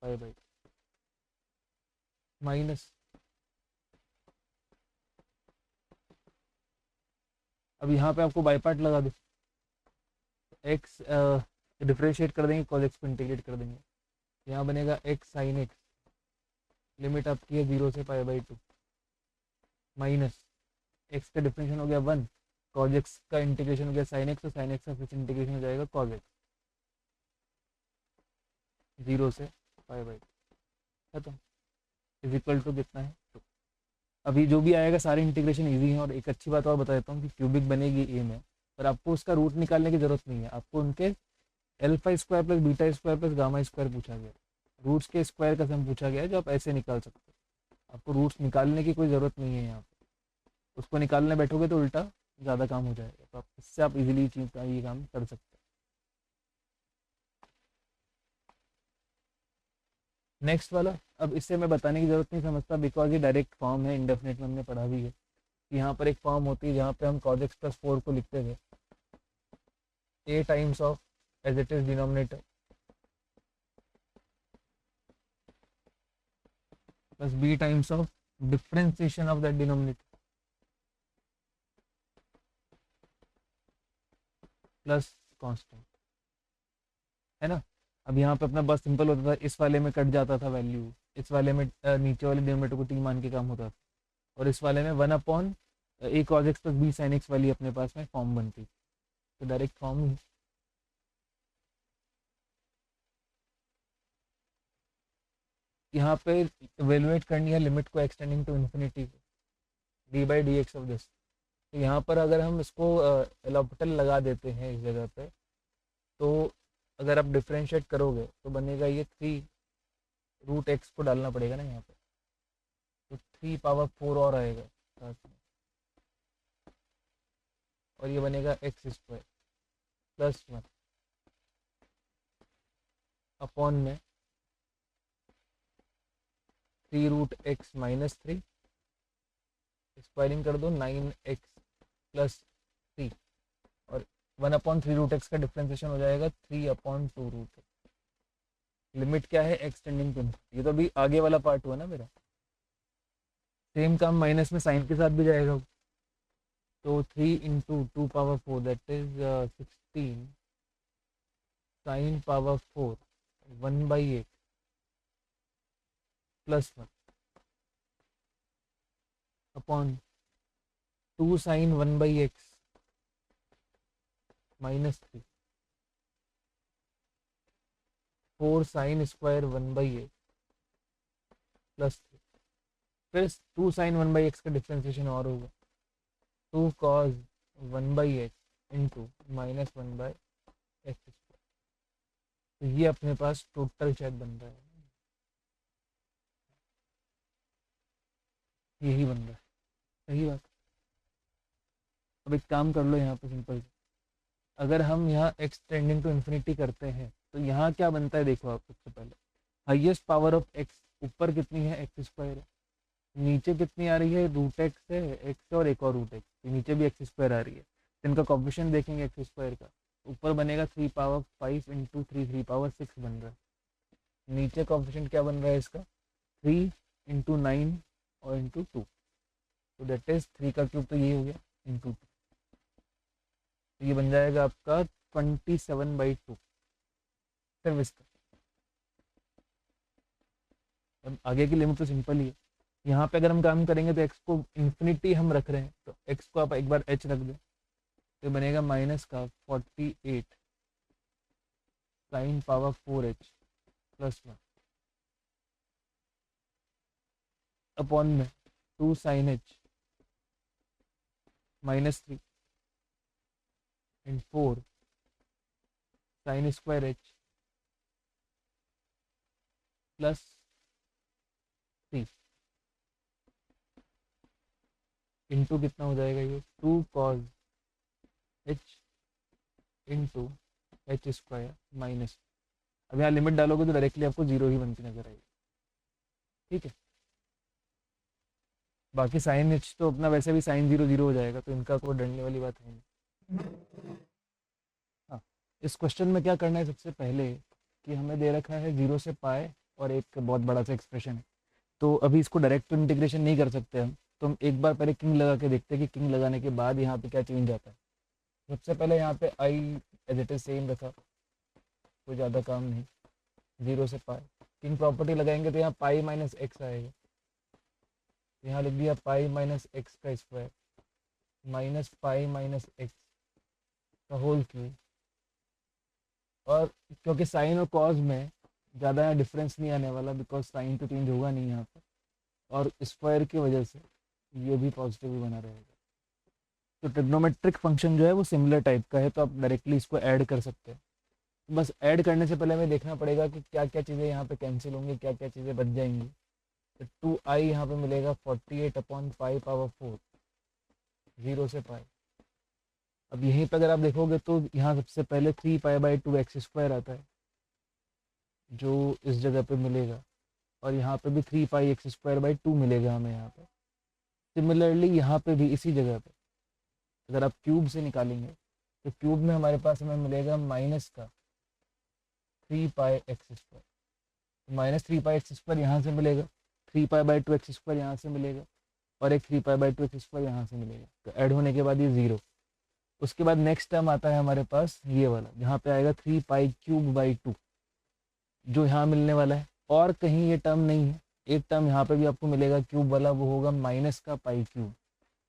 पाई बाई माइनस, अब यहाँ पे आपको बाई पार्ट लगा दो, एक्स डिफ्रेंशिएट कर देंगे, कॉस एक्स को इंटीग्रेट कर देंगे, यहाँ बनेगा एक्स साइन एक्स, लिमिट आपकी है जीरो से pi by to, minus x का डिफरेंशियल हो गया वन, कॉस एक्स का इंटीग्रेशन हो गया साइन एक्स, तो साइन एक्स का फिर इंटीग्रेशन हो जाएगा कॉस एक्स, जीरो से पाई बाई टू खत्म, इज इक्वल टू कितना है टू। अभी जो भी आएगा सारे इंटीग्रेशन इजी है, और एक अच्छी बात और बता देता हूँ कि क्यूबिक बनेगी ए में, पर आपको उसका रूट निकालने की जरूरत नहीं है, आपको उनके alpha square plus beta square plus gamma square पूछा गया, रूट्स के स्क्वायर का सम पूछा गया है जो आप ऐसे निकाल सकते हो। आपको रूट्स निकालने की कोई ज़रूरत नहीं है यहाँ पे, उसको निकालने बैठोगे तो उल्टा ज़्यादा काम हो जाएगा, तो आप इससे आप इजीली चीज का ये काम कर सकते हैं। नेक्स्ट वाला, अब इससे मैं बताने की जरूरत नहीं समझता, बिकॉज ये डायरेक्ट फॉर्म है, इंडेफिनेट में हमने पढ़ा भी है कि यहाँ पर एक फॉर्म होती है जहाँ पे हम cos x प्लस फोर को लिखते थे A times of as it is denominator plus B times of differentiation of that denominator plus constant, है ना। अब यहाँ पे अपना बस सिंपल होता था, इस वाले में कट जाता था वैल्यू, इस वाले में नीचे वाले डिनोमिनेटर को टी मान के काम होता था, और इस वाले में one upon A cos x plus B sine x वाली अपने पास में फॉर्म बनती, तो डायरेक्ट फॉर्म ही। यहाँ पे इवेलुएट करनी है लिमिट को extending to infinity d by d x of this, तो यहाँ पर अगर हम इसको एलोपिटल लगा देते हैं इस जगह पे, तो अगर आप डिफ्रेंशिएट करोगे तो बनेगा ये थ्री रूट एक्स को डालना पड़ेगा ना यहाँ पे, तो थ्री पावर फोर और आएगा साथ में, और ये बनेगा एक्स स्क्वायर प्लस 1 अपॉन में 3√x-3 स्क्वायरिंग कर दो 9x प्लस 3 और 1/3√x का डिफ्रेंसिएशन हो जाएगा 3/2√x। लिमिट क्या है x टेंडिंग टू, ये तो अभी आगे वाला पार्ट हुआ ना मेरा। सेम काम माइनस में साइन के साथ भी जाएगा, तो 3 × 2⁴ that is 16 sin power 4 1/8 plus 1 upon 2 sin 1/x minus 3 4 sin square 1/8 plus 3, फिर 2 sin 1/x का डिफ्रेंसिएशन और होगा 2 cos 1/x into minus 1/x square. तो ये अपने पास टोटल शायद बन रहा है, यही बन रहा है, सही बात। अब एक काम कर लो यहाँ पे सिंपल, अगर हम यहाँ x टेंडिंग टू इन्फिनिटी करते हैं तो यहाँ क्या बनता है देखो आप। सबसे पहले हाईएस्ट पावर ऑफ x ऊपर कितनी है एक्स स्क्वायर है, नीचे कितनी आ रही है √x है, x और एक और √x, नीचे भी एक्स स्क्वायर आ रही है। इनका कॉफिशिएंट देखेंगे एक्स स्क्वायर का, ऊपर बनेगा 3⁵ × 3 3⁶ बन रहा है, नीचे कॉफिशिएंट क्या बन रहा है इसका 3 × 9 और इंटू 2, तो दैट इज 3 का क्यूब तो ये हो गया इंटू 2, तो ये बन जाएगा आपका 27/2 सिर्फ इसका। अब आगे की लिमिट तो सिंपल ही है, यहाँ पे अगर हम काम करेंगे तो x को इन्फिनिटी हम रख रहे हैं, तो x को आप एक बार h रख दें तो बनेगा माइनस का 48 sin power 4h plus 1 upon में 2 sin h minus 3 and 4 sin square h plus 3 into कितना हो जाएगा ये 2 cos h into h square minus. अब यहाँ लिमिट डालोगे तो डायरेक्टली आपको 0 ही बनती नजर आएगी, ठीक है। बाकी साइन एच तो अपना वैसे भी साइन 0 0 हो जाएगा, तो इनका कोई डरने वाली बात है नहीं। हाँ, इस क्वेश्चन में क्या करना है सबसे पहले कि हमें दे रखा है 0 से पाए और एक बहुत बड़ा सा एक्सप्रेशन है, तो अभी इसको डायरेक्ट तो इंटीग्रेशन नहीं कर सकते हम, तो हम एक बार पहले किंग लगा के देखते हैं कि किंग लगाने के बाद यहाँ पे क्या चेंज आता है। सबसे पहले यहाँ पे I as it is same रखा, कोई ज़्यादा काम नहीं, 0 से पाए। किंग प्रॉपर्टी लगाएंगे तो यहाँ पाई माइनस एक्स आएगा, यहाँ लिख दिया पाई माइनस एक्स का square minus pi minus x का होल क्यूब। और क्योंकि साइन और कॉज में ज़्यादा यहाँ डिफरेंस नहीं आने वाला, बिकॉज साइन तो चेंज होगा नहीं यहाँ पर, और स्क्वायर की वजह से ये भी पॉजिटिव ही बना रहेगा। तो ट्रिग्नोमेट्रिक फंक्शन जो है वो सिमिलर टाइप का है, तो आप डायरेक्टली इसको ऐड कर सकते हैं। बस ऐड करने से पहले हमें देखना पड़ेगा कि क्या क्या चीज़ें यहाँ पे कैंसिल होंगी, क्या क्या चीज़ें बच जाएंगी। तो 2i यहाँ पे मिलेगा 48/π/4 0 से पाई। अब यहीं पे अगर आप देखोगे तो यहाँ सबसे पहले 3π/2x² आता है जो इस जगह पे मिलेगा, और यहाँ पे भी 3πx² 2 मिलेगा हमें यहाँ पे। सिमिलरली यहाँ पे भी इसी जगह पे अगर आप क्यूब से निकालेंगे तो क्यूब में हमारे पास हमें मिलेगा माइनस का 3πx², माइनस 3πx² यहाँ से मिलेगा, 3π/2x² यहाँ से मिलेगा, और एक 3π/2x² यहाँ से मिलेगा। तो ऐड होने के बाद ये 0। उसके बाद नेक्स्ट टर्म आता है हमारे पास ये वाला, जहाँ पे आएगा 3π³ जो यहाँ मिलने वाला है, और कहीं ये टर्म नहीं है। एक टर्म यहाँ पे भी आपको मिलेगा क्यूब वाला, वो होगा माइनस का π³।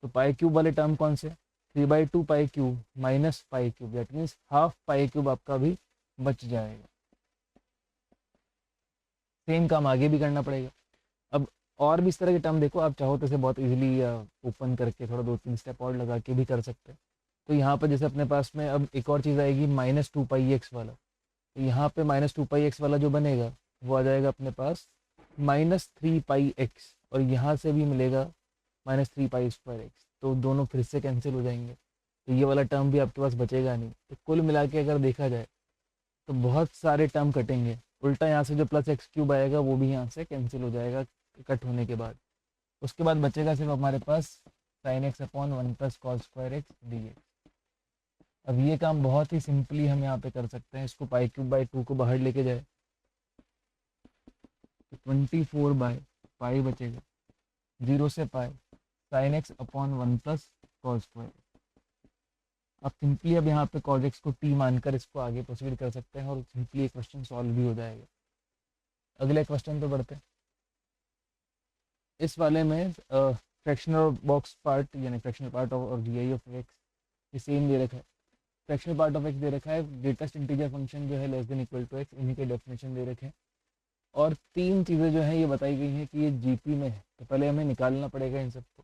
तो π³ वाले टर्म कौन से, 3/2 π³ माइनस π³, दैट मीन्स हाफ π³ आपका भी बच जाएगा। सेम काम आगे भी करना पड़ेगा। अब और भी इस तरह के टर्म देखो, आप चाहो तो इसे बहुत इजीली ओपन करके थोड़ा 2-3 स्टेप और लगा के भी कर सकते हैं। तो यहाँ पर जैसे अपने पास में अब एक और चीज़ आएगी -2πx वाला, तो यहाँ पे -2πx वाला जो बनेगा वो आ जाएगा अपने पास -3πx, और यहाँ से भी मिलेगा -3π²x, तो दोनों फिर से कैंसिल हो जाएंगे। तो ये वाला टर्म भी आपके पास बचेगा नहीं। तो कुल मिला के अगर देखा जाए तो बहुत सारे टर्म कटेंगे। उल्टा यहाँ से जो प्लस एक्स क्यूब आएगा वो भी यहाँ से कैंसिल हो जाएगा कट होने के बाद। उसके बाद बचेगा सिर्फ हमारे पास sine x upon one plus cos square x d x. अब ये काम बहुत ही सिंपली हम यहाँ पे कर सकते हैं। इसको पाई क्यूब बाई 2 को बाहर लेके जाए तो 24/पाई बचेगा, 0 से pi sine x upon one plus cos square. अब सिंपली अब यहाँ पे कॉस एक्स को टी मानकर इसको आगे प्रोसीड कर सकते हैं और सिंपली एक क्वेश्चन सॉल्व भी हो जाएगा। अगले क्वेश्चन पे बढ़ते हैं। इस वाले में फ्रैक्शनल बॉक्स पार्ट यानी फ्रैक्शनल पार्ट ऑफ और जी आई ऑफ एक्स ये सेम दे रखा है। फ्रैक्शनल पार्ट ऑफ एक्स दे रखा है, ग्रेटेस्ट इंटीजर फंक्शन जो है less than equal to x, इन्हीं के डेफिनेशन दे रखे हैं। और तीन चीज़ें जो हैं ये बताई गई हैं कि ये जीपी में है, तो पहले हमें निकालना पड़ेगा इन सबको।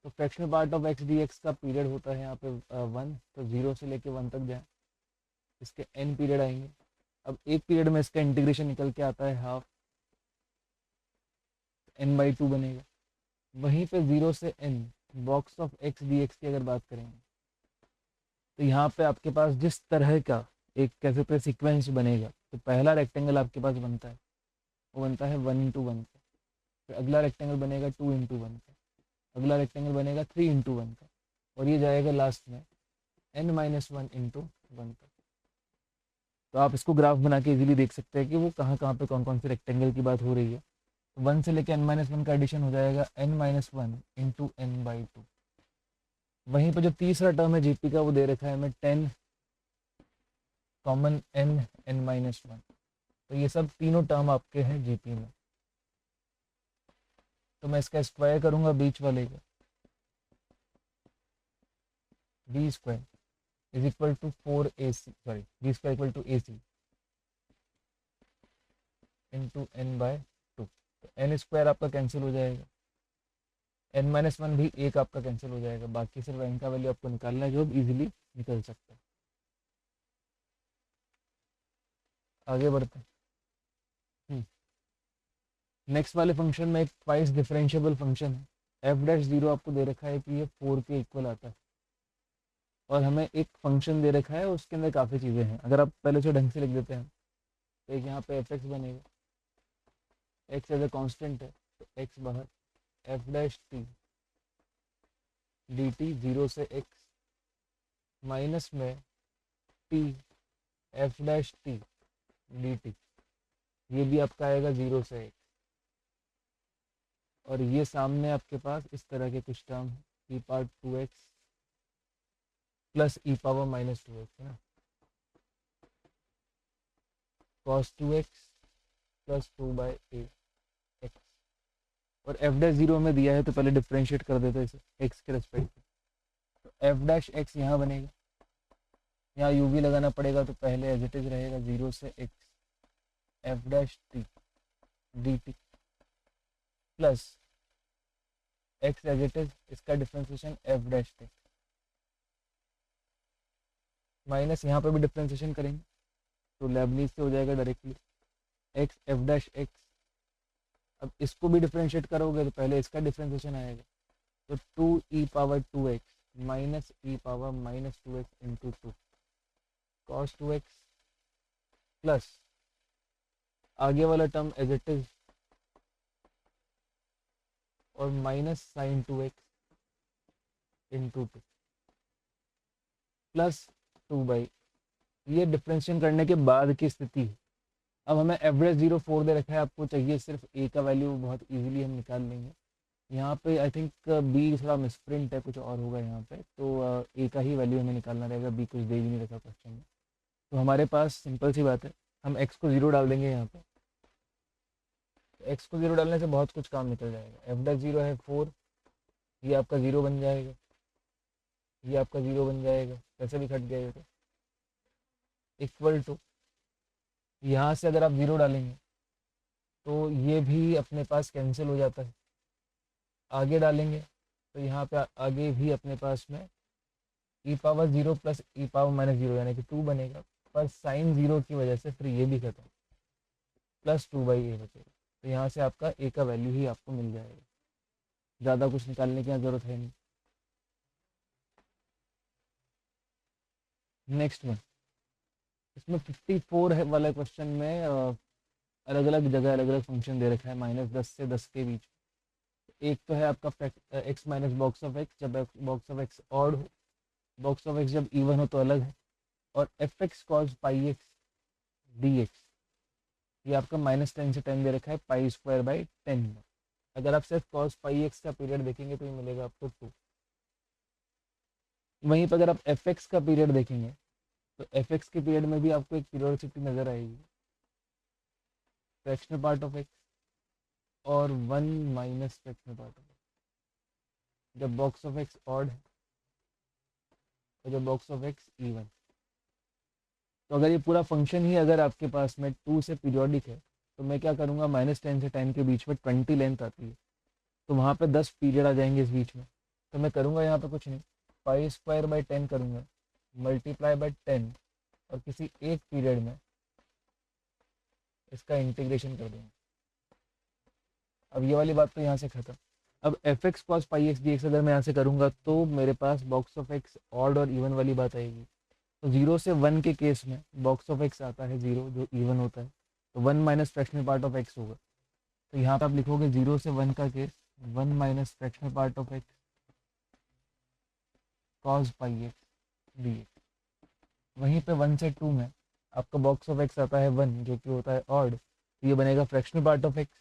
तो fractional part of x d x का पीरियड होता है यहाँ पे 1, तो 0 से लेके 1 तक जाए, इसके n पीरियड आएंगे। अब एक पीरियड में इसका इंटीग्रेशन निकल के आता है हाफ, n/2 बनेगा। वहीं पे 0 से n box of x d x की अगर बात करेंगे तो यहाँ पे आपके पास जिस तरह का एक कह सकते हैं सिक्वेंस बनेगा, तो पहला रेक्टेंगल आपके पास बनता है वो बनता है 1 into 1 का, फिर अगला रेक्टेंगल बनेगा 2 into 1 का, अगला रेक्टेंगल बनेगा 3 into 1 का, और ये जाएगा लास्ट में n-1 into 1 का। तो आप इसको ग्राफ बना के इजीली देख सकते हैं कि वो कहाँ कहाँ पे कौन कौन से रेक्टेंगल की बात हो रही है। 1 से लेके n-1 का एडिशन हो जाएगा n-1 into n/2। वहीं पर जो तीसरा टर्म है जीपी का वो दे रखा है हमें 10 कॉमन n-1। तो ये सब तीनों टर्म आपके हैं जीपी में। तो मैं इसका स्क्वायर करूंगा बीच वाले का, b square is equal to 4ac, sorry b square equal to ac into n/2। तो n स्क्वायर आपका कैंसिल हो जाएगा, n-1 भी एक आपका कैंसिल हो जाएगा, बाकी सिर्फ n का वैल्यू आपको निकालना है जो अब इजीली निकल सकता है। आगे बढ़ते हैं। नेक्स्ट वाले फंक्शन में एक ट्वाइस डिफरेंशिएबल फंक्शन है, f'0 आपको दे रखा है कि ये 4 के इक्वल आता है, और हमें एक फंक्शन दे रखा है उसके अंदर काफ़ी चीज़ें हैं। अगर आप पहले से ढंग से लिख देते हैं तो एक यहाँ पे एफ एक्स बनेगा, एक्स एज ए कॉन्स्टेंट है तो एक्स बाहर, f' डी टी 0 से x माइनस में t f' डी टी, ये भी आपका आएगा 0 से x। और ये सामने आपके पास इस तरह के कुछ टर्म है, ई power 2x plus e power minus 2x है ना, cos 2x प्लस 2/x। और f'0 में दिया है तो पहले डिफ्रेंशिएट कर देते हैं इसे x के रेस्पेक्ट में। तो f' यहाँ बनेगा, यहाँ u भी लगाना पड़ेगा, तो पहले एज इट इज रहेगा 0 से x f' d t plus x as it is, इसका डिफ्रेंशिएशन f' माइनस यहाँ पे भी डिफ्रेंशिएशन करेंगे तो लेबनीज से हो जाएगा डायरेक्टली x f'। अब इसको भी डिफ्रेंशिएट करोगे तो पहले इसका डिफ्रेंशिएशन आएगा, तो 2e power 2x minus e power minus 2x into 2 cos 2x plus आगे वाला टर्म एज इट इज और minus sine 2x into 2 plus 2/, ये डिफ्रेंशिएशन करने के बाद की स्थिति है। अब हमें f'0 4 दे रखा है, आपको चाहिए सिर्फ a का वैल्यू, बहुत इजीली हम निकाल लेंगे। यहाँ पे आई थिंक b थोड़ा मिसप्रिंट है, कुछ और होगा यहाँ पे, तो a का ही वैल्यू हमें निकालना रहेगा, b कुछ दे ही नहीं रखा क्वेश्चन में। तो हमारे पास सिंपल सी बात है, हम x को 0 डाल देंगे यहाँ पे, तो x को 0 डालने से बहुत कुछ काम निकल जाएगा। f'0 है 4, ये आपका 0 बन जाएगा, ये आपका 0 बन जाएगा, वैसे भी कट गया तो इक्वल टू, यहाँ से अगर आप 0 डालेंगे तो ये भी अपने पास कैंसिल हो जाता है, आगे डालेंगे तो यहाँ पे आगे भी अपने पास में e power 0 plus e power minus 0 यानी कि 2 बनेगा, पर साइन 0 की वजह से फिर ये भी खत्म, प्लस 2/a बचेगा। तो यहाँ से आपका a का वैल्यू ही आपको मिल जाएगा, ज़्यादा कुछ निकालने की ज़रूरत है नहीं। नेक्स्ट वन, इसमें 54 है वाला क्वेश्चन में अलग अलग जगह अलग अलग फंक्शन दे रखा है -10 से 10 के बीच। एक तो है आपका x minus box of x, जब बॉक्स ऑफ एक्स ऑड हो, बॉक्स ऑफ एक्स जब इवन हो तो अलग है, और एफ एक्स कॉज पाई एक्स डी एक्स, ये आपका -10 से 10 दे रखा है पाई स्क्वायर बाई 10 में। अगर आप सिर्फ कॉस पाई एक्स का पीरियड देखेंगे तो ये मिलेगा आपको 2। वहीं पर अगर आप एफ एक्स का पीरियड देखेंगे तो एफ एक्स के पीरियड में भी आपको एक पीरियोडिसिटी नजर आएगी, फ्रैक्शनल पार्ट ऑफ एक्स और 1 minus fractional part of x, जब बॉक्स ऑफ एक्स ऑड है और जब बॉक्स ऑफ एक्स इवन। तो अगर ये पूरा फंक्शन ही अगर आपके पास में 2 से पीरियोडिक है तो मैं क्या करूँगा, -10 से 10 के बीच में 20 लेंथ आती है, तो वहाँ पे 10 पीरियड आ जाएंगे इस बीच में। तो मैं करूँगा यहाँ पे कुछ नहीं, पाई स्क्वायर बाई 10 करूँगा, मल्टीप्लाई बाई 10, और किसी एक पीरियड में इसका इंटीग्रेशन कर दूँगा। अब ये वाली बात तो यहाँ से खत्म। अब F x cos pi x d x अगर मैं यहाँ से करूँगा तो मेरे पास बॉक्स ऑफ एक्स ऑड और इवन वाली बात आएगी। तो 0 से 1 के केस में बॉक्स ऑफ एक्स आता है 0 जो इवन होता है, तो 1 minus fractional part of x होगा। तो यहाँ पे आप लिखोगे 0 से 1 का case 1 minus fractional part of x cos pi x d x. वहीं पे 1 से 2 में आपका बॉक्स ऑफ एक्स आता है 1 जो कि होता है ऑड, तो ये बनेगा fractional part of x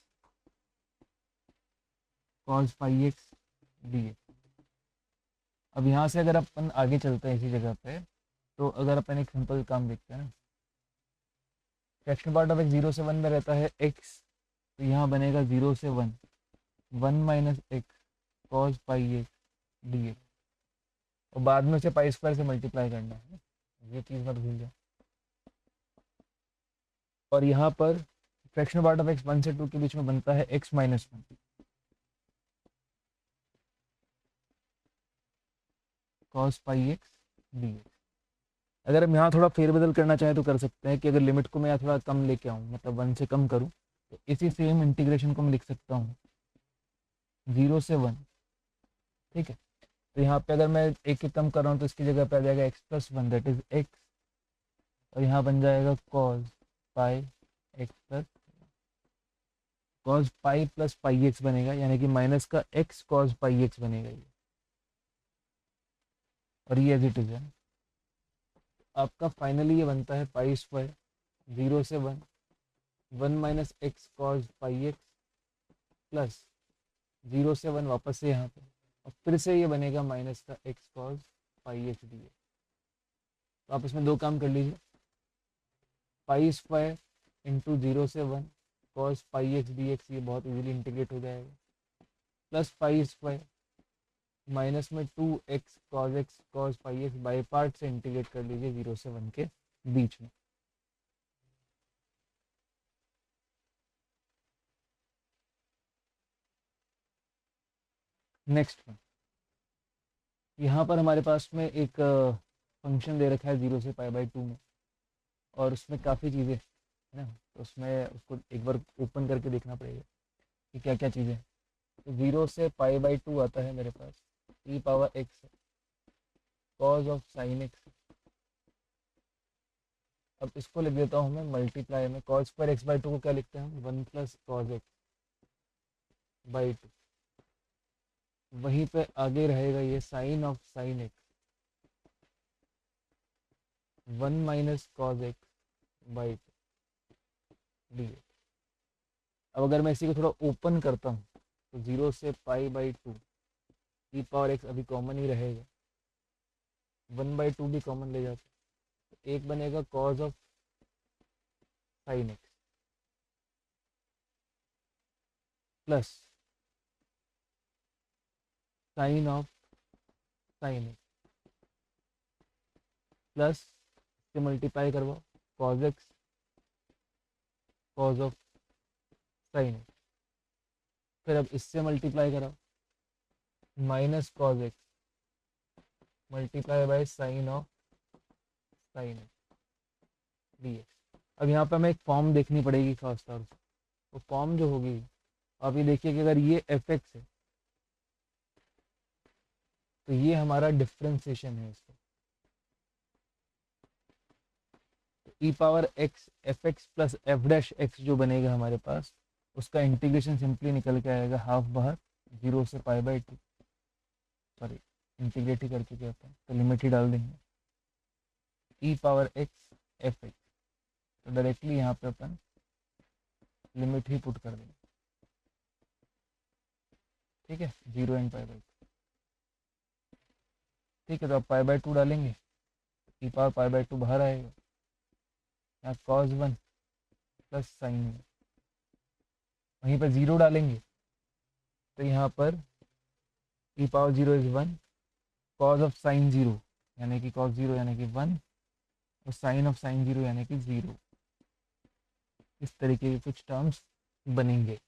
cos pi x d x. अब यहाँ से अगर अपन आगे चलते हैं इसी जगह पे, तो अगर अपन एक सिंपल काम देखते हैं ना, फ्रैक्शनल पार्ट ऑफ एक्स 0 से 1 में रहता है एक्स, तो यहाँ बनेगा 0 से 1 1 minus x cos pi x d x, और बाद में उसे पाई स्क्वायर से मल्टीप्लाई करना है, ये चीज़ मत भूल जाओ। और यहाँ पर फ्रैक्शनल पार्ट ऑफ एक्स 1 से 2 के बीच में बनता है x minus 1 cos pi x d x. अगर हम यहाँ थोड़ा फेरबदल करना चाहें तो कर सकते हैं कि अगर लिमिट को मैं यहाँ थोड़ा कम लेके आऊँ, मतलब 1 से कम करूँ, तो इसी सेम इंटीग्रेशन को मैं लिख सकता हूँ 0 से 1, ठीक है। तो यहाँ पे अगर मैं एक के कम कर रहा हूँ तो इसकी जगह पे आ जाएगा x plus 1 that is x, और यहाँ बन जाएगा cos pi x plus cos pi plus pi x बनेगा, यानी कि माइनस का एक्स कॉस पाई एक्स बनेगा ये, और ये एज इट इज है। आपका फाइनली ये बनता है पाई स्क्वायर 0 से 1 1 minus x cos pi x plus 0 से 1 वापस से यहाँ पे, और फिर से ये बनेगा माइनस का x cos pi x d x. तो आप इसमें दो काम कर लीजिए, पाई स्क्वायर इंटू 0 से 1 cos pi x d x, ये बहुत इजीली इंटीग्रेट हो जाएगा, प्लस पाई स्क्वायर माइनस में 2x cos x cos pi x, by part से इंटीग्रेट कर लीजिए 0 से 1 के बीच में। नेक्स्ट वन, यहाँ पर हमारे पास में एक फंक्शन दे रखा है 0 से पाई बाई 2 में, और उसमें काफ़ी चीज़ें है ना, तो उसमें उसको एक बार ओपन करके देखना पड़ेगा कि क्या क्या चीज़ें हैं। तो 0 से पाई बाई 2 आता है मेरे पास e power x cos of sine x. अब इसको लिख देता हूँ मैं मल्टीप्लाई में, कॉज स्क्वायर एक्स बाई 2 को क्या लिखते हैं हम, 1 प्लस कॉज एक्स बाई 2। वहीं पे आगे रहेगा ये sine of sine x 1 minus cos x by 2 d. अब अगर मैं इसी को थोड़ा ओपन करता हूँ तो 0 से pi by 2 e power x अभी कॉमन ही रहेगा, 1 बाई 2 भी कॉमन ले जाते, तो एक बनेगा cause of sine x plus sign of sine x plus से मल्टीप्लाई करवाओ cos x cos of sine x, फिर अब इससे मल्टीप्लाई कराओ minus cos x multiply by sine of sine x d x. अब यहाँ पे हमें एक फॉर्म देखनी पड़ेगी खास तौर से, तो फॉर्म जो होगी, आप ये देखिए कि अगर ये एफ एक्स है तो ये हमारा डिफ्रेंसिएशन है इसका, e power x f x plus f dash x जो बनेगा हमारे पास, उसका इंटीग्रेशन सिंपली निकल के आएगा हाफ बाहर 0 से पाई बाई 2, सॉरी इंटीग्रेट ही कर चुके अपन तो लिमिट ही डाल देंगे, ई पावर एक्स एफ एक्स, तो डायरेक्टली यहाँ पे अपन लिमिट ही पुट कर देंगे, ठीक है, 0 एंड पाई बाई 2, ठीक है। तो अब पाई बाई 2 डालेंगे, ई पावर पाई बाई 2 बाहर आएगा, यहाँ cos 1 प्लस साइन 1, वहीं पर 0 डालेंगे तो यहाँ पर e power 0 is 1, cos of sine 0 यानी कि cos 0 यानी कि 1, और साइन ऑफ साइन 0 यानी कि 0, इस तरीके के कुछ टर्म्स बनेंगे।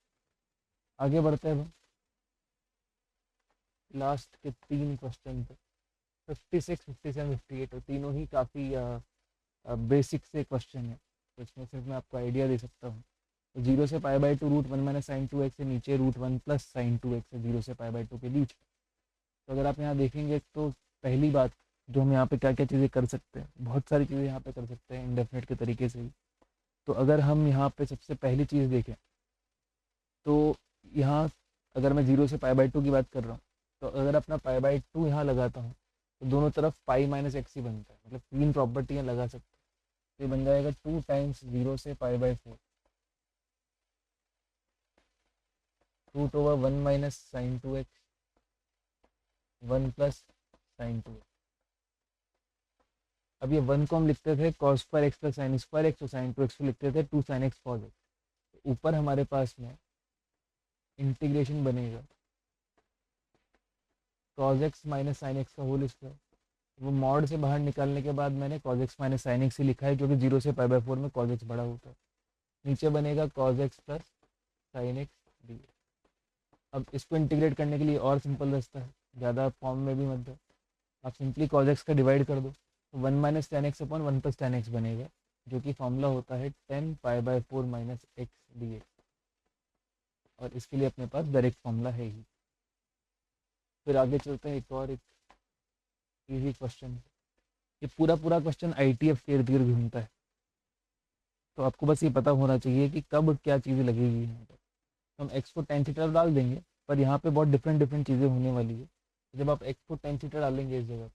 आगे बढ़ते हैं लास्ट के 3 क्वेश्चन पे, 56, 57, 58, और तीनों ही काफ़ी बेसिक से क्वेश्चन है, तो इसमें सिर्फ मैं आपको आइडिया दे सकता हूँ। तो 0 से pi by 2 root 1 minus sine 2x से नीचे रूट 1 प्लस साइन 2x है 0 से पाई बाई 2 के बीच। तो अगर आप यहाँ देखेंगे तो पहली बात जो हम यहाँ पे क्या क्या चीज़ें कर सकते हैं, बहुत सारी चीज़ें यहाँ पे कर सकते हैं इंडेफिनेट के तरीके से ही। तो अगर हम यहाँ पे सबसे पहली चीज़ देखें तो यहाँ अगर मैं 0 से पाई बाई 2 की बात कर रहा हूँ, तो अगर अपना पाई बाई 2 यहाँ लगाता हूँ तो दोनों तरफ पाई माइनस एक्स ही बनता है, मतलब 3 प्रॉपर्टियाँ लगा सकते हैं। तो ये बन जाएगा 2 टाइम्स 0 से pi by 4 root over 1 minus sine 2x 1 plus sine 2x। अब ये 1 को हम लिखते थे cos square x plus sine square x, और साइन 2x को लिखते थे 2 साइन एक्स कॉस एक्स। ऊपर हमारे पास में इंटीग्रेशन बनेगा cos x minus sine x का होल स्क्वायर, वो मॉड से बाहर निकालने के बाद मैंने cos x minus sine x ही लिखा है क्योंकि 0 से पाई बाई 4 में कॉस एक्स बड़ा होता है। नीचे बनेगा cos x plus sine x D. अब इसको इंटीग्रेट करने के लिए और सिंपल रास्ता है, ज़्यादा फॉर्म में भी मत दो, आप सिंपली कॉस एक्स का डिवाइड कर दो, तो 1 minus ten x upon 1 plus ten x बनेगा, जो कि फॉर्मूला होता है 10 पाई by 4 minus x d x, और इसके लिए अपने पास डायरेक्ट फॉर्मूला है ही। फिर आगे चलते हैं, एक और एक इजी क्वेश्चन। ये पूरा पूरा क्वेश्चन ITF के इर्द गिर्द घूमता है, तो आपको बस ये पता होना चाहिए कि कब क्या चीज़ें लगेगी यहाँ पर। हम एक्स को टेन थीटा डाल देंगे, पर यहाँ पे बहुत डिफरेंट डिफरेंट चीज़ें होने वाली है। जब आप एक्स को टेन थीटा डालेंगे इस जगह पर,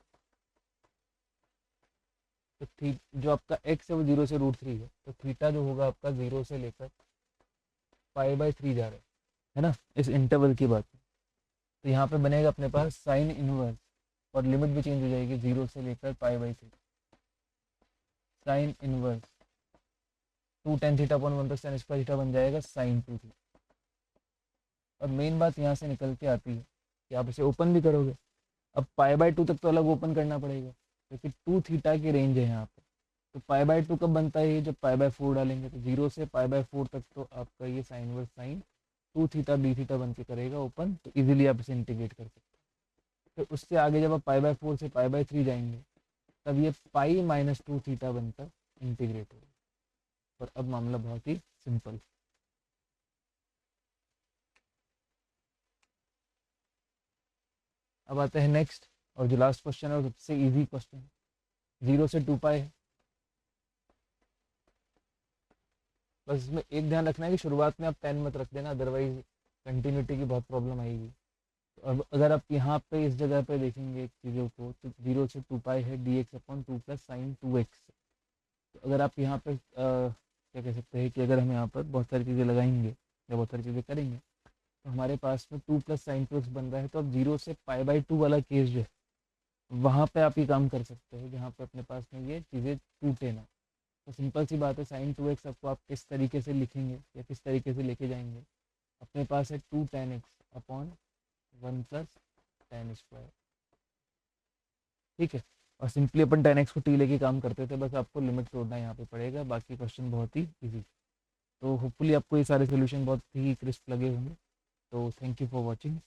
तो जो आपका एक्स है वो 0 से √3 है, तो थीटा जो होगा आपका 0 से लेकर पाई बाई 3 जा रहा है ना, इस इंटरवल की बात। तो यहाँ पे बनेगा अपने पास साइन इनवर्स, और लिमिट भी चेंज हो जाएगी 0 से लेकर pi by 3, sine inverse 2 tan theta upon 1 plus ten square theta बन जाएगा साइन 2 थीटा। और मेन बात यहाँ से निकल के आती है कि आप इसे ओपन भी करोगे, अब पाई बाई 2 तक तो अलग ओपन करना पड़ेगा क्योंकि 2 थीटा की रेंज है यहाँ पे। तो पाई बाई 2 कब बनता है, जब पाई बाई 4 डालेंगे, तो 0 से पाई बाई 4 तक तो आपका ये sine verse sine 2 theta d theta बन के करेगा ओपन, तो इजीली आप इसे इंटीग्रेट कर सकते हैं। फिर उससे आगे जब आप पाई बाई 4 से पाई बाई 3 जाएंगे, तब ये पाई माइनस 2 थीटा बनकर इंटीग्रेट होगा। और अब मामला बहुत ही सिंपल। अब आते हैं नेक्स्ट, और जो लास्ट क्वेश्चन है वो सबसे इजी क्वेश्चन है, 0 से 2 पाई है। बस इसमें एक ध्यान रखना है कि शुरुआत में आप 10 मत रख देना, अदरवाइज कंटिन्यूटी की बहुत प्रॉब्लम आएगी। और अगर आप यहाँ पे इस जगह पे देखेंगे चीज़ों को, तो 0 से 2 पाई है dx upon 2 plus sine 2x। तो अगर आप यहाँ पे क्या कह सकते हैं कि अगर हम यहाँ पर बहुत सारी चीज़ें लगाएंगे या बहुत सारी चीज़ें करेंगे, तो हमारे पास में 2 प्लस साइन 2x बन रहा है। तो अब 0 से पाई बाई 2 वाला केस जो है, वहाँ पे आप ये काम कर सकते हैं जहाँ पे अपने पास में ये चीज़ें टूटे ना। तो सिंपल सी बात है, साइन 2x आपको आप किस तरीके से लिखेंगे या किस तरीके से लेके जाएंगे, अपने पास है 2 tan x upon 1 plus tan square, ठीक है। और सिंपली अपन tan x को t लेके काम करते थे, बस आपको लिमिट तोड़ना यहाँ पे पड़ेगा, बाकी क्वेश्चन बहुत ही इजी। तो होपफुली आपको ये सारे सोल्यूशन बहुत ही क्रिस्प लगे होंगे। तो थैंक यू फॉर वॉचिंग।